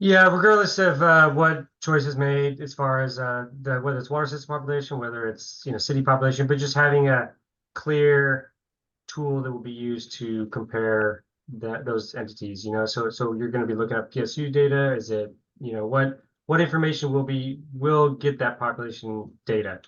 S5: Yeah, regardless of what choice is made as far as whether it's water system population, whether it's city population, but just having a clear tool that will be used to compare those entities. So you're going to be looking at PSU data. Is it what information will get that population data?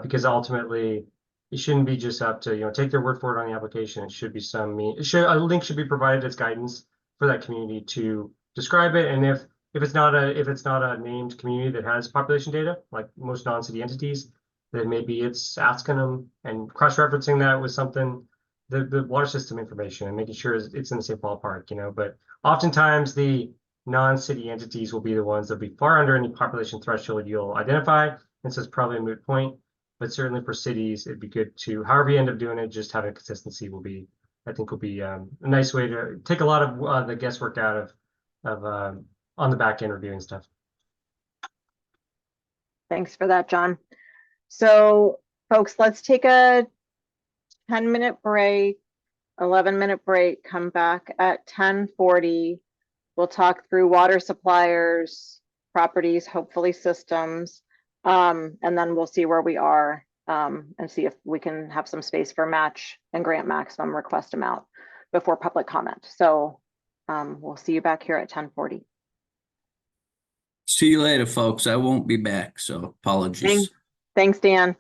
S5: Because ultimately it shouldn't be just up to take their word for it on the application. It should be a link should be provided as guidance for that community to describe it. And if it's not a named community that has population data, like most non-city entities, then maybe it's asking them and cross-referencing that with something, the water system information, and making sure it's in the same ballpark. But oftentimes the non-city entities will be the ones that will be far under any population threshold you'll identify, and so it's probably a moot point. But certainly for cities, it'd be good to, however you end up doing it, just having consistency will be a nice way to take a lot of the guesswork out of on the back end reviewing stuff.
S1: Thanks for that, John. So folks, let's take a 10-minute break, 11-minute break, come back at 10:40. We'll talk through water suppliers, properties, hopefully systems, and then we'll see where we are and see if we can have some space for match and grant maximum request amount before public comment. So we'll see you back here at 10:40.
S8: See you later, folks. I won't be back, so apologies.
S1: Thanks, Dan.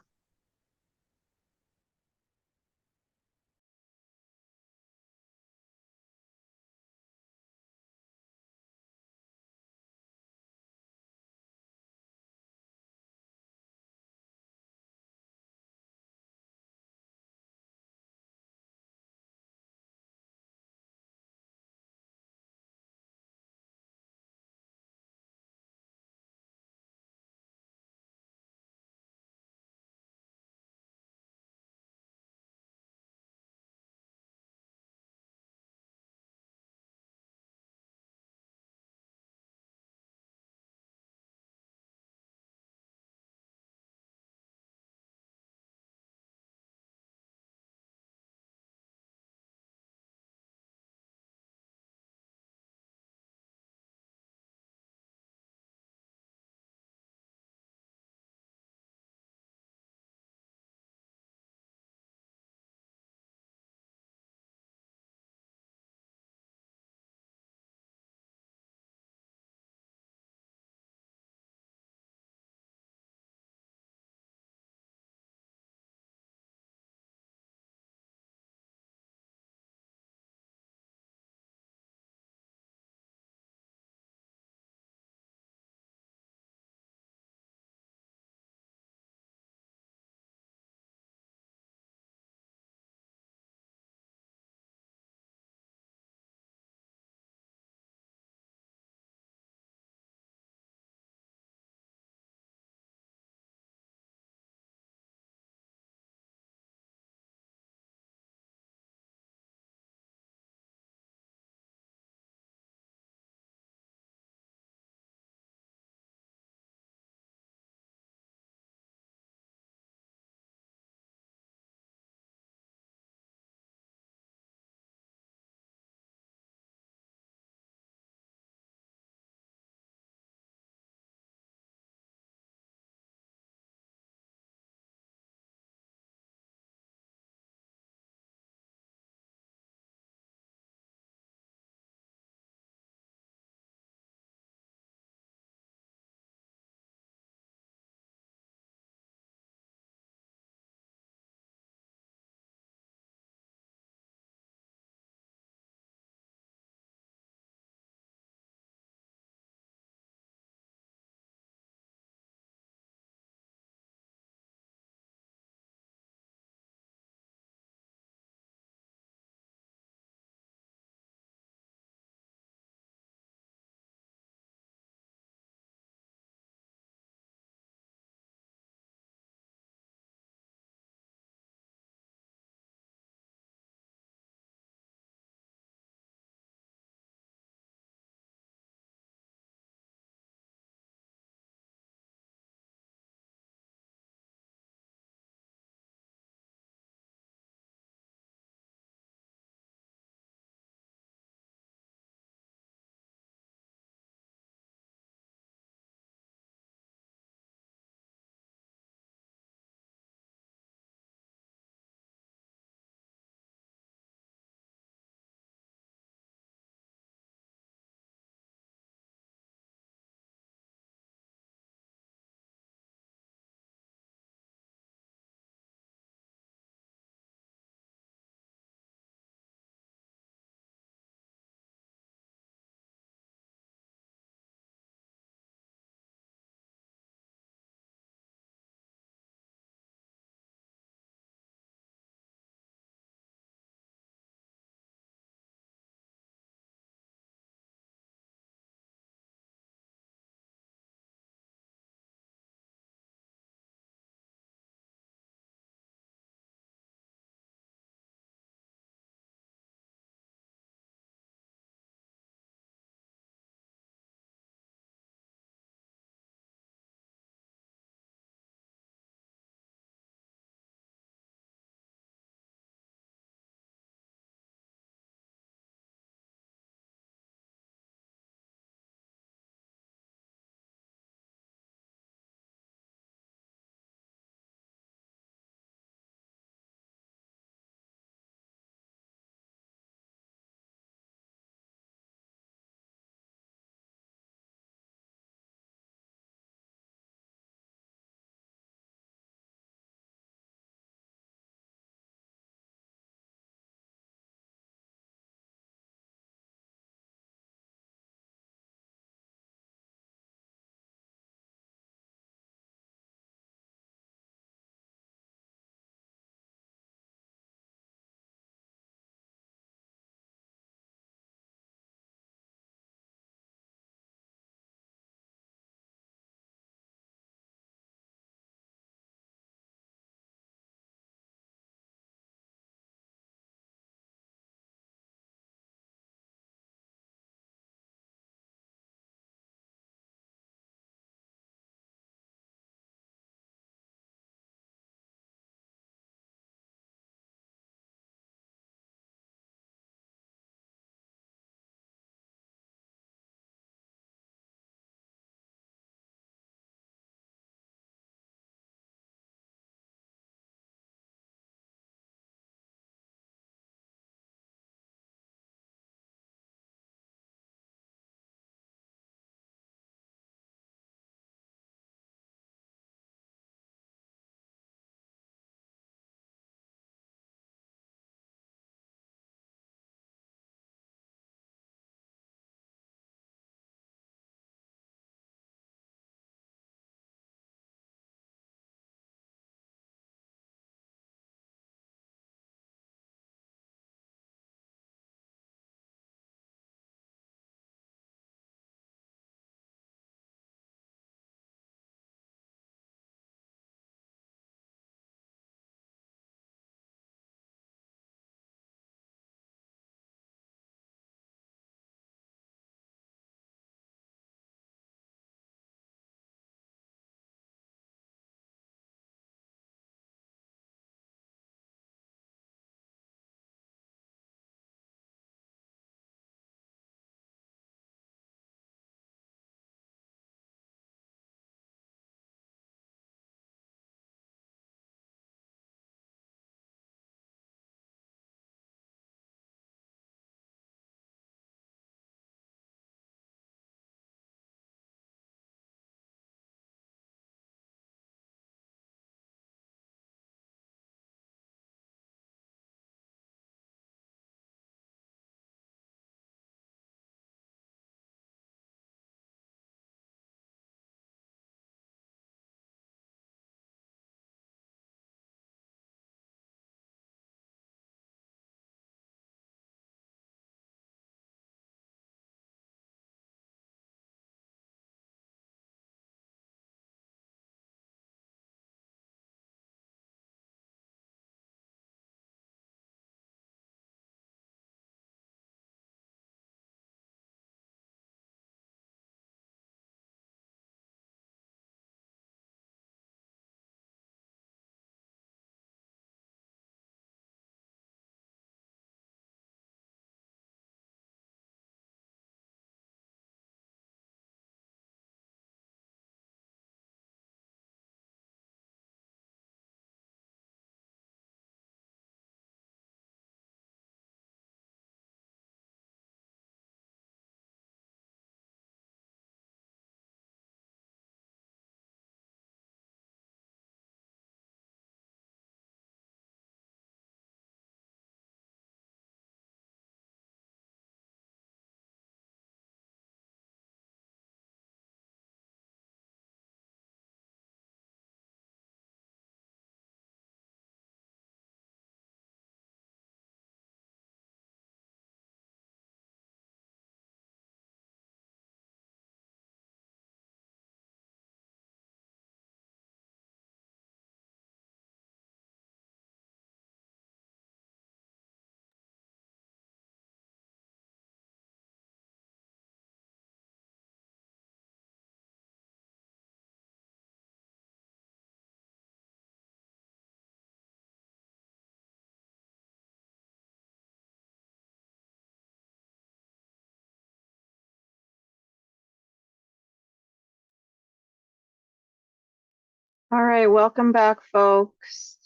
S1: All right, welcome back, folks.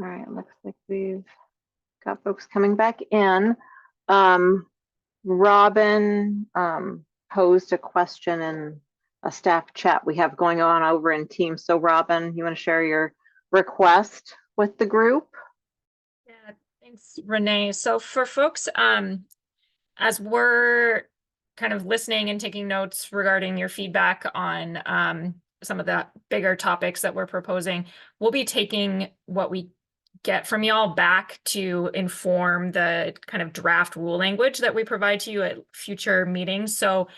S1: All right, looks like we've got folks coming back in. Robin posed a question in a staff chat we have going on over in Teams. So Robin, you want to share your request with the group?
S4: Yeah, thanks, Renee. So for folks, as we're kind of listening and taking notes regarding your feedback on some of the bigger topics that we're proposing, we'll be taking what we get from y'all back to inform the kind of draft rule language that we provide to you at future meetings. So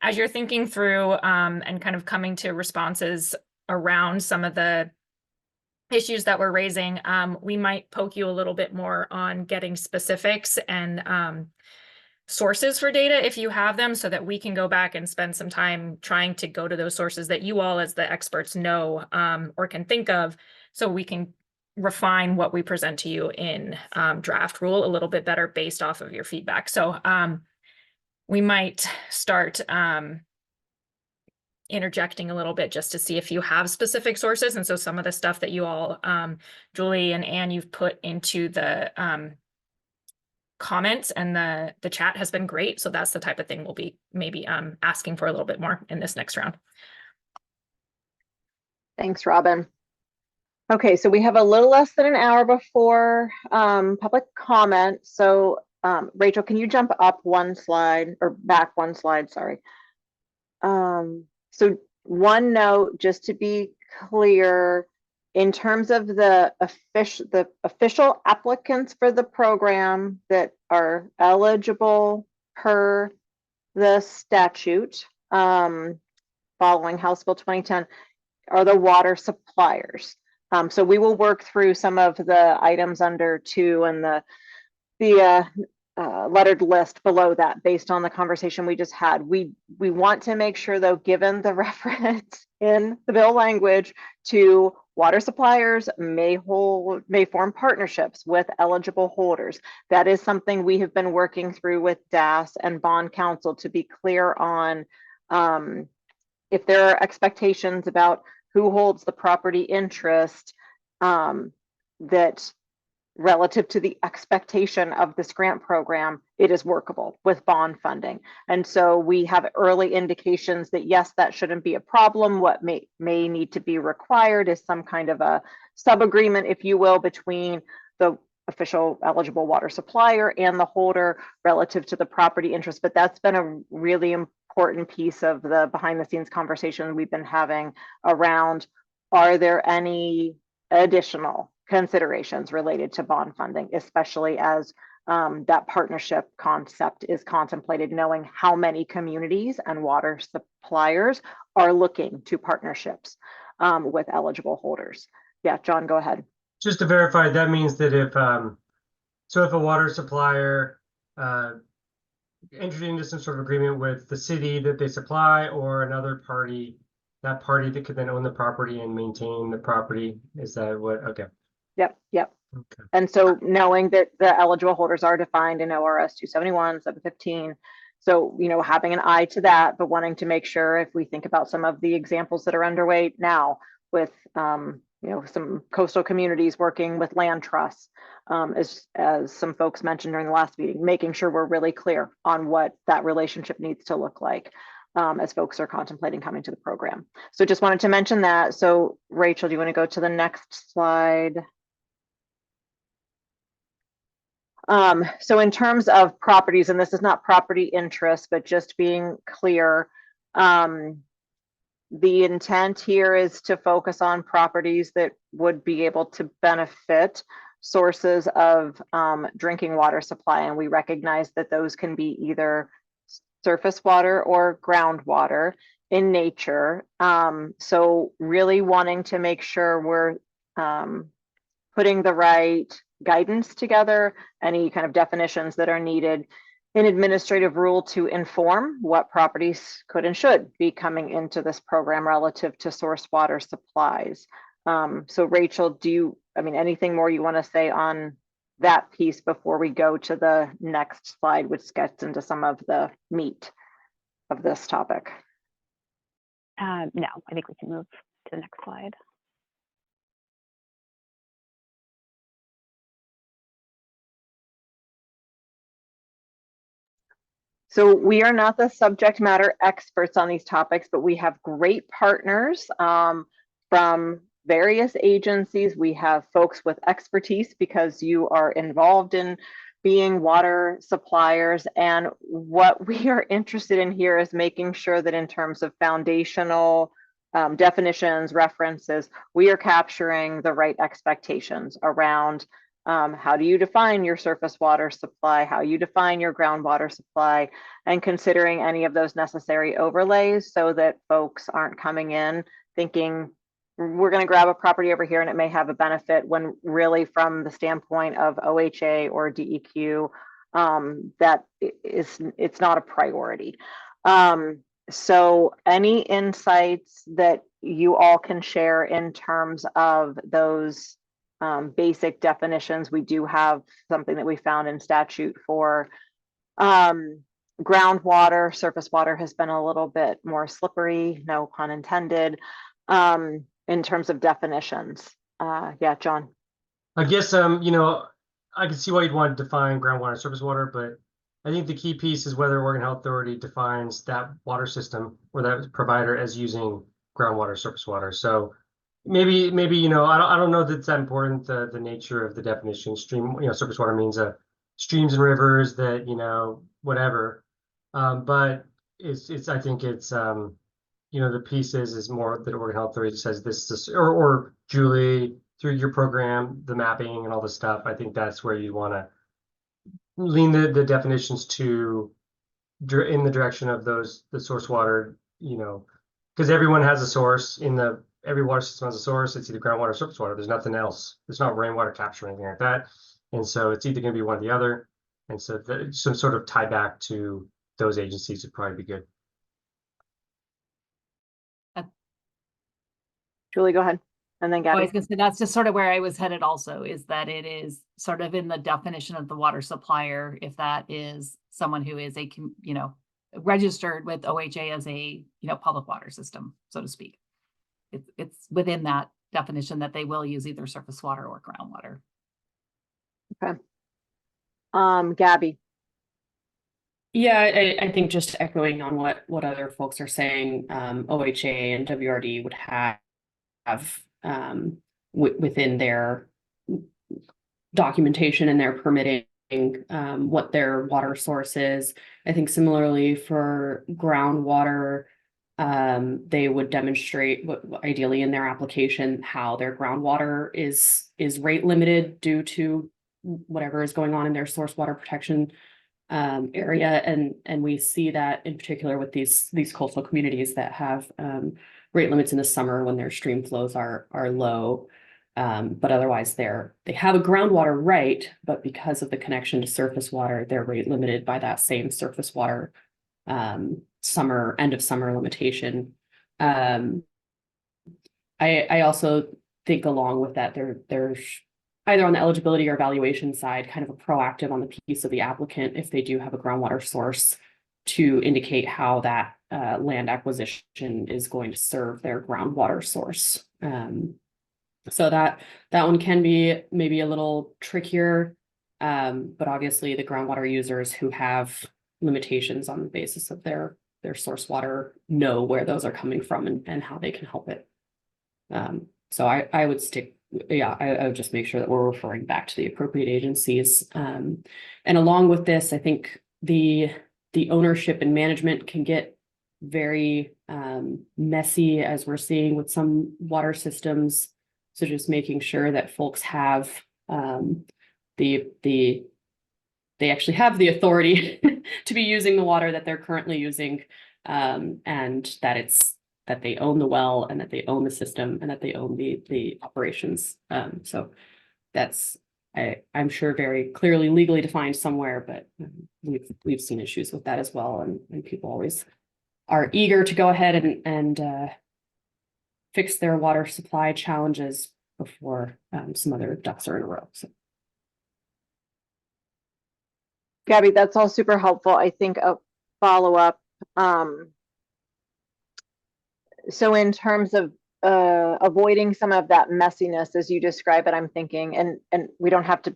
S4: as you're thinking through and kind of coming to responses around some of the issues that we're raising, we might poke you a little bit more on getting specifics and sources for data if you have them, so that we can go back and spend some time trying to go to those sources that you all as the experts know or can think of, so we can refine what we present to you in draft rule a little bit better based off of your feedback. So we might start interjecting a little bit just to see if you have specific sources. And so some of the stuff that you all, Julie and Anne, you've put into the comments and the chat has been great. So that's the type of thing we'll be maybe asking for a little bit more in this next round.
S1: Thanks, Robin. Okay, so we have a little less than an hour before public comment. So Rachel, can you jump up one slide or back one slide? Sorry. So one note, just to be clear, in terms of the official applicants for the program that are eligible per the statute following House Bill 2010 are the water suppliers. So we will work through some of the items under 2 and the lettered list below that based on the conversation we just had. We want to make sure, though, given the reference in the bill language to water suppliers may form partnerships with eligible holders. That is something we have been working through with DAS and bond counsel to be clear on if there are expectations about who holds the property interest that relative to the expectation of this grant program, it is workable with bond funding. And so we have early indications that yes, that shouldn't be a problem. What may need to be required is some kind of a sub-agreement, if you will, between the official eligible water supplier and the holder relative to the property interest. But that's been a really important piece of the behind the scenes conversation we've been having around, are there any additional considerations related to bond funding, especially as that partnership concept is contemplated, knowing how many communities and water suppliers are looking to partnerships with eligible holders. Yeah, John, go ahead.
S5: Just to verify, that means that if a water supplier entered into some sort of agreement with the city that they supply or another party, that party that could then own the property and maintain the property, is that what? Okay.
S1: Yep.
S5: Okay.
S1: And so knowing that the eligible holders are defined in ORS 271, 715. So, having an eye to that, but wanting to make sure if we think about some of the examples that are underway now with, some coastal communities working with land trusts, as some folks mentioned during the last meeting, making sure we're really clear on what that relationship needs to look like as folks are contemplating coming to the program. So just wanted to mention that. So Rachel, do you want to go to the next slide? So in terms of properties, and this is not property interest, but just being clear, the intent here is to focus on properties that would be able to benefit sources of drinking water supply. And we recognize that those can be either surface water or groundwater in nature. So really wanting to make sure we're putting the right guidance together, any kind of definitions that are needed in administrative rule to inform what properties could and should be coming into this program relative to source water supplies. So Rachel, anything more you want to say on that piece before we go to the next slide, which gets into some of the meat of this topic?
S2: No, I think we can move to the next slide.
S1: So we are not the subject matter experts on these topics, but we have great partners from various agencies. We have folks with expertise because you are involved in being water suppliers. And what we are interested in here is making sure that in terms of foundational definitions, references, we are capturing the right expectations around how do you define your surface water supply, how you define your groundwater supply, and considering any of those necessary overlays so that folks aren't coming in thinking we're going to grab a property over here and it may have a benefit when really from the standpoint of OHA or DEQ, it's not a priority. So any insights that you all can share in terms of those basic definitions? We do have something that we found in statute for groundwater. Surface water has been a little bit more slippery, no pun intended, in terms of definitions. Yeah, John.
S5: I guess, you know, I can see why you'd want to define groundwater and surface water, but I think the key piece is whether Oregon Health Authority defines that water system or that provider as using groundwater, surface water. So maybe, you know, I don't know that it's that important, the nature of the definition. Stream, you know, surface water means streams and rivers that, you know, whatever. But I think it's, you know, the piece is more that Oregon Health Authority says this, or Julie, through your program, the mapping and all this stuff. I think that's where you want to lean the definitions to in the direction of the source water, you know, because everyone has a source every water system has a source. It's either groundwater or surface water. There's nothing else. There's not rainwater capture or anything like that. And so it's either going to be one or the other. And so some sort of tie back to those agencies would probably be good.
S1: Julie, go ahead. And then Gabby.
S18: I was going to say that's just sort of where I was headed also, is that it is sort of in the definition of the water supplier, if that is someone who is a, you know, registered with OHA as a, you know, public water system, so to speak. It's within that definition that they will use either surface water or groundwater.
S1: Okay. Gabby.
S16: Yeah, I think just echoing on what other folks are saying, OHA and WRD would have within their documentation and their permitting what their water source is. I think similarly for groundwater, they would demonstrate ideally in their application how their groundwater is rate limited due to whatever is going on in their source water protection area, and we see that in particular with these coastal communities that have rate limits in the summer when their stream flows are low, but otherwise they have a groundwater right, but because of the connection to surface water, they're rate limited by that same surface water end of summer limitation. I also think along with that there's either on the eligibility or evaluation side, kind of a proactive on the piece of the applicant if they do have a groundwater source to indicate how that land acquisition is going to serve their groundwater source. So that one can be maybe a little trickier, but obviously the groundwater users who have limitations on the basis of their source water know where those are coming from and how they can help it. So I would stick. Yeah, I would just make sure that we're referring back to the appropriate agencies. And along with this, I think the ownership and management can get very messy, as we're seeing with some water systems. So just making sure that folks have they actually have the authority to be using the water that they're currently using, and that they own the well and that they own the system and that they own the operations. So that's, I'm sure, very clearly legally defined somewhere, but we've seen issues with that as well. And people always are eager to go ahead and fix their water supply challenges before some other ducks are in a row. So.
S1: Gabby, that's all super helpful. I think a follow-up, So in terms of avoiding some of that messiness as you describe it, I'm thinking, and we don't have to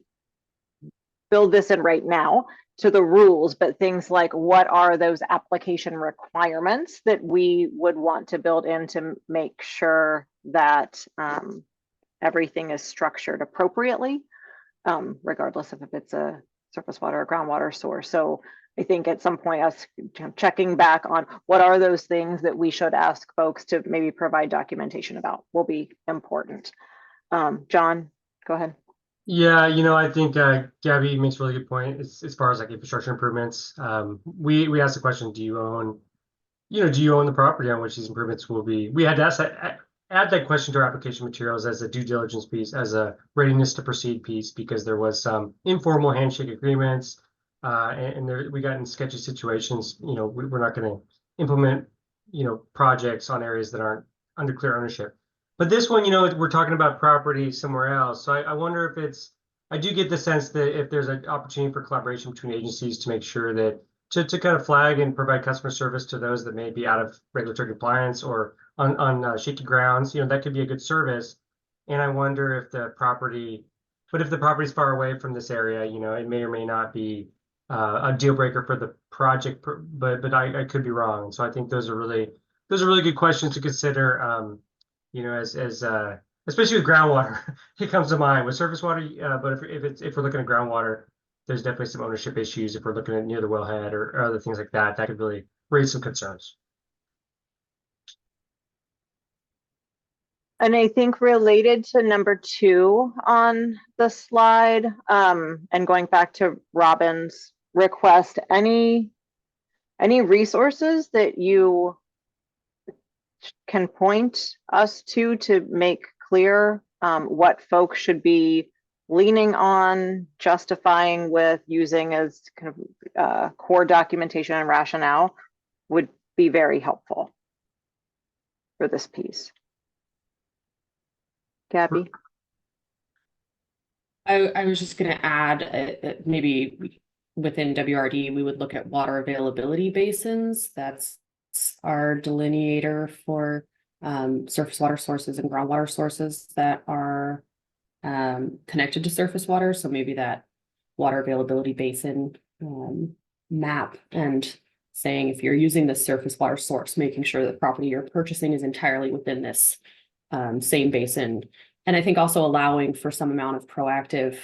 S1: build this in right now to the rules, but things like what are those application requirements that we would want to build in to make sure that everything is structured appropriately, regardless of if it's a surface water or groundwater source. So I think at some point us checking back on what are those things that we should ask folks to maybe provide documentation about will be important. John, go ahead.
S5: Yeah, I think Gabby makes a really good point as far as like infrastructure improvements. We asked the question, do you own the property on which these improvements will be? We had to add that question to our application materials as a due diligence piece, as a readiness to proceed piece, because there was some informal handshake agreements, and we got in sketchy situations. We're not going to implement, projects on areas that aren't under clear ownership. But this one, we're talking about property somewhere else. So I wonder if I do get the sense that if there's an opportunity for collaboration between agencies to make sure that to kind of flag and provide customer service to those that may be out of regulatory compliance or on shaky grounds, that could be a good service. And I wonder if the property is far away from this area, it may or may not be a deal breaker for the project, but I could be wrong. And so I think those are really good questions to consider. As especially with groundwater, it comes to mind. With surface water, but if we're looking at groundwater, there's definitely some ownership issues. If we're looking at near the wellhead or other things like that, that could really raise some concerns.
S1: And I think related to number 2 on the slide, and going back to Robin's request, any resources that you can point us to make clear what folks should be leaning on, justifying with, using as kind of core documentation and rationale would be very helpful for this piece. Gabby?
S16: I was just going to add maybe within WRD, we would look at water availability basins. That's our delineator for surface water sources and groundwater sources that are connected to surface water. So maybe that water availability basin map, and saying if you're using the surface water source, making sure that the property you're purchasing is entirely within this same basin. And I think also allowing for some amount of proactive,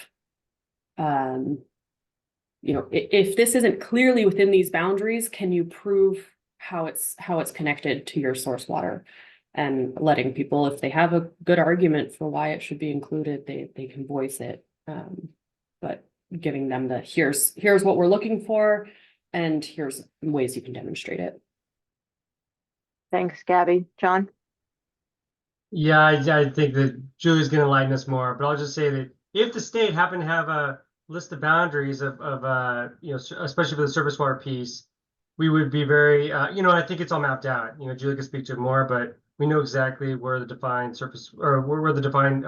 S16: if this isn't clearly within these boundaries, can you prove how it's connected to your source water? And letting people, if they have a good argument for why it should be included, they can voice it. But giving them the here's what we're looking for, and here's ways you can demonstrate it.
S1: Thanks, Gabby. John?
S5: Yeah, I think that Julie's going to enlighten us more, but I'll just say that if the state happened to have a list of boundaries of especially for the surface water piece, we would be very, I think it's all mapped out. Julie can speak to it more, but we know exactly where the defined surface or where the defined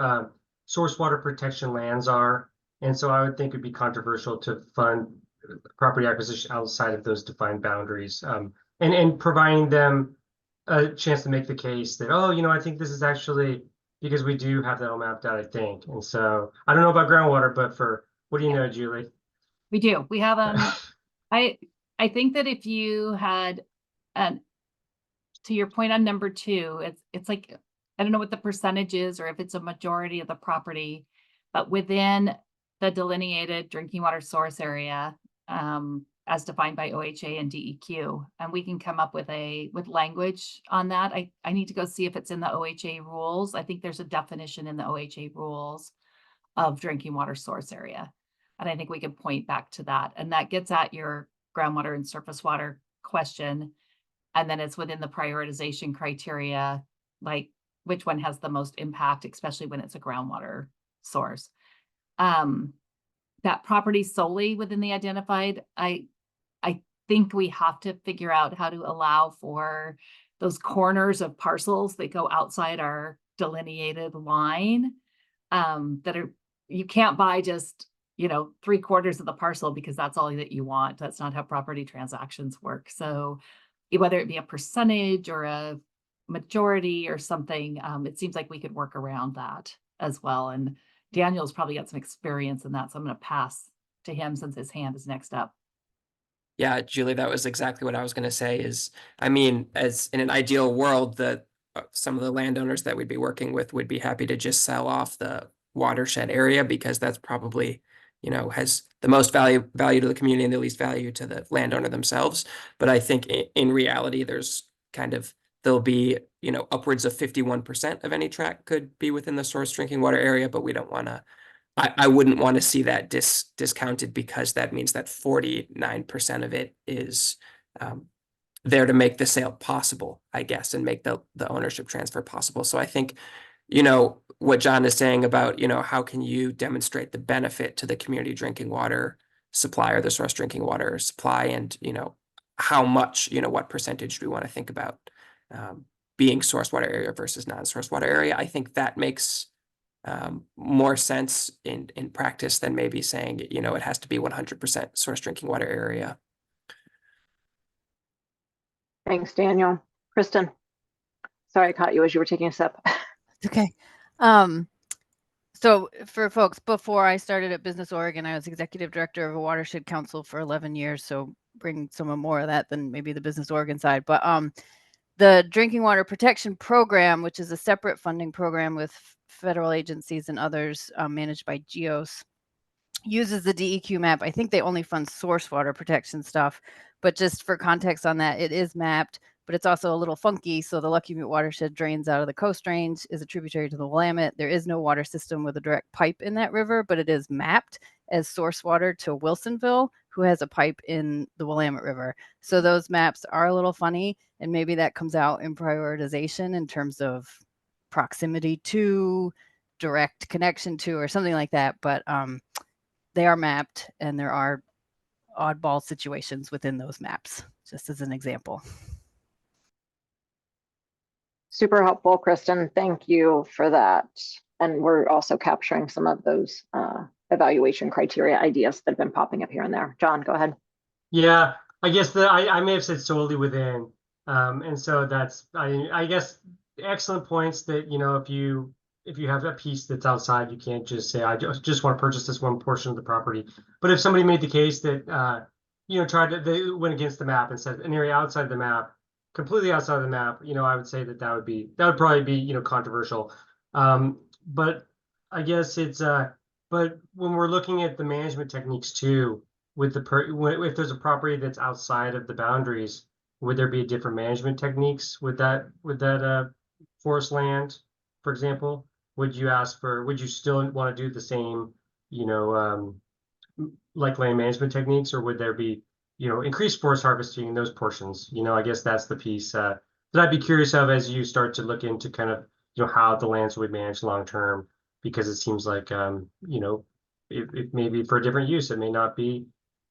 S5: source water protection lands are. And so I would think it'd be controversial to fund property acquisition outside of those defined boundaries, and providing them a chance to make the case that, I think this is actually, because we do have that all mapped out, I think. And so I don't know about groundwater, but what do you know, Julie?
S18: We do. We have I think that if you had to your point on number 2, it's like, I don't know what the percentage is or if it's a majority of the property, but within the delineated drinking water source area, as defined by OHA and DEQ, and we can come up with language on that. I need to go see if it's in the OHA rules. I think there's a definition in the OHA rules of drinking water source area, and I think we can point back to that, and that gets at your groundwater and surface water question. And then it's within the prioritization criteria, like which one has the most impact, especially when it's a groundwater source. That property solely within the identified, I think we have to figure out how to allow for those corners of parcels that go outside our delineated line, you can't buy just 3/4 of the parcel because that's all that you want. That's not how property transactions work. So whether it be a percentage or majority or something, it seems like we could work around that as well. And Daniel's probably got some experience in that, so I'm going to pass to him since his hand is next up.
S11: Yeah, Julie, that was exactly what I was going to say is, I mean, as in an ideal world, some of the landowners that we'd be working with would be happy to just sell off the watershed area because that's probably, you know, has the most value to the community and the least value to the landowner themselves. But I think in reality, there'll be, you know, upwards of 51% of any tract could be within the source drinking water area, but we don't want to, I wouldn't want to see that discounted because that means that 49% of it is there to make the sale possible, I guess, and make the ownership transfer possible. So I think, you know, what John is saying about, you know, how can you demonstrate the benefit to the community drinking water supply or the source drinking water supply, and, you know, how much, you know, what percentage do we want to think about being source water area versus non-source water area? I think that makes more sense in practice than maybe saying, you know, it has to be 100% source drinking water area.
S1: Thanks, Daniel. Kristen, sorry I caught you as you were taking a sip.
S6: It's okay. So for folks, before I started at Business Oregon, I was executive director of a watershed council for 11 years. So bring some more of that than maybe the Business Oregon side. But the Drinking Water Protection Program, which is a separate funding program with federal agencies and others managed by GEOS, uses the DEQ map. I think they only fund source water protection stuff, but just for context on that, it is mapped, but it's also a little funky. So the Lucky Butte watershed drains out of the Coast Range, is a tributary to the Willamette. There is no water system with a direct pipe in that river, but it is mapped as source water to Wilsonville, who has a pipe in the Willamette River. So those maps are a little funny, and maybe that comes out in prioritization in terms of proximity to, direct connection to, or something like that. But they are mapped, and there are oddball situations within those maps, just as an example.
S1: Super helpful, Kristen. Thank you for that. And we're also capturing some of those evaluation criteria ideas that have been popping up here and there. John, go ahead.
S5: Yeah, I guess I may have said solely within. And so that's, I guess, excellent points that, you know, if you have a piece that's outside, you can't just say, I just want to purchase this one portion of the property. But if somebody made the case that, you know, they went against the map and said an area outside the map, completely outside of the map, you know, I would say that would probably be, you know, controversial. But I guess it's, but when we're looking at the management techniques too, with if there's a property that's outside of the boundaries, would there be different management techniques with that forest land, for example? Would you still want to do the same, you know, like land management techniques, or would there be, you know, increased forest harvesting in those portions? You know, I guess that's the piece that I'd be curious of as you start to look into kind of, you know, how the lands would be managed long term, because it seems like, you know, it may be for a different use. It may not be,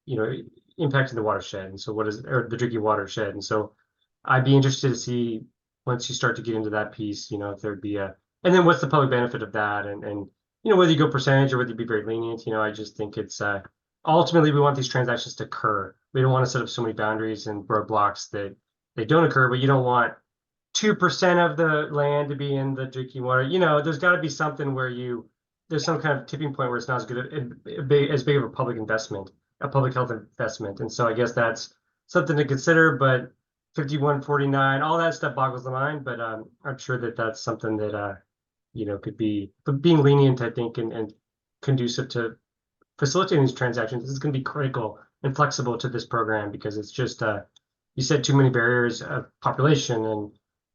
S5: you know, impacting the watershed. And so or the drinking watershed. And so I'd be interested to see, once you start to get into that piece, you know, if there'd be and then what's the public benefit of that? And you know, whether you go percentage or whether you be very lenient, you know, I just think it's, ultimately we want these transactions to occur. We don't want to set up so many boundaries and roadblocks that they don't occur, but you don't want 2% of the land to be in the drinking water. You know, there's got to be something where there's some kind of tipping point where it's not as good as big of a public investment, a public health investment. And so I guess that's something to consider, but 51-49, all that stuff boggles the mind, but I'm sure that that's something that, you know, could be, but being lenient, I think, and conducive to facilitating these transactions, this is going to be critical and flexible to this program, because it's just, you said too many barriers of population and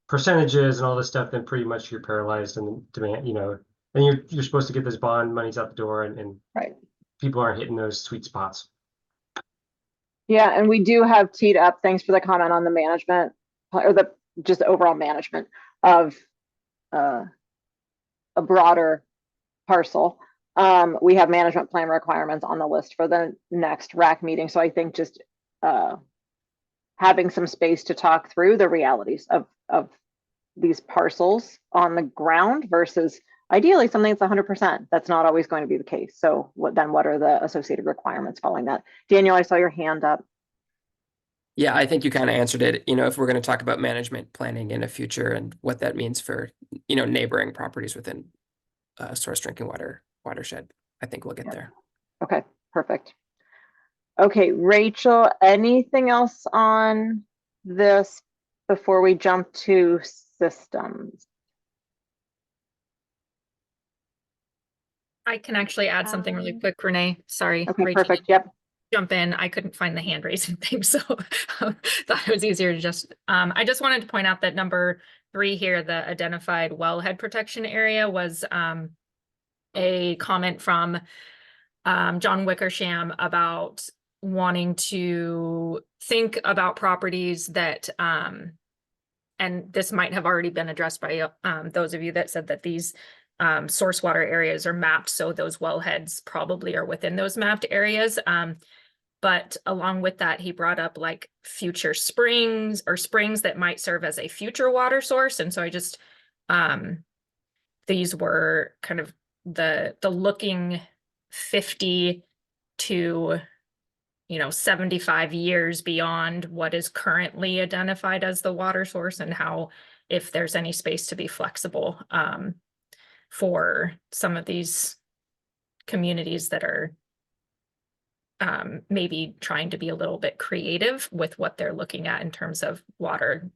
S5: percentages and all this stuff, then pretty much you're paralyzed in demand, you know, and you're supposed to get this bond monies out the door, and
S1: right,
S5: people aren't hitting those sweet spots.
S1: Yeah, and we do have teed up, thanks for the comment on the management, or the just overall management of a broader parcel. We have management plan requirements on the list for the next RAC meeting. So I think just having some space to talk through the realities of these parcels on the ground versus ideally something that's 100%. That's not always going to be the case. So what are the associated requirements following that? Daniel, I saw your hand up.
S11: Yeah, I think you kind of answered it. You know, if we're going to talk about management planning in the future and what that means for, you know, neighboring properties within source drinking water watershed, I think we'll get there.
S1: Okay, perfect. Okay, Rachel, anything else on this before we jump to systems?
S4: I can actually add something really quick, Renee. Sorry,
S1: Okay,
S4: Rachel.
S1: perfect. Yep.
S4: Jump in. I couldn't find the hand raising thing, so thought it was easier to just. I just wanted to point out that number 3 here, the identified wellhead protection area, was a comment from John Wickersham about wanting to think about properties that, and this might have already been addressed by those of you that said that these source water areas are mapped, so those wellheads probably are within those mapped areas. But along with that, he brought up like future springs or springs that might serve as a future water source. And so I just, these were kind of the looking 50 to, 75 years beyond what is currently identified as the water source, and how, if there's any space to be flexible for some of these communities that are maybe trying to be a little bit creative with what they're looking at in terms of water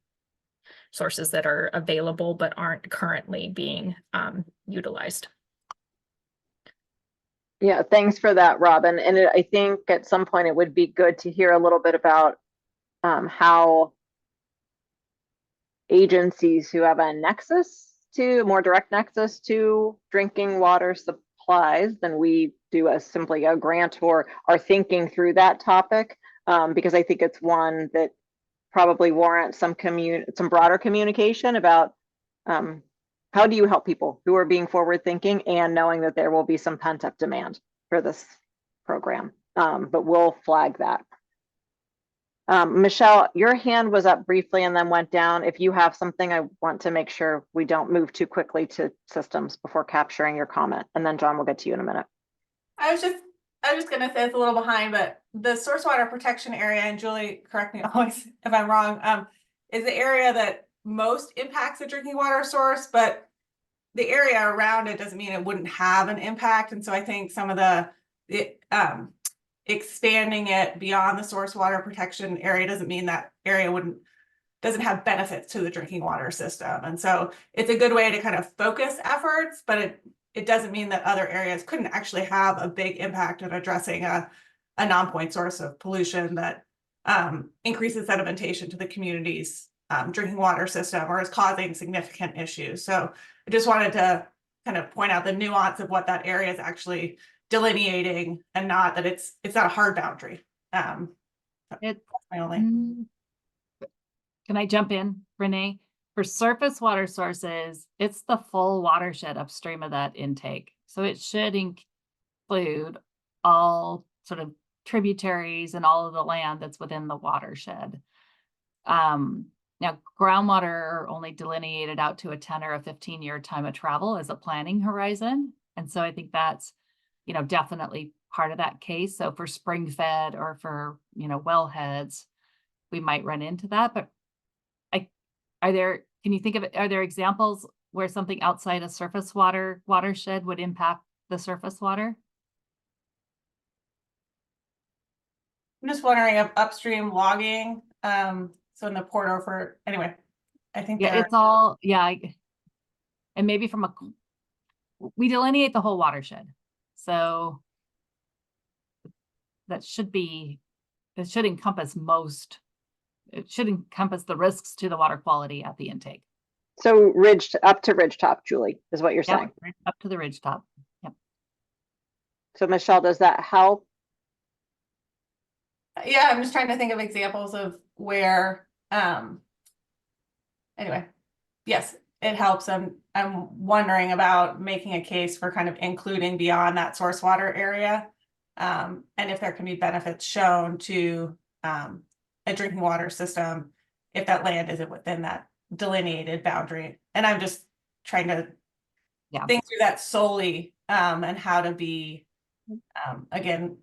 S4: sources that are available but aren't currently being utilized.
S1: Yeah, thanks for that, Robin. And I think at some point it would be good to hear a little bit about how agencies who have a more direct nexus to drinking water supplies than we do as simply a grant, or are thinking through that topic, because I think it's one that probably warrants some broader communication about how do you help people who are being forward thinking and knowing that there will be some pent up demand for this program, but we'll flag that. Michelle, your hand was up briefly and then went down. If you have something, I want to make sure we don't move too quickly to systems before capturing your comment. And then John, we'll get to you in a minute.
S21: I was just gonna say it's a little behind, but the source water protection area, and Julie, correct me always if I'm wrong, is the area that most impacts the drinking water source, but the area around it doesn't mean it wouldn't have an impact. And so I think some of the expanding it beyond the source water protection area doesn't mean that area doesn't have benefits to the drinking water system. And so it's a good way to kind of focus efforts, but it doesn't mean that other areas couldn't actually have a big impact in addressing a non-point source of pollution that increases sedimentation to the community's drinking water system or is causing significant issues. So I just wanted to kind of point out the nuance of what that area is actually delineating, and not that it's not a hard boundary.
S18: It's
S21: my only.
S18: Can I jump in, Renee? For surface water sources, it's the full watershed upstream of that intake. So it should include all sort of tributaries and all of the land that's within the watershed. Now, groundwater are only delineated out to a 10 or a 15-year time of travel as a planning horizon. And so I think that's, definitely part of that case. So for spring fed or for, wellheads, we might run into that. But can you think of it, are there examples where something outside a surface watershed would impact the surface water?
S21: I'm just wondering if upstream logging, so in the port anyway, I think
S18: it's all, and maybe we delineate the whole watershed. So it should encompass the risks to the water quality at the intake.
S1: So up to ridgetop, Julie, is what you're saying.
S18: Up to the ridgetop. Yep.
S1: So Michelle, does that help?
S21: Yeah, I'm just trying to think of examples of where, anyway, yes, it helps. I'm wondering about making a case for kind of including beyond that source water area, and if there can be benefits shown to a drinking water system if that land isn't within that delineated boundary. And I'm just trying to think through that solely, and how to be, again,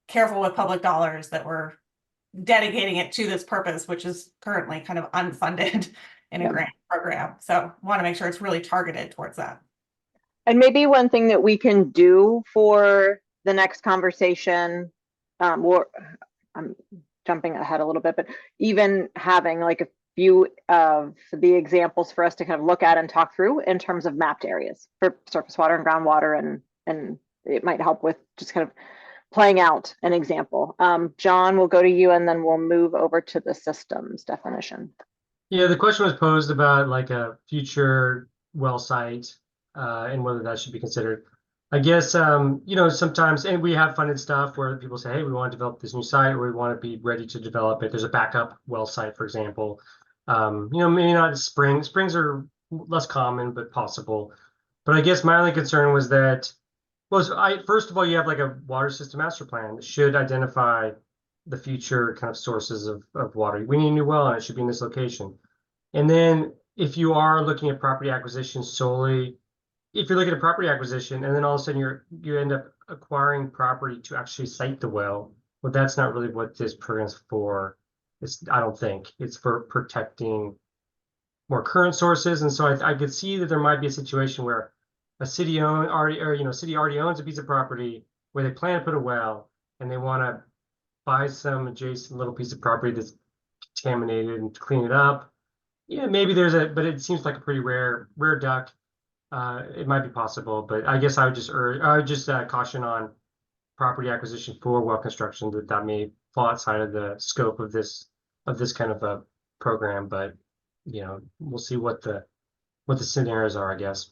S21: careful with public dollars that we're dedicating it to this purpose, which is currently kind of unfunded in a
S1: Yep.
S21: grant program. So want to make sure it's really targeted towards that.
S1: And maybe one thing that we can do for the next conversation, or I'm jumping ahead a little bit, but even having like a few of the examples for us to kind of look at and talk through in terms of mapped areas for surface water and groundwater, and it might help with just kind of playing out an example. John, we'll go to you and then we'll move over to the systems definition.
S5: Yeah, the question was posed about like a future well site and whether that should be considered. I guess, you know, sometimes, and we have funded stuff where people say, hey, we want to develop this new site or we want to be ready to develop it. There's a backup well site, for example. You know, maybe not springs. Springs are less common, but possible. But I guess my only concern was that, first of all, you have like a water system master plan that should identify the future kind of sources of water. We need a new well and it should be in this location. And then if you are looking at property acquisition solely, if you're looking at property acquisition and then all of a sudden you end up acquiring property to actually site the well, well, that's not really what this program's for. I don't think it's for protecting more current sources. And so I could see that there might be a situation where a city already owns a piece of property where they plan to put a well and they want to buy some adjacent little piece of property that's contaminated and clean it up. Yeah, maybe but it seems like a pretty rare duck. It might be possible, but I guess I would just caution on property acquisition for well construction that may fall outside of the scope of this kind of a program. But you know, we'll see what the scenarios are, I guess.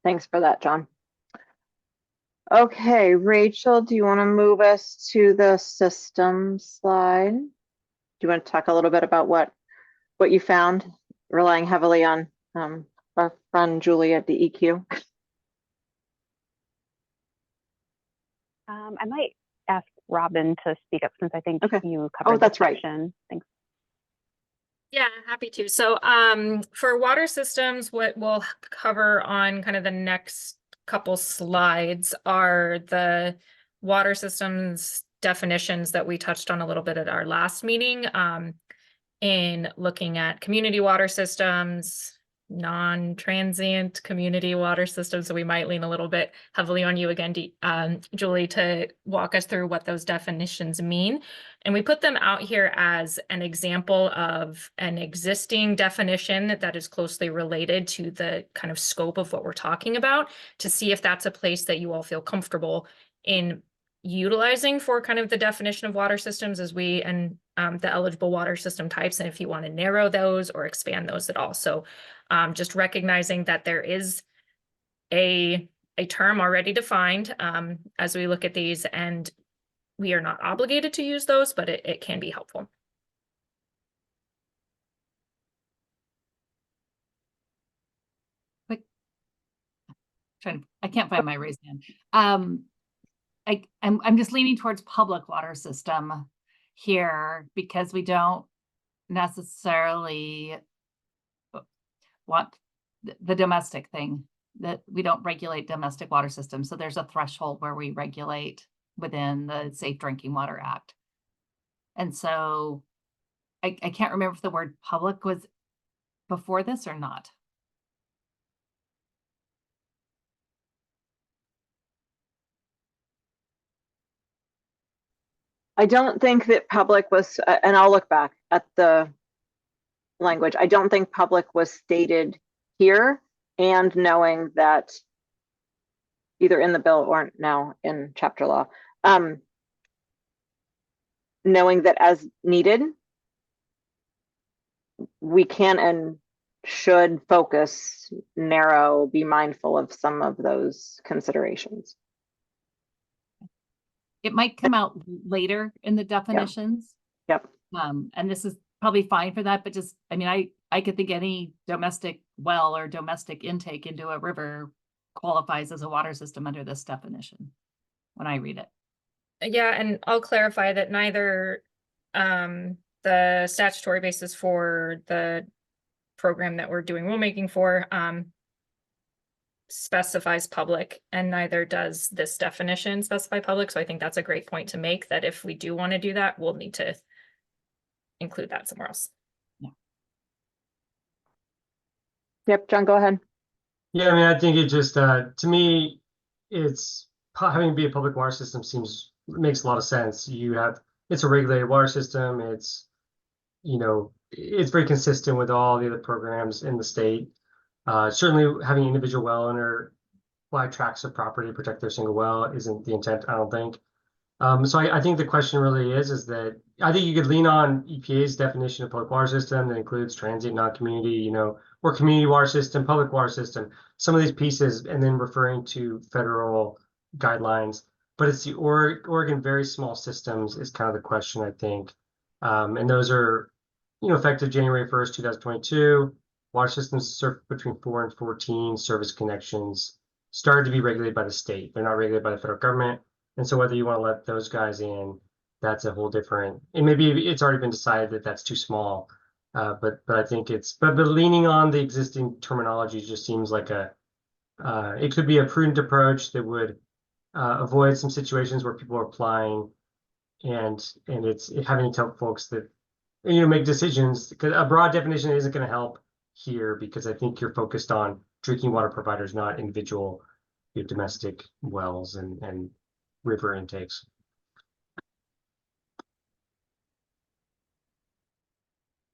S1: Thanks for that, John. Okay, Rachel, do you want to move us to the system slide? Do you want to talk a little bit about what you found, relying heavily on our friend Julie at DEQ?
S2: I might ask Robin to speak up since I think you covered.
S1: Oh, that's right.
S2: Thanks.
S4: Yeah, happy to. So for water systems, what we'll cover on kind of the next couple slides are the water systems definitions that we touched on a little bit at our last meeting, in looking at community water systems, non-transient community water systems. So we might lean a little bit heavily on you again, Julie, to walk us through what those definitions mean. And we put them out here as an example of an existing definition that is closely related to the kind of scope of what we're talking about, to see if that's a place that you all feel comfortable in utilizing for kind of the definition of water systems as the eligible water system types, and if you want to narrow those or expand those at all. So just recognizing that there is a term already defined as we look at these, and we are not obligated to use those, but it can be helpful.
S18: I can't find my raised hand. I'm just leaning towards public water system here because we don't necessarily want the domestic thing, that we don't regulate domestic water systems. So there's a threshold where we regulate within the Safe Drinking Water Act. And so I can't remember if the word public was before this or not.
S1: I don't think that public was, and I'll look back at the language. I don't think public was stated here, and knowing that either in the bill or now in chapter law, knowing that as needed, we can and should focus, narrow, be mindful of some of those considerations.
S18: It might come out later in the definitions.
S1: Yep.
S18: And this is probably fine for that, but just, I mean, I could think any domestic well or domestic intake into a river qualifies as a water system under this definition when I read it.
S4: Yeah, and I'll clarify that neither the statutory basis for the program that we're doing rulemaking for specifies public, and neither does this definition specify public. So I think that's a great point to make, that if we do want to do that, we'll need to include that somewhere else.
S1: Yep, John, go ahead.
S5: Yeah, I mean, I think it just, to me, it's having to be a public water system makes a lot of sense. It's a regulated water system. It's, it's very consistent with all the other programs in the state. Certainly having an individual well owner buy tracts of property to protect their single well isn't the intent, I don't think. So I think the question really is that I think you could lean on EPA's definition of public water system that includes transient, non-community, or community water system, public water system, some of these pieces, and then referring to federal guidelines. But it's the Oregon very small systems is kind of the question, I think. And those are, effective January 1st, 2022. Water systems serve between 4 and 14 service connections started to be regulated by the state. They're not regulated by the federal government. And so whether you want to let those guys in, that's a whole different, and maybe it's already been decided that that's too small. But I think but leaning on the existing terminology just seems like it could be a prudent approach that would avoid some situations where people are applying and it's having to tell folks that, make decisions, because a broad definition isn't going to help here, because I think you're focused on drinking water providers, not individual domestic wells and river intakes.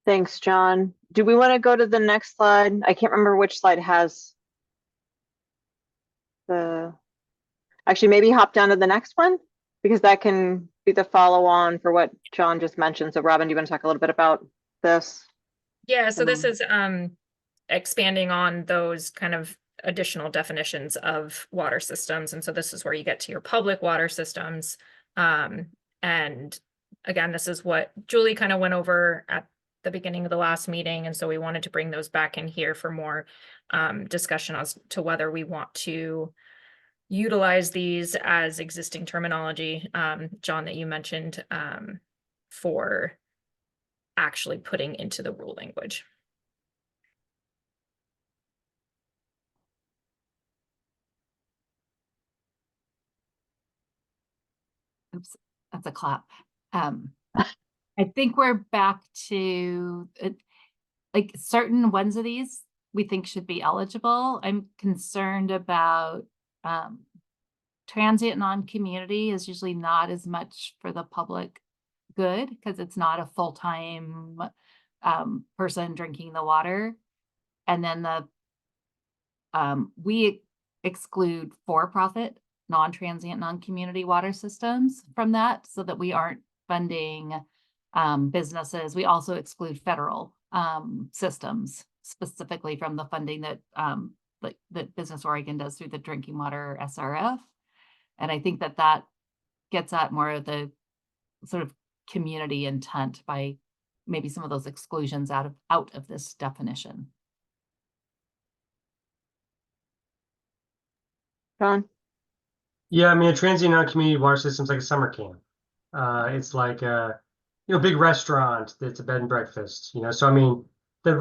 S1: Thanks, John. Do we want to go to the next slide? I can't remember which slide has actually maybe hop down to the next one, because that can be the follow on for what John just mentioned. So Robin, do you want to talk a little bit about this?
S4: Yeah, so this is expanding on those kind of additional definitions of water systems. And so this is where you get to your public water systems. And again, this is what Julie kind of went over at the beginning of the last meeting. And so we wanted to bring those back in here for more discussion as to whether we want to utilize these as existing terminology, John, that you mentioned, for actually putting into the rule language.
S18: Oops, that's a clap. I think we're back to like certain ones of these we think should be eligible. I'm concerned about transient non-community is usually not as much for the public good because it's not a full-time person drinking the water. And then we exclude for-profit non-transient non-community water systems from that so that we aren't funding businesses. We also exclude federal systems specifically from the funding that that Business Oregon does through the drinking water SRF. And I think that gets at more of the sort of community intent by maybe some of those exclusions out of this definition.
S1: John?
S5: Yeah, I mean, a transient non-community water system is like a summer camp. It's like a big restaurant that's a bed and breakfast. So I mean, the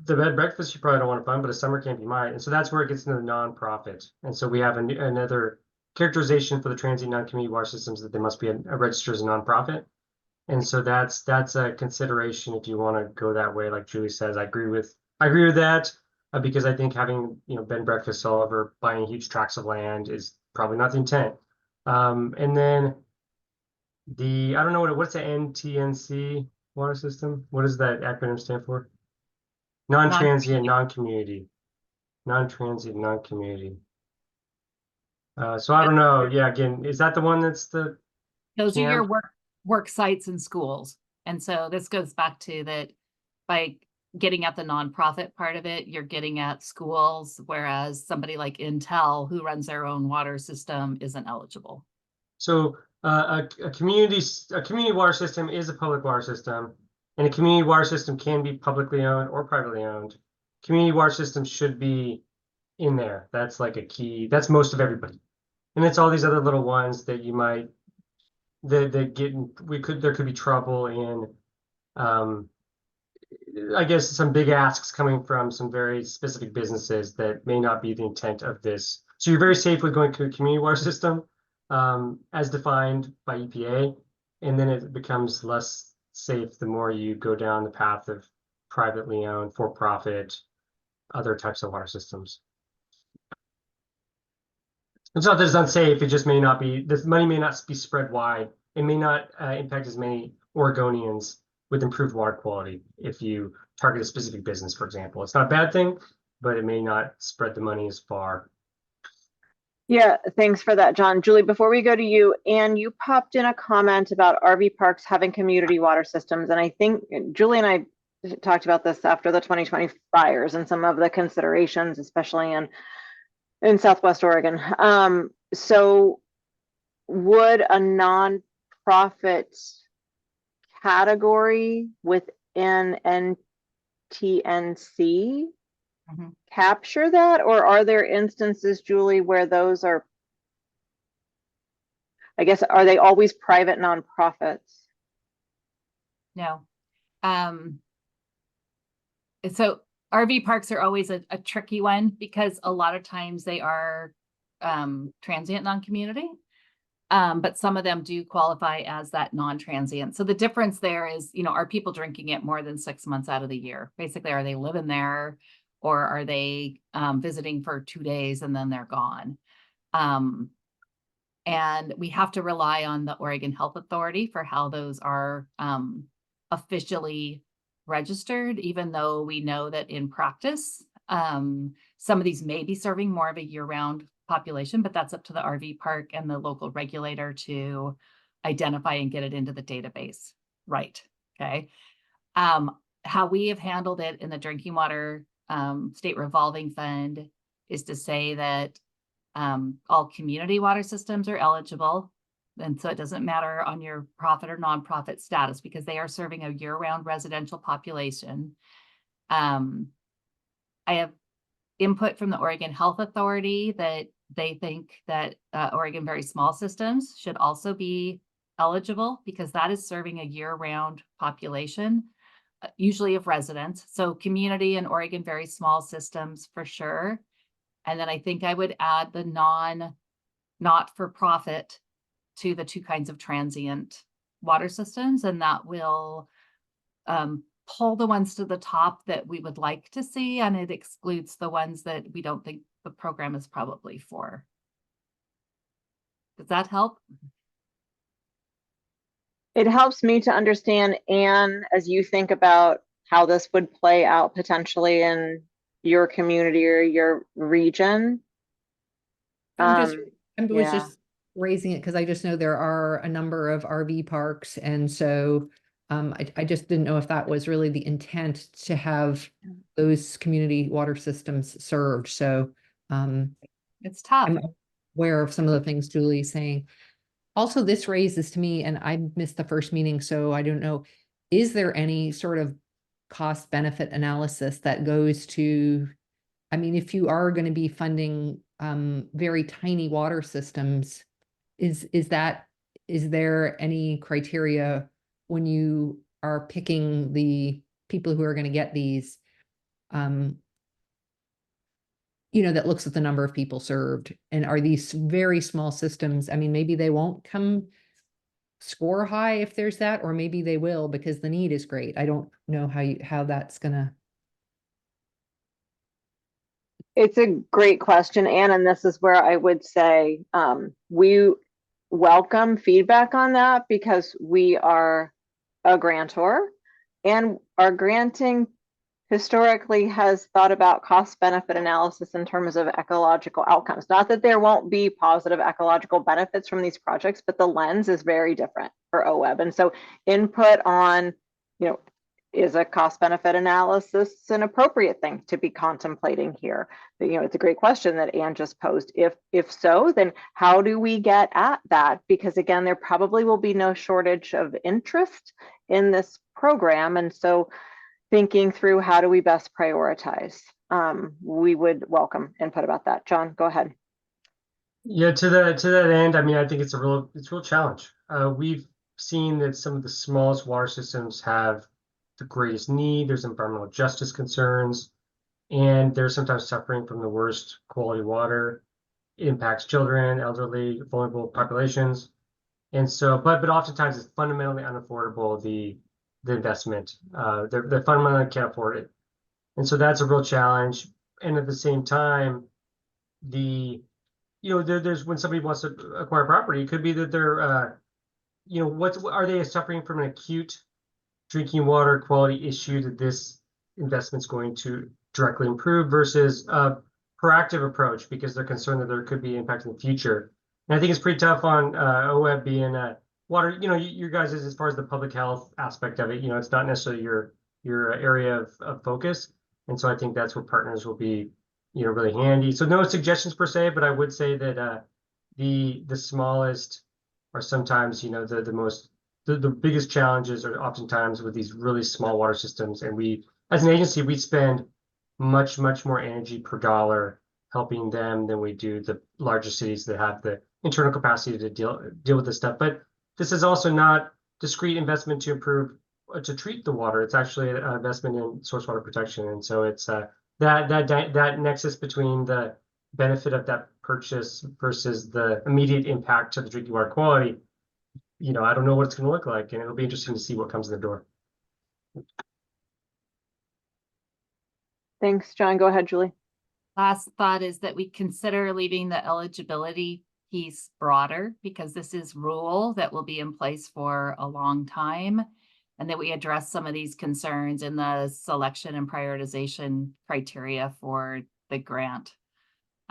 S5: bed breakfast you probably don't want to fund, but a summer camp you might. And so that's where it gets into the nonprofit. And so we have another characterization for the transient non-community water systems that they must be registered as a nonprofit. And so that's a consideration if you want to go that way. Like Julie says, I agree with that because I think having bed and breakfast all over buying huge tracts of land is probably not the intent. And then I don't know what's the NTNC water system? What does that acronym stand for? Non-transient, non-community. Non-transient, non-community. So I don't know. Yeah, again, is that the one that's the
S18: those
S5: camp?
S18: are your work sites and schools. And so this goes back to that by getting at the nonprofit part of it, you're getting at schools, whereas somebody like Intel who runs their own water system isn't eligible.
S5: So a community water system is a public water system, and a community water system can be publicly owned or privately owned. Community water systems should be in there. That's like a key. That's most of everybody, and it's all these other little ones that you might there could be trouble in I guess, some big asks coming from some very specific businesses that may not be the intent of this. So you're very safe with going to a community water system as defined by EPA, and then it becomes less safe the more you go down the path of privately owned, for-profit, other types of water systems. It's not that it's unsafe, it just may not be, the money may not be spread wide. It may not impact as many Oregonians with improved water quality if you target a specific business, for example. It's not a bad thing, but it may not spread the money as far.
S1: Yeah, thanks for that, John. Julie, before we go to you, Anne, you popped in a comment about RV parks having community water systems. And I think Julie and I talked about this after the 2020 fires and some of the considerations, especially in Southwest Oregon. So would a nonprofit category within NTNC capture that, or are there instances, Julie, where those are, I guess, are they always private nonprofits?
S18: No. So RV parks are always a tricky one because a lot of times they are transient non-community, but some of them do qualify as that non-transient. So the difference there is, are people drinking it more than 6 months out of the year? Basically, are they living there, or are they visiting for 2 days and then they're gone? And we have to rely on the Oregon Health Authority for how those are officially registered, even though we know that in practice, some of these may be serving more of a year-round population, but that's up to the RV park and the local regulator to identify and get it into the database. Right. Okay. How we have handled it in the drinking water state revolving fund is to say that all community water systems are eligible. And so it doesn't matter on your profit or nonprofit status because they are serving a year-round residential population. I have input from the Oregon Health Authority that they think that Oregon Very Small Systems should also be eligible because that is serving a year-round population, usually of residents. So community and Oregon Very Small Systems for sure. And then I think I would add the not-for-profit to the two kinds of transient water systems, and that will pull the ones to the top that we would like to see, and it excludes the ones that we don't think the program is probably for. Does that help?
S1: It helps me to understand, Anne, as you think about how this would play out potentially in your community or your region.
S19: I was just raising it because I just know there are a number of RV parks, and so I just didn't know if that was really the intent to have those community water systems served. So
S18: it's tough.
S19: I'm aware of some of the things Julie's saying. Also, this raises to me, and I missed the first meeting, so I don't know, is there any sort of cost benefit analysis that goes to, I mean, if you are going to be funding very tiny water systems, is there any criteria when you are picking the people who are going to get these, that looks at the number of people served? And are these very small systems? I mean, maybe they won't come score high if there's that, or maybe they will because the need is great. I don't know how that's gonna.
S1: It's a great question, Anne, and this is where I would say we welcome feedback on that because we are a grantor, and our granting historically has thought about cost benefit analysis in terms of ecological outcomes. Not that there won't be positive ecological benefits from these projects, but the lens is very different for OWEB. And so input on, is a cost benefit analysis an appropriate thing to be contemplating here? It's a great question that Anne just posed. If so, then how do we get at that? Because again, there probably will be no shortage of interest in this program. And so thinking through how do we best prioritize, we would welcome input about that. John, go ahead.
S5: Yeah, to that end, I mean, I think it's a real challenge. We've seen that some of the smallest water systems have the greatest need. There's environmental justice concerns, and they're sometimes suffering from the worst quality water. It impacts children, elderly, vulnerable populations. And so, but oftentimes it's fundamentally unaffordable, the investment. They fundamentally can't afford it. And so that's a real challenge. And at the same time, there's when somebody wants to acquire property, it could be that they're, are they suffering from an acute drinking water quality issue that this investment's going to directly improve versus a proactive approach because they're concerned that there could be impact in the future. And I think it's pretty tough on OWEB being water, you guys, as far as the public health aspect of it, it's not necessarily your area of focus. And so I think that's where partners will be, really handy. So no suggestions per se, but I would say that the smallest are sometimes, the biggest challenges are oftentimes with these really small water systems. And we, as an agency, we spend much, much more energy per dollar helping them than we do the larger cities that have the internal capacity to deal with this stuff. But this is also not discrete investment to improve, to treat the water. It's actually an investment in source water protection. And so it's that nexus between the benefit of that purchase versus the immediate impact to the drinking water quality. I don't know what it's going to look like, and it'll be interesting to see what comes in the door.
S1: Thanks, John. Go ahead, Julie.
S18: Last thought is that we consider leaving the eligibility piece broader because this is rule that will be in place for a long time, and that we address some of these concerns in the selection and prioritization criteria for the grant.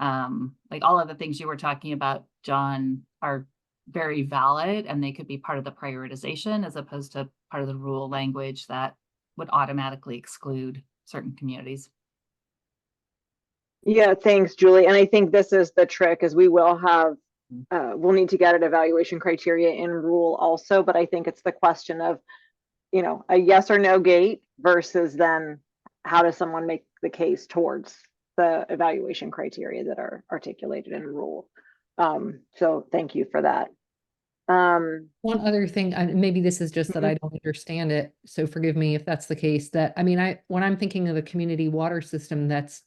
S18: Like all of the things you were talking about, John, are very valid, and they could be part of the prioritization as opposed to part of the rule language that would automatically exclude certain communities.
S1: Yeah, thanks, Julie. And I think this is the trick, is we will have, we'll need to get an evaluation criteria in rule also, but I think it's the question of, a yes or no gate versus then how does someone make the case towards the evaluation criteria that are articulated in rule. So thank you for that.
S19: One other thing, and maybe this is just that I don't understand it, so forgive me if that's the case, that, when I'm thinking of a community water system that's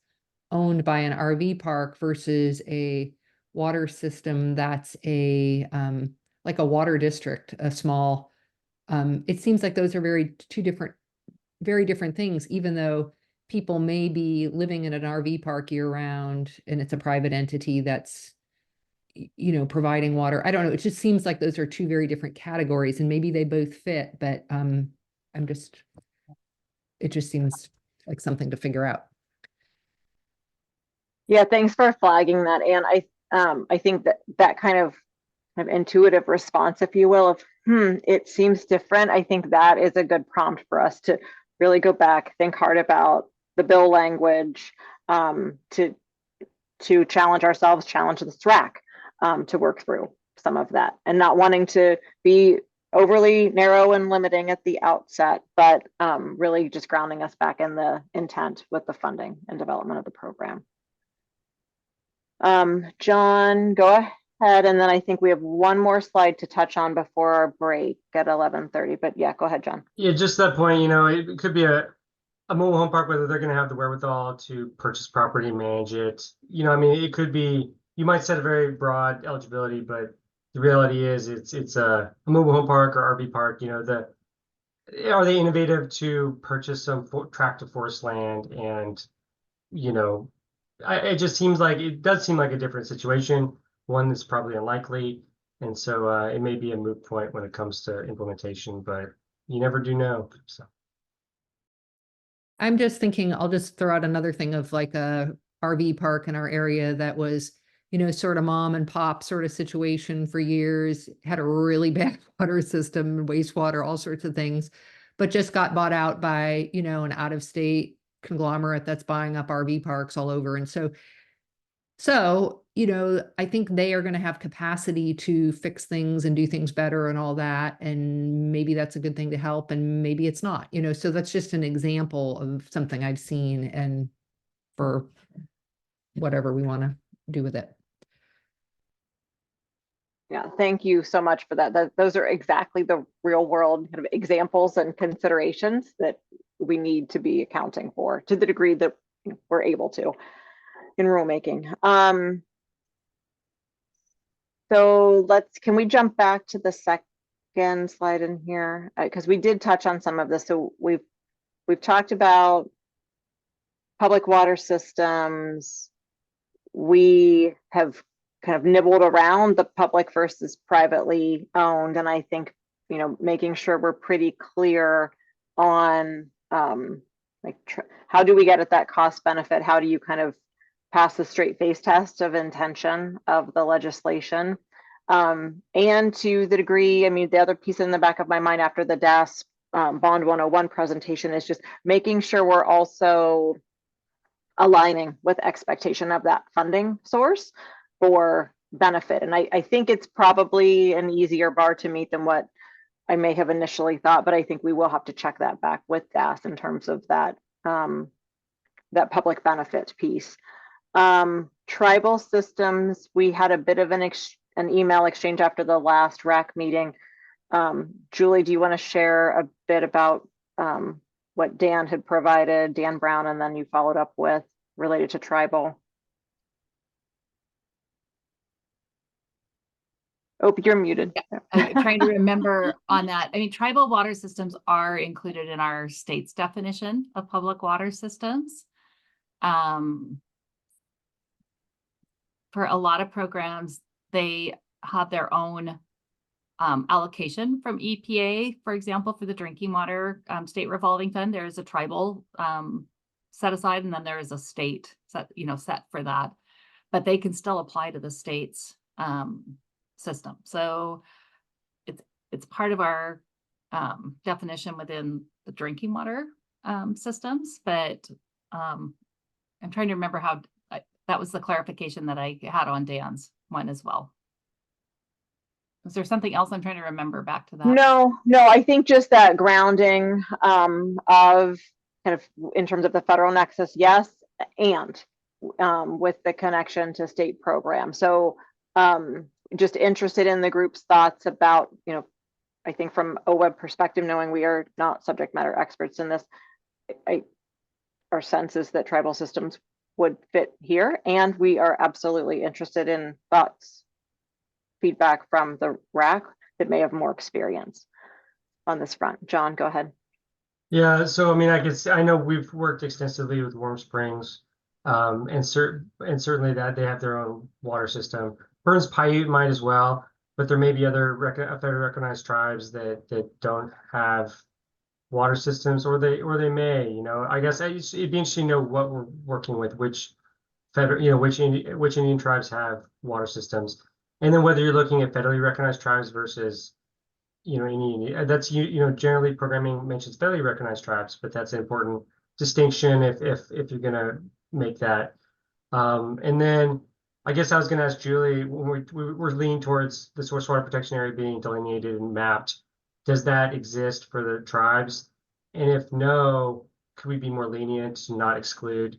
S19: owned by an RV park versus a water system that's like a water district, a small, it seems like those are very different things, even though people may be living in an RV park year round and it's a private entity that's providing water. I don't know. It just seems like those are two very different categories, and maybe they both fit, but it just seems like something to figure out.
S1: Yeah, thanks for flagging that. And I think that kind of intuitive response, if you will, of it seems different. I think that is a good prompt for us to really go back, think hard about the bill language, to challenge ourselves, challenge the RAC, to work through some of that, and not wanting to be overly narrow and limiting at the outset, but really just grounding us back in the intent with the funding and development of the program. John, go ahead, and then I think we have one more slide to touch on before our break at 11:30. But yeah, go ahead, John.
S5: Yeah, just that point. It could be a mobile home park, whether they're going to have the wherewithal to purchase property and manage it. It could be, you might set a very broad eligibility, but the reality is it's a mobile home park or RV park. Are they innovative to purchase some tract of forest land? And it just seems like, it does seem like a different situation, one that's probably unlikely. And so it may be a moot point when it comes to implementation, but you never do know. So
S19: I'm just thinking, I'll just throw out another thing of like a RV park in our area that was, sort of mom and pop sort of situation for years, had a really bad water system, wastewater, all sorts of things, but just got bought out by, an out-of-state conglomerate that's buying up RV parks all over. And so, I think they are going to have capacity to fix things and do things better and all that. And maybe that's a good thing to help, and maybe it's not, so that's just an example of something I've seen, and for whatever we want to do with it.
S1: Yeah, thank you so much for that. Those are exactly the real world kind of examples and considerations that we need to be accounting for to the degree that we're able to in rulemaking. So can we jump back to the second slide in here? Because we did touch on some of this. So we've talked about public water systems. We have kind of nibbled around the public versus privately owned. And I think, making sure we're pretty clear on how do we get at that cost benefit? How do you kind of pass the straight face test of intention of the legislation? And to the degree, the other piece in the back of my mind after the DAS Bond 101 presentation is just making sure we're also aligning with expectation of that funding source for benefit. And I think it's probably an easier bar to meet than what I may have initially thought, but I think we will have to check that back with DAS in terms of that, that public benefit piece. Tribal systems, we had a bit of an email exchange after the last RAC meeting. Julie, do you want to share a bit about what Dan had provided, Dan Brown, and then you followed up with related to tribal? Oh, you're muted.
S18: Yeah, I'm trying to remember on that. Tribal water systems are included in our state's definition of public water systems. For a lot of programs, they have their own allocation from EPA. For example, for the drinking water state revolving fund, there is a tribal set aside, and then there is a state set for that, but they can still apply to the state's system. So it's part of our definition within the drinking water systems, but I'm trying to remember how that was the clarification that I had on Dan's one as well. Is there something else I'm trying to remember back to that?
S1: No, I think just that grounding of kind of in terms of the federal nexus, yes, and with the connection to state programs. So just interested in the group's thoughts about, I think from OWEB perspective, knowing we are not subject matter experts in this, our sense is that tribal systems would fit here, and we are absolutely interested in thoughts, feedback from the RAC that may have more experience on this front. John, go ahead.
S5: Yeah, so I know we've worked extensively with Warm Springs, and certainly that they have their own water system. Burns Paiute might as well, but there may be other federally recognized tribes that don't have water systems, or they may. I guess it'd be interesting to know what we're working with, which federal, which Indian tribes have water systems, and then whether you're looking at federally recognized tribes versus Indian. That's generally programming mentions federally recognized tribes, but that's an important distinction if you're gonna make that. And then I guess I was gonna ask Julie, when we're leaning towards the source water protection area being delineated and mapped, does that exist for the tribes? And if no, could we be more lenient to not exclude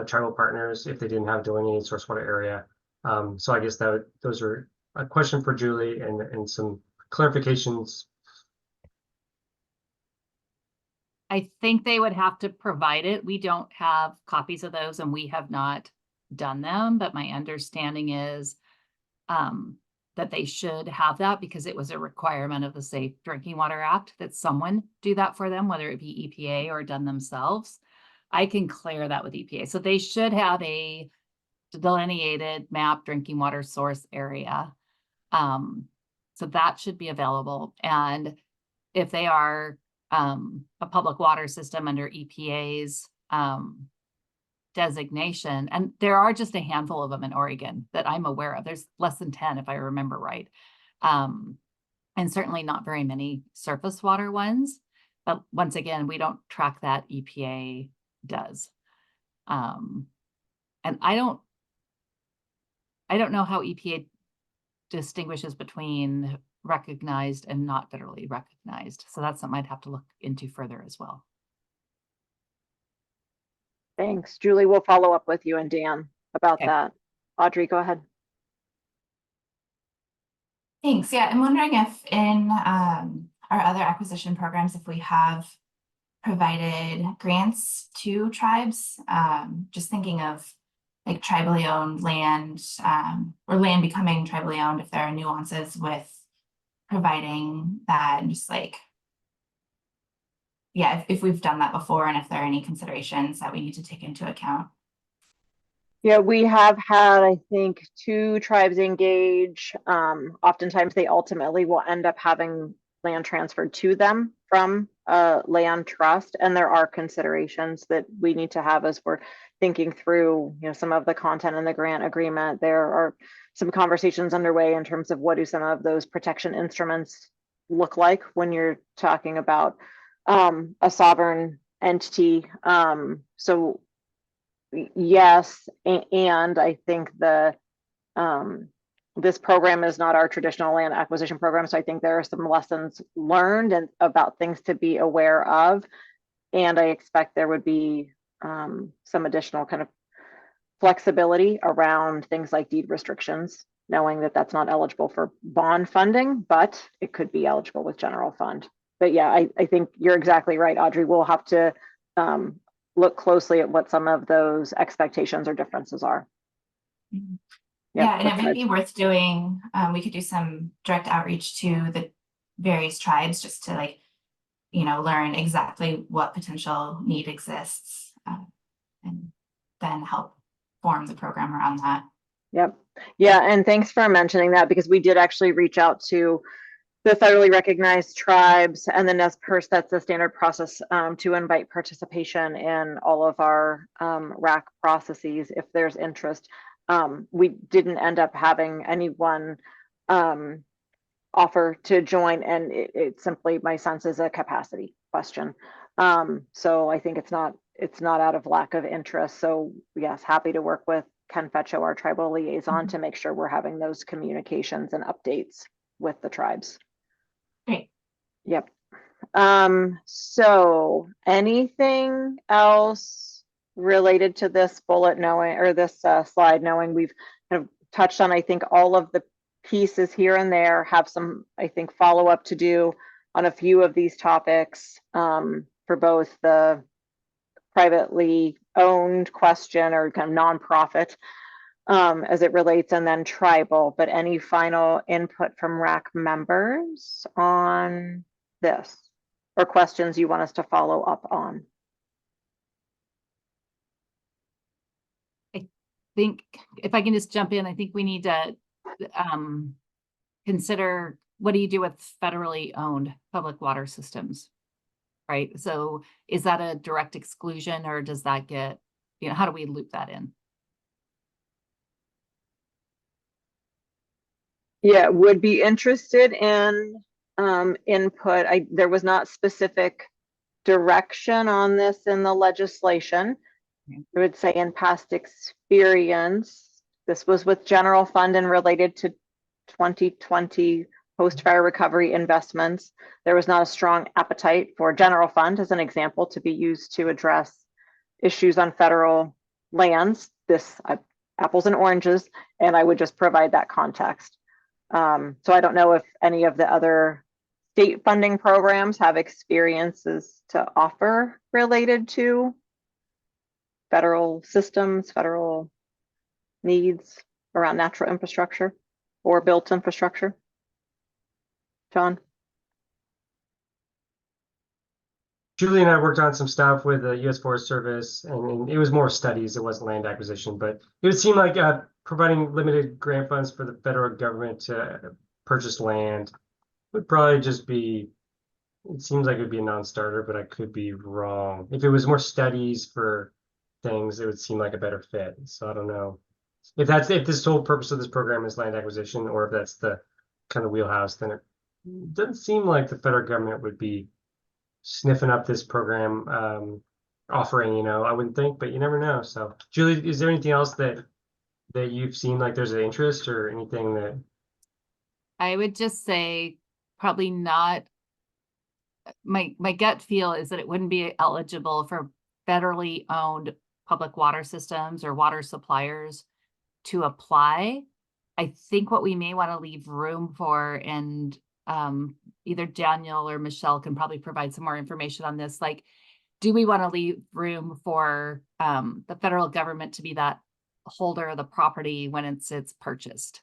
S5: tribal partners if they didn't have delineated source water area? So I guess those are a question for Julie and some clarifications.
S18: I think they would have to provide it. We don't have copies of those, and we have not done them, but my understanding is that they should have that because it was a requirement of the Safe Drinking Water Act that someone do that for them, whether it be EPA or done themselves. I can clear that with EPA. So they should have a delineated map drinking water source area. So that should be available. And if they are a public water system under EPA's designation, and there are just a handful of them in Oregon that I'm aware of. There's less than 10 if I remember right. And certainly not very many surface water ones. But once again, we don't track that, EPA does. And I don't know how EPA distinguishes between recognized and not federally recognized. So that's something I'd have to look into further as well.
S1: Thanks. Julie, we'll follow up with you and Dan about that. Audrey, go ahead.
S9: Thanks. Yeah, I'm wondering if in our other acquisition programs, if we have provided grants to tribes, just thinking of like tribally owned land or land becoming tribally owned, if there are nuances with providing that and just like, yeah, if we've done that before and if there are any considerations that we need to take into account.
S1: Yeah, we have had, I think, 2 tribes engage. Oftentimes they ultimately will end up having land transferred to them from a land trust. And there are considerations that we need to have as we're thinking through, some of the content in the grant agreement. There are some conversations underway in terms of what do some of those protection instruments look like when you're talking about a sovereign entity. So yes, and I think this program is not our traditional land acquisition program, so I think there are some lessons learned and about things to be aware of, and I expect there would be some additional kind of flexibility around things like deed restrictions, knowing that that's not eligible for bond funding, but it could be eligible with general fund. But yeah, I think you're exactly right, Audrey. We'll have to look closely at what some of those expectations or differences are.
S9: Yeah, and it might be worth doing, we could do some direct outreach to the various tribes just to like, learn exactly what potential need exists and then help form the program around that.
S1: Yep. Yeah, and thanks for mentioning that because we did actually reach out to the federally recognized tribes, and then that's the standard process to invite participation in all of our RAC processes if there's interest. We didn't end up having anyone offer to join, and it simply, my sense is a capacity question. So I think it's not out of lack of interest. So yes, happy to work with Ken Fetcho, our tribal liaison, to make sure we're having those communications and updates with the tribes.
S9: Great.
S1: Yep. So anything else related to this bullet, knowing, or this slide, knowing we've kind of touched on, I think, all of the pieces here and there, have some, I think, follow up to do on a few of these topics for both the privately owned question or kind of nonprofit as it relates, and then tribal. But any final input from RAC members on this or questions you want us to follow up on?
S18: I think if I can just jump in, I think we need to consider, what do you do with federally owned public water systems, right? So is that a direct exclusion, or does that get, how do we loop that in?
S1: Yeah, would be interested in input. There was not specific direction on this in the legislation. I would say in past experience, this was with general fund and related to 2020 post-fire recovery investments. There was not a strong appetite for general fund, as an example, to be used to address issues on federal lands. This apples and oranges, and I would just provide that context. So I don't know if any of the other state funding programs have experiences to offer related to federal systems, federal needs around natural infrastructure or built infrastructure. John?
S5: Julie and I worked on some stuff with the U.S. Forest Service, and it was more studies. It wasn't land acquisition, but it would seem like providing limited grant funds for the federal government to purchase land would probably just be, it seems like it would be a non-starter, but I could be wrong. If it was more studies for things, it would seem like a better fit. So I don't know if this whole purpose of this program is land acquisition, or if that's the kind of wheelhouse, then it doesn't seem like the federal government would be sniffing up this program offering, I wouldn't think, but you never know. So Julie, is there anything else that you've seen like there's an interest or anything that?
S18: I would just say probably not. My gut feel is that it wouldn't be eligible for federally owned public water systems or water suppliers to apply I think what we may want to leave room for, and either Daniel or Michelle can probably provide some more information on this, like, do we want to leave room for the federal government to be that holder of the property when it's purchased?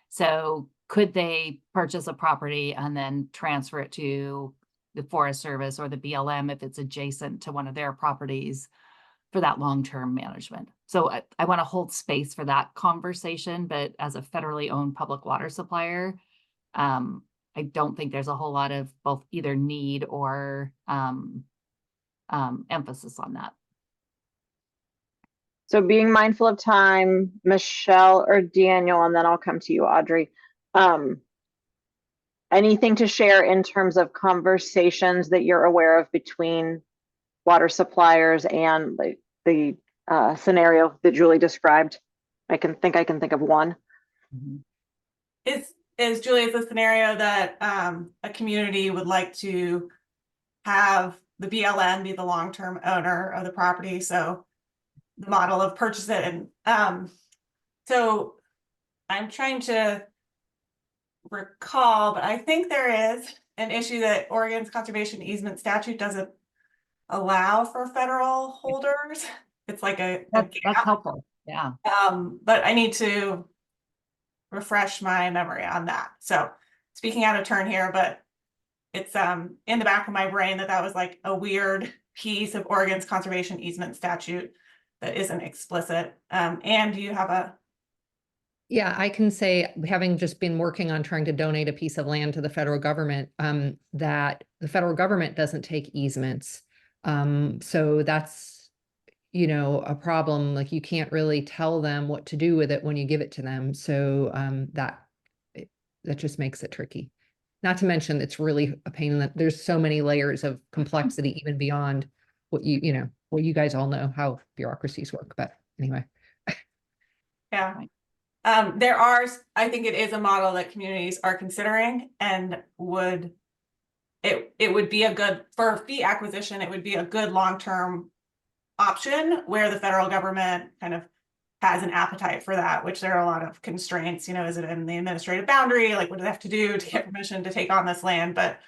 S18: So could they purchase a property and then transfer it to the Forest Service or the BLM if it's adjacent to one of their properties for that long-term management? So I want to hold space for that conversation, but as a federally owned public water supplier, I don't think there's a whole lot of both either need or emphasis on that.
S1: So being mindful of time, Michelle or Daniel, and then I'll come to you, Audrey. Anything to share in terms of conversations that you're aware of between water suppliers and the scenario that Julie described? I can think of one.
S21: Is Julie, is the scenario that a community would like to have the BLM be the long-term owner of the property? So the model of purchase it, and so I'm trying to recall, but I think there is an issue that Oregon's conservation easement statute doesn't allow for federal holders. It's like
S18: that's helpful. Yeah.
S21: But I need to refresh my memory on that. So speaking out of turn here, but it's in the back of my brain that was like a weird piece of Oregon's conservation easement statute that isn't explicit. And do you have a...
S19: Yeah, I can say, having just been working on trying to donate a piece of land to the federal government, that the federal government doesn't take easements. So that's, you know, a problem. Like, you can't really tell them what to do with it when you give it to them. So that just makes it tricky. Not to mention, it's really a pain in the, there's so many layers of complexity, even beyond what what you guys all know how bureaucracies work. But anyway.
S21: Yeah. I think it is a model that communities are considering, and it would be a good, for fee acquisition, it would be a good long-term option where the federal government kind of has an appetite for that, which there are a lot of constraints. You know, is it in the administrative boundary? Like, what do they have to do to get permission to take on this land? But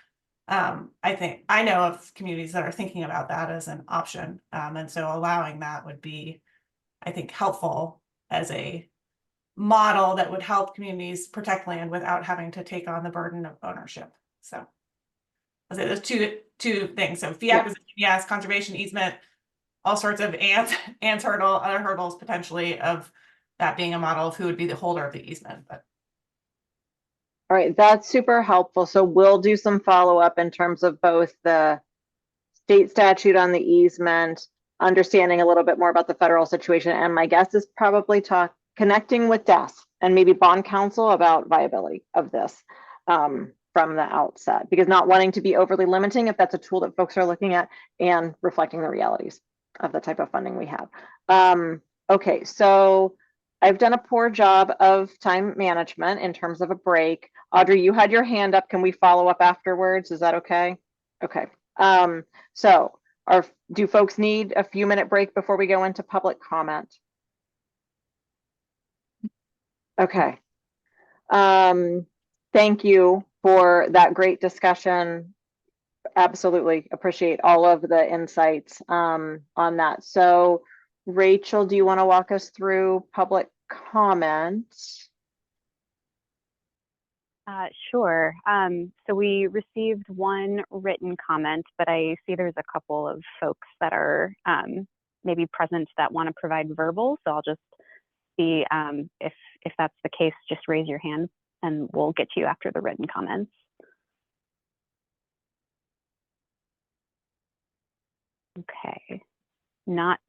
S21: I know of communities that are thinking about that as an option. And so allowing that would be, I think, helpful as a model that would help communities protect land without having to take on the burden of ownership. So I'll say there's two things. So fee acquisition, yes, conservation easement, all sorts of ants hurdle, other hurdles potentially of that being a model of who would be the holder of the easement. But
S1: all right, that's super helpful. So we'll do some follow-up in terms of both the state statute on the easement, understanding a little bit more about the federal situation, and my guess is probably connecting with DAS and maybe bond counsel about viability of this from the outset, because not wanting to be overly limiting if that's a tool that folks are looking at, and reflecting the realities of the type of funding we have. Okay, so I've done a poor job of time management in terms of a break. Audrey, you had your hand up. Can we follow up afterwards? Is that okay? Okay. So do folks need a few minute break before we go into public comment? Okay. Thank you for that great discussion. Absolutely appreciate all of the insights on that. So Rachel, do you want to walk us through public comment?
S2: Sure. So we received one written comment, but I see there's a couple of folks that are maybe present that want to provide verbal. So I'll just see if that's the case, just raise your hand and we'll get to you after the written comments. Okay, not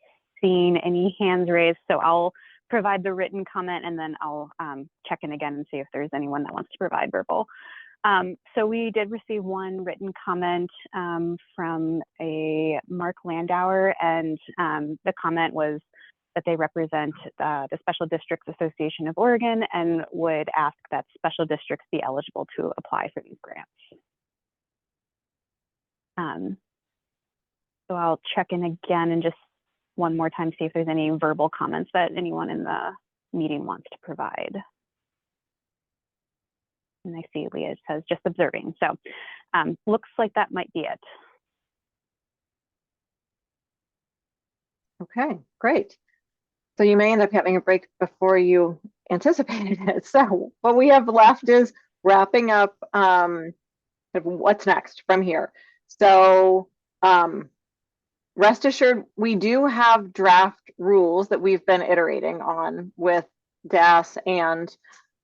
S2: seeing any hands raised, so I'll provide the written comment and then I'll check in again and see if there's anyone that wants to provide verbal. So we did receive one written comment from a Mark Landauer, and the comment was that they represent the Special Districts Association of Oregon and would ask that special districts be eligible to apply for these grants. So I'll check in again and just one more time, see if there's any verbal comments that anyone in the meeting wants to provide. And I see Leah says just observing. So looks like that might be it.
S1: Okay, great. So you may end up having a break before you anticipated it. So what we have left is wrapping up what's next from here. So rest assured, we do have draft rules that we've been iterating on with DAS and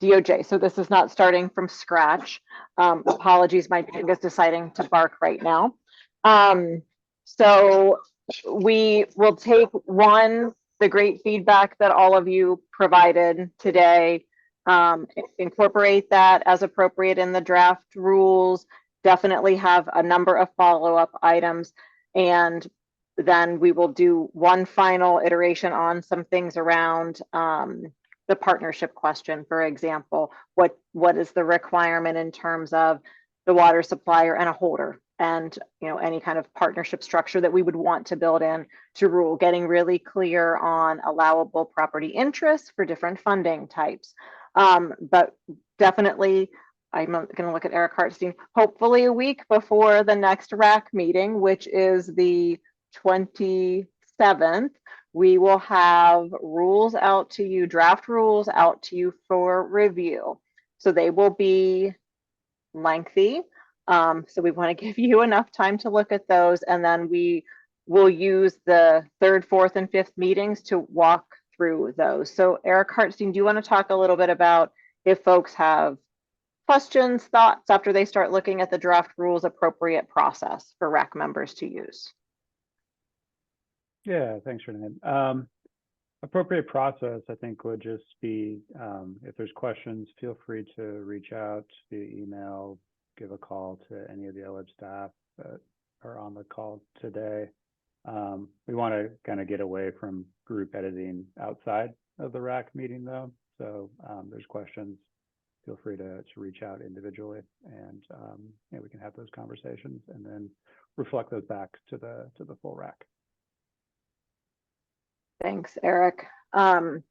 S1: DOJ. So this is not starting from scratch. Apologies, my pig is deciding to bark right now. So we will take the great feedback that all of you provided today, incorporate that as appropriate in the draft rules, definitely have a number of follow-up items, and then we will do one final iteration on some things around the partnership question. For example, what is the requirement in terms of the water supplier and a holder, and any kind of partnership structure that we would want to build in to rule, getting really clear on allowable property interests for different funding types. But definitely, I'm going to look at Eric Hartstein, hopefully a week before the next RAC meeting, which is the 27th, we will have rules out to you, draft rules out to you for review. So they will be lengthy. So we want to give you enough time to look at those, and then we will use the 3rd, 4th, and 5th meetings to walk through those. So Eric Hartstein, do you want to talk a little bit about if folks have questions, thoughts after they start looking at the draft rules, appropriate process for RAC members to use?
S7: Yeah, thanks, Renee. Appropriate process, I think, would just be, if there's questions, feel free to reach out via email, give a call to any of the OEB staff that are on the call today. We want to kind of get away from group editing outside of the RAC meeting, though. So there's questions, feel free to reach out individually, and we can have those conversations and then reflect those back to the full RAC.
S1: Thanks, Eric. And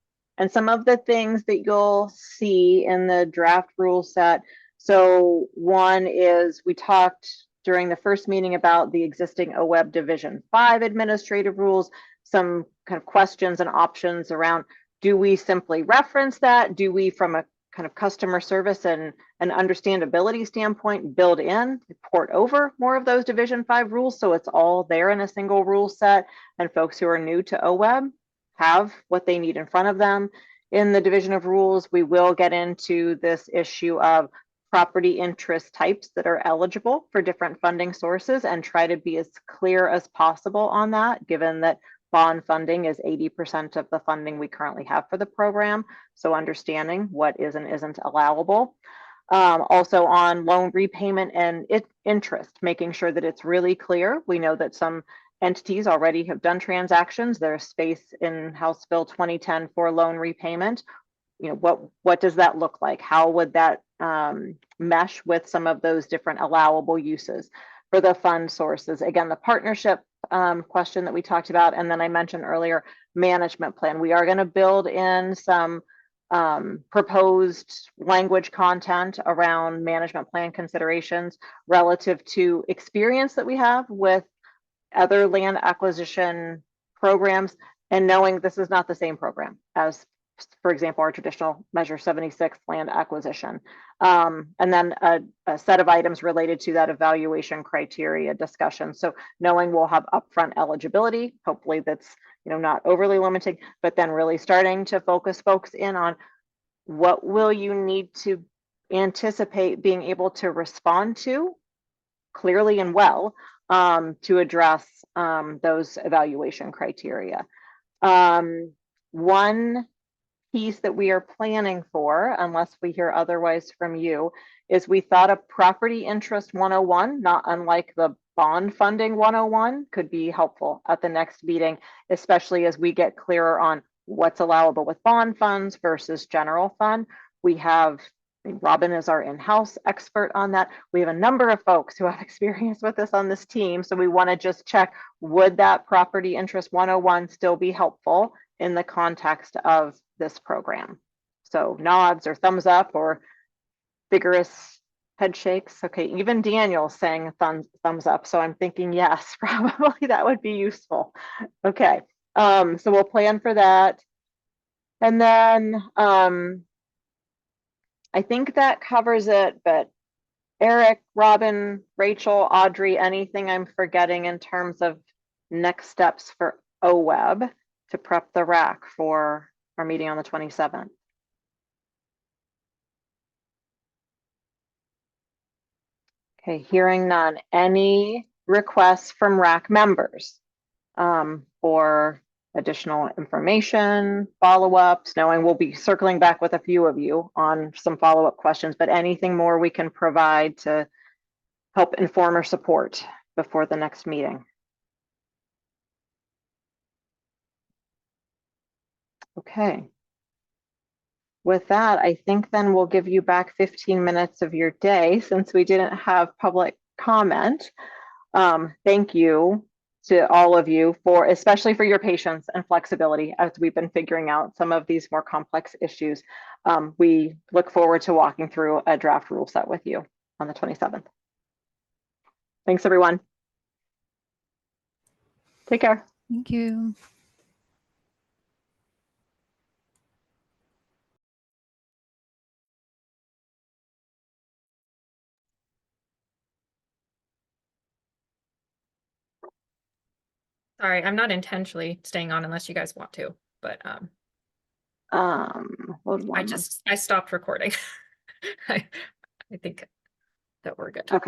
S1: some of the things that you'll see in the draft rule set. So one is, we talked during the first meeting about the existing OEB Division 5 administrative rules, some kind of questions and options around, do we simply reference that? Do we, from a kind of customer service and an understandability standpoint, build in, port over more of those Division 5 rules so it's all there in a single rule set, and folks who are new to OEB have what they need in front of them? In the division of rules, we will get into this issue of property interest types that are eligible for different funding sources, and try to be as clear as possible on that, given that bond funding is 80% of the funding we currently have for the program. So understanding what is and isn't allowable. Also on loan repayment and interest, making sure that it's really clear. We know that some entities already have done transactions. There's space in House Bill 2010 for loan repayment. What does that look like? How would that mesh with some of those different allowable uses for the fund sources? Again, the partnership question that we talked about, and then I mentioned earlier, management plan. We are going to build in some proposed language content around management plan considerations relative to experience that we have with other land acquisition programs, and knowing this is not the same program as, for example, our traditional Measure 76 land acquisition. And then a set of items related to that evaluation criteria discussion. So knowing we'll have upfront eligibility, hopefully that's not overly limiting, but then really starting to focus folks in on what will you need to anticipate being able to respond to clearly and well to address those evaluation criteria. One piece that we are planning for, unless we hear otherwise from you, is we thought a property interest 101, not unlike the bond funding 101, could be helpful at the next meeting, especially as we get clearer on what's allowable with bond funds versus general fund. We have, Robin is our in-house expert on that. We have a number of folks who have experience with this on this team. So we want to just check, would that property interest 101 still be helpful in the context of this program. So nods or thumbs up or vigorous head shakes. Okay, even Daniel's saying thumbs up. So I'm thinking, yes, probably that would be useful. Okay, so we'll plan for that. And then I think that covers it, but Eric, Robin, Rachel, Audrey, anything I'm forgetting in terms of next steps for OWEB to prep the RAC for our meeting on the 27th? Okay, hearing none. Any requests from RAC members for additional information, follow-ups, knowing we'll be circling back with a few of you on some follow-up questions, but anything more we can provide to help inform or support before the next meeting? Okay. With that, I think then we'll give you back 15 minutes of your day since we didn't have public comment. Thank you to all of you for, especially for your patience and flexibility as we've been figuring out some of these more complex issues. We look forward to walking through a draft rule set with you on the 27th. Thanks, everyone. Take care.
S6: Thank you.
S4: Sorry, I'm not intentionally staying on unless you guys want to, but
S1: hold on.
S4: I stopped recording. I think that we're good.
S1: Okay.